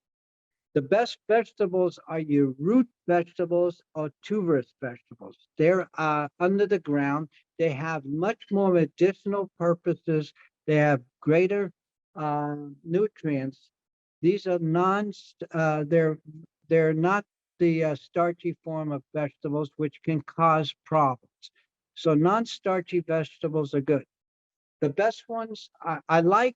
The best vegetables are your root vegetables or tuberous vegetables. They're under the ground. They have much more medicinal purposes. They have greater nutrients. These are they're not the starchy form of vegetables, which can cause problems. So non-starchy vegetables are good. The best ones, I like,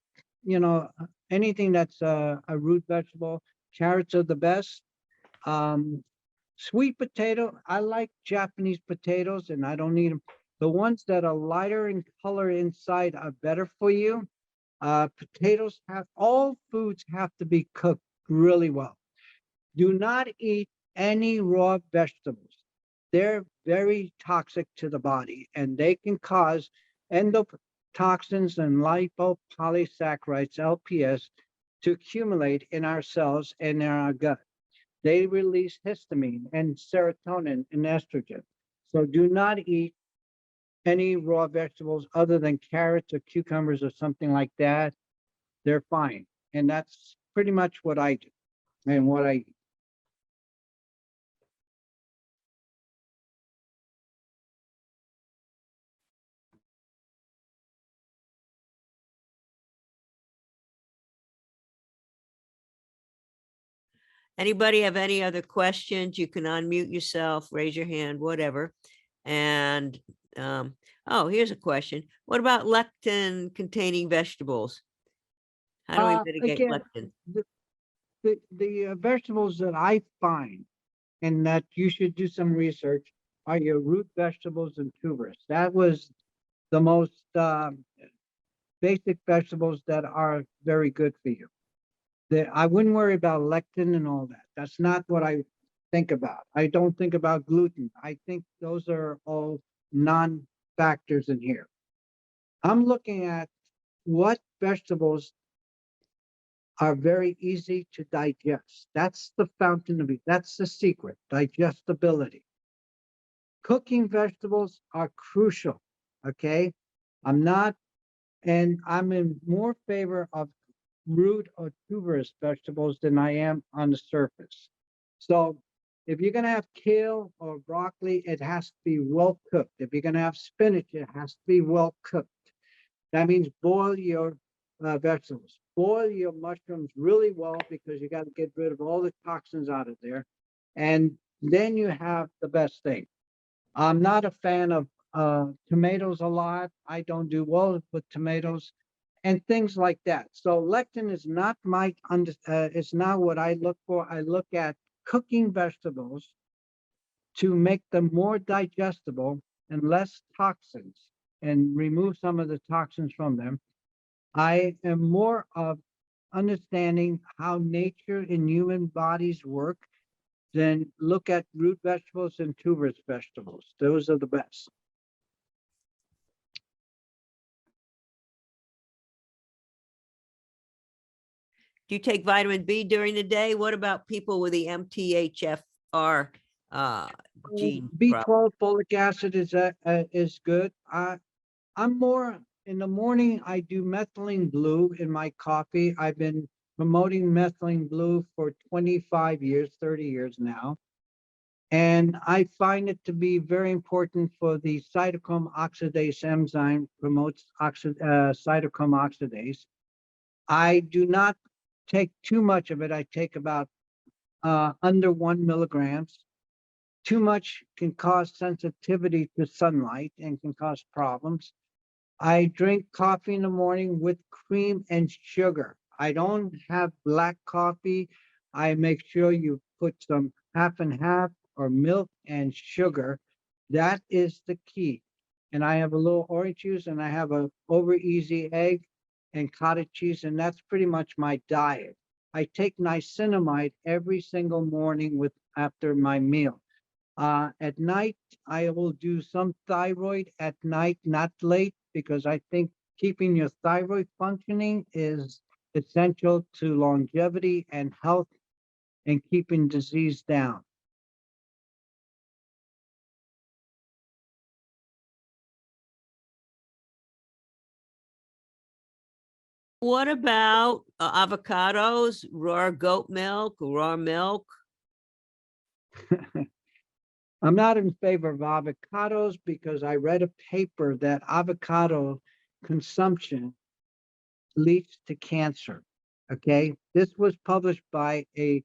anything that's a root vegetable. Carrots are the best. Sweet potato, I like Japanese potatoes and I don't eat them. The ones that are lighter in color inside are better for you. Potatoes all foods have to be cooked really well. Do not eat any raw vegetables. They're very toxic to the body and they can cause endotoxins and lipopolysaccharides, LPS, to accumulate in our cells and in our gut. They release histamine and serotonin and estrogen. So do not eat any raw vegetables other than carrots or cucumbers or something like that. They're fine. And that's pretty much what I do and what I eat. Anybody have any other questions? You can unmute yourself, raise your hand, whatever. And oh, here's a question. What about lectin containing vegetables? How do we mitigate Again, lectin? the vegetables that I find and that you should do some research are your root vegetables and tubers. That was the most basic vegetables that are very good for you. I wouldn't worry about lectin and all that. That's not what I think about. I don't think about gluten. I think those are all non-factors in here. I'm looking at what vegetables are very easy to digest. That's the fountain of youth. That's the secret, digestibility. Cooking vegetables are crucial, okay? I'm in more favor of root or tuberous vegetables than I am on the surface. So if you're gonna have kale or broccoli, it has to be well cooked. If you're gonna have spinach, it has to be well cooked. That means boil your vegetables. Boil your mushrooms really well because you got to get rid of all the toxins out of there. And then you have the best thing. I'm not a fan of tomatoes a lot. I don't do well with tomatoes and things like that. So lectin is not it's not what I look for. I look at cooking vegetables to make them more digestible and less toxins and remove some of the toxins from them. I am more of understanding how nature and human bodies work than look at root vegetables and tuberous vegetables. Those are the best. Do you take vitamin B during the day? What about people with the MTHFR gene problem? B12 folic acid is good. I'm more in the morning. I do methylene blue in my coffee. I've been promoting methylene blue for 25 years, 30 years now. And I find it to be very important for the cytochrome oxidase enzyme, promotes cytochrome oxidase. I do not take too much of it. I take about under 1 milligrams. Too much can cause sensitivity to sunlight and can cause problems. I drink coffee in the morning with cream and sugar. I don't have black coffee. I make sure you put some half and half or milk and sugar. That is the key. And I have a little orange juice and I have a over easy egg and cottage cheese, and that's pretty much my diet. I take niacinamide every single morning after my meal. At night, I will do some thyroid at night, not late, because I think keeping your thyroid functioning is essential to longevity and health and keeping disease down. What about avocados, raw goat milk, raw milk? I'm not in favor of avocados because I read a paper that avocado consumption leads to cancer. Okay, this was published by a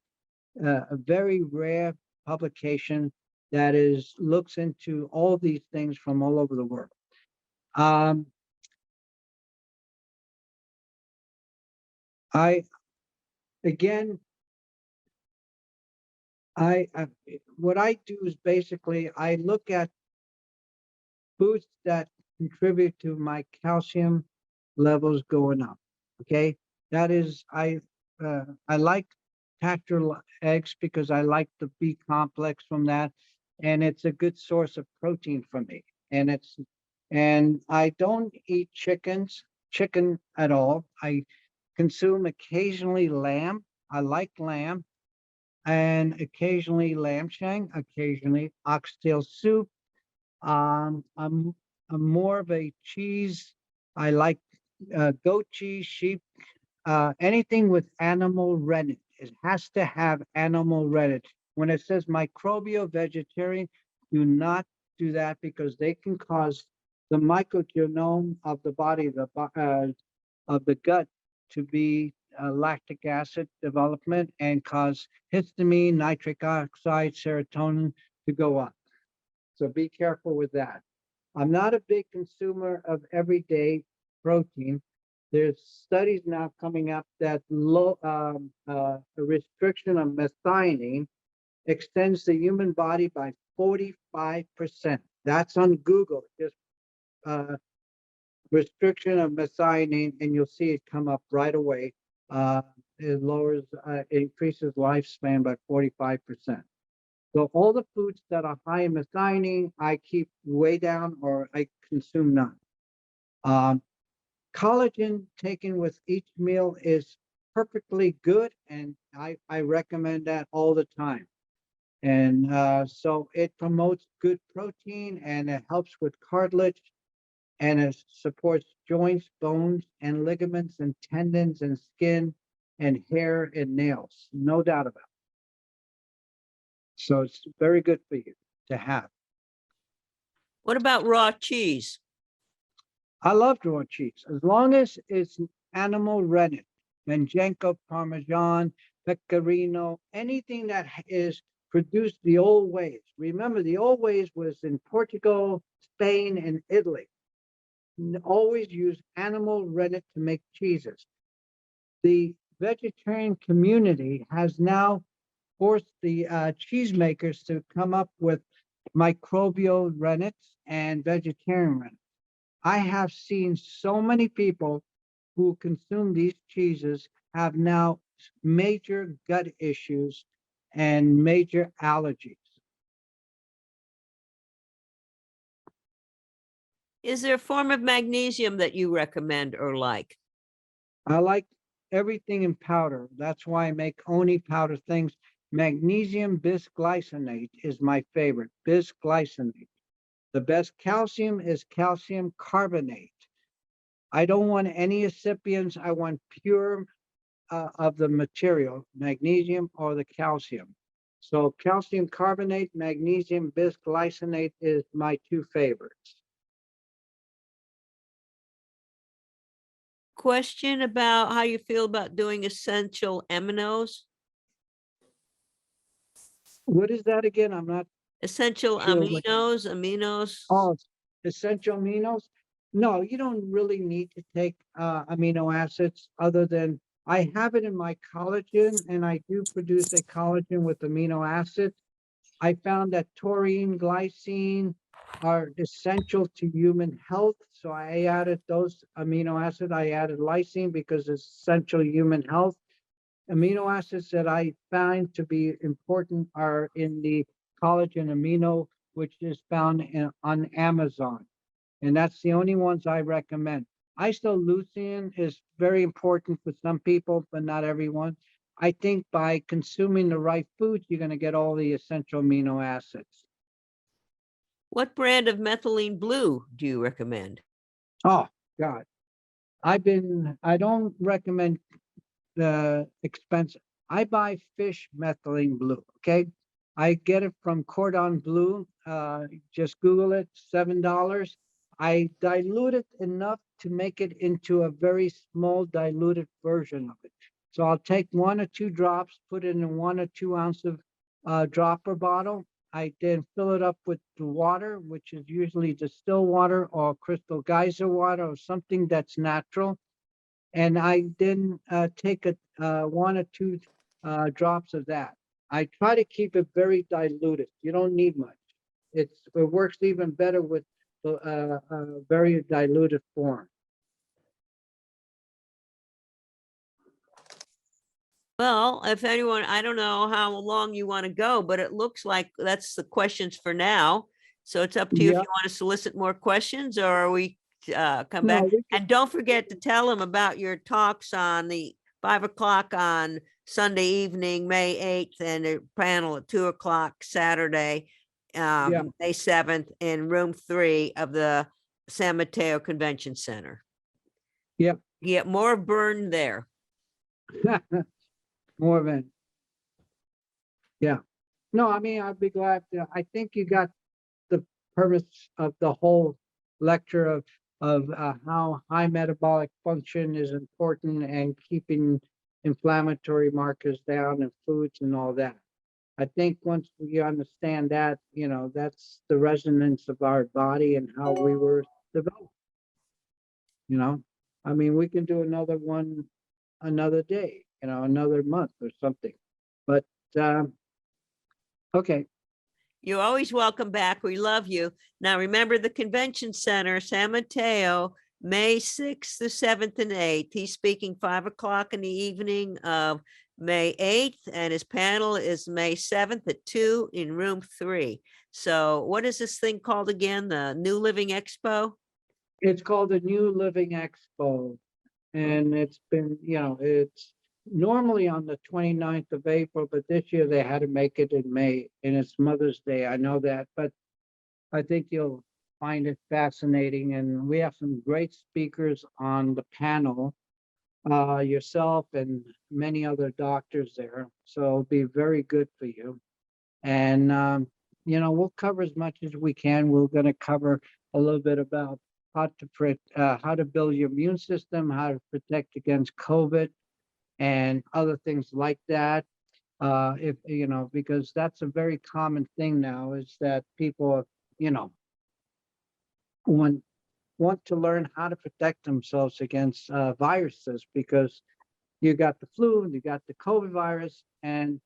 very rare publication that looks into all these things from all over the world. What I do is basically I look at foods that contribute to my calcium levels going up. Okay, that is I like pastured eggs because I like the B complex from that, and it's a good source of protein for me. And I don't eat chicken at all. I consume occasionally lamb. I like lamb, and occasionally lamb shank, occasionally oxtail soup. I'm more of a cheese. I like goat cheese, sheep, anything with animal rennet. It has to have animal rennet. When it says microbial vegetarian, do not do that because they can cause the microgenome of the body, of the gut, to be lactic acid development and cause histamine, nitric oxide, serotonin to go up. So be careful with that. I'm not a big consumer of everyday protein. There's studies now coming up that a restriction of methionine extends the human body by 45%. That's on Google. Just restriction of methionine, and you'll see it come up right away. It increases lifespan by 45%. So all the foods that are high in methionine, I keep way down or I consume none. Collagen taken with each meal is perfectly good, and I recommend that all the time. And so it promotes good protein, and it helps with cartilage, and it supports joints, bones, and ligaments, and tendons, and skin, and hair, and nails. No doubt about it. So it's very good for you to have. What about raw cheese? I love raw cheese as long as it's animal rennet, Manjenko, Parmesan, Pecorino, anything that is produced the old ways. Remember, the old ways was in Portugal, Spain, and Italy. Always use animal rennet to make cheeses. The vegetarian community has now forced the cheesemakers to come up with microbial rennets and vegetarian rennets. I have seen so many people who consume these cheeses have now major gut issues and major allergies. Is there a form of magnesium that you recommend or like? I like everything in powder. That's why I make only powder things. Magnesium bisglycinate is my favorite, bisglycinate. The best calcium is calcium carbonate. I don't want any excipients. I want pure of the material, magnesium or the calcium. So calcium carbonate, magnesium bisglycinate is my two favorites. Question about how you feel about doing essential aminos. What is that again? I'm not Essential sure what. aminos. Oh, essential aminos? No, you don't really need to take amino acids other than I have it in my collagen, and I do produce a collagen with amino acids. I found that taurine, glycine are essential to human health. So I added those amino acids. I added lysine because it's essential to human health. Amino acids that I find to be important are in the collagen amino, which is found on Amazon. And that's the only ones I recommend. Isoleucine is very important for some people, but not everyone. I think by consuming the right foods, you're going to get all the essential amino acids. What brand of methylene blue do you recommend? Oh, God. I don't recommend the expensive. I buy fish methylene blue, okay? I get it from Cordon Bleu. Just Google it, $7. I dilute it enough to make it into a very small diluted version of it. So I'll take 1 or 2 drops, put it in a 1 or 2 ounce of dropper bottle. I then fill it up with the water, which is usually distilled water or crystal geyser water or something that's natural. And I then take 1 or 2 drops of that. I try to keep it very diluted. You don't need much. It works even better with very diluted form. Well, if anyone, I don't know how long you want to go, but it looks like that's the questions for now. So it's up to you if Yeah. you want to solicit more questions or we come No, back. we can- And don't forget to tell them about your talks on the 5 o'clock on Sunday evening, May 8th, and a panel at 2 o'clock Saturday, Yeah. May 7th in room 3 of the San Mateo Convention Center. Yep. You get more burn there. More of it. Yeah. No, I mean, I'd be glad to. I think you got the purpose of the whole lecture of how high metabolic function is important and keeping inflammatory markers down in foods and all that. I think once we understand that, that's the resonance of our body and how we were developed. I mean, we can do another one another day, another month or something. But okay. You're always welcome back. We love you. Now, remember the convention center, San Mateo, May 6th to 7th and 8th. He's speaking 5 o'clock in the evening of May 8th, and his panel is May 7th at 2 in room 3. So what is this thing called again? The New Living Expo? It's called the New Living Expo. And it's been, it's normally on the 29th of April, but this year they had to make it in May, and it's Mother's Day. I know that, but I think you'll find it fascinating. And we have some great speakers on the panel, yourself and many other doctors there. So it'll be very good for you. And, we'll cover as much as we can. We're going to cover a little bit about how to build your immune system, how to protect against COVID and other things like that. Because that's a very common thing now is that people, want to learn how to protect themselves against viruses because you got the flu, you got the COVID virus, and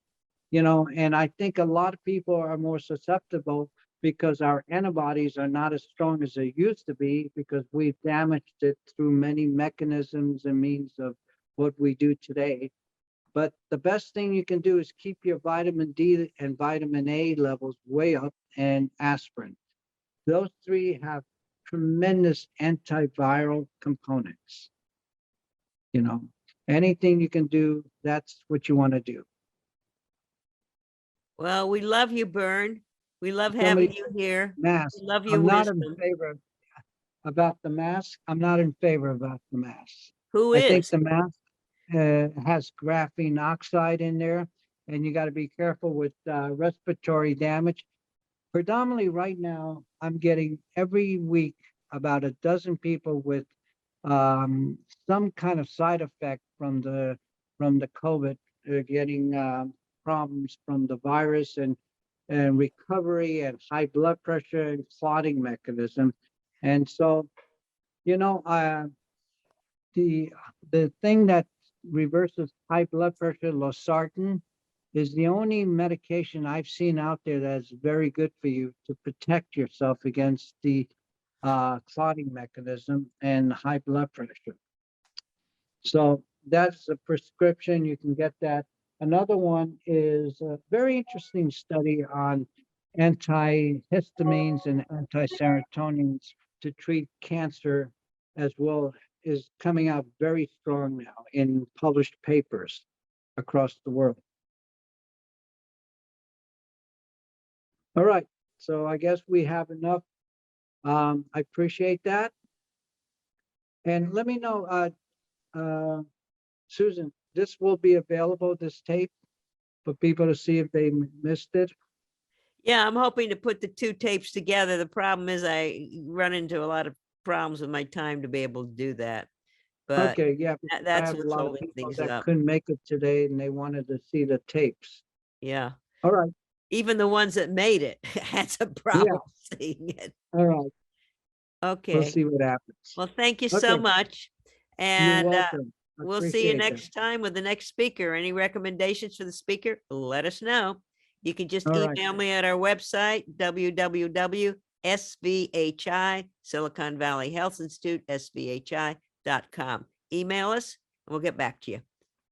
I think a lot of people are more susceptible because our antibodies are not as strong as they used to be because we've damaged it through many mechanisms and means of what we do today. But the best thing you can do is keep your vitamin D and vitamin A levels way up and aspirin. Those 3 have tremendous antiviral components. anything you can do, that's what you want to do. Well, we love you, Bernd. We love Somebody having you here. Mask. We love your I'm not in wisdom. favor about the mask. I'm not in favor about the mask. Who I think is? the mask has graphene oxide in there, and you got to be careful with respiratory damage. Predominantly right now, I'm getting every week about a dozen people with some kind of side effect from the COVID. They're getting problems from the virus and recovery and high blood pressure and clotting mechanism. And so, you know, the thing that reverses high blood pressure, losartan, is the only medication I've seen out there that's very good for you to protect yourself against the clotting mechanism and high blood pressure. So that's a prescription. You can get that. Another one is a very interesting study on antihistamines and anti-serotonins to treat cancer as well, is coming out very strong now in published papers across the world. All right, so I guess we have enough. I appreciate that. And let me know, Susan, this will be available, this tape, for people to see if they missed it. Yeah, I'm hoping to put the two tapes together. The problem is I run into a lot of problems with my time to be able to do that. But Okay, yeah, because I that's have a what's lot of holding people things that up. couldn't make it today and they wanted to see the tapes. Yeah. All right, Even the ones that made it had some problem seeing it. all right, we'll Okay. see what happens. Well, thank you so Okay, much. you're And welcome. I we'll see you appreciate that. next time with the next speaker. Any recommendations for the speaker? Let us know. You can just All right. email me at our website, www.svhi, Silicon Valley Health Institute, svhi.com. Email us and we'll get back to you.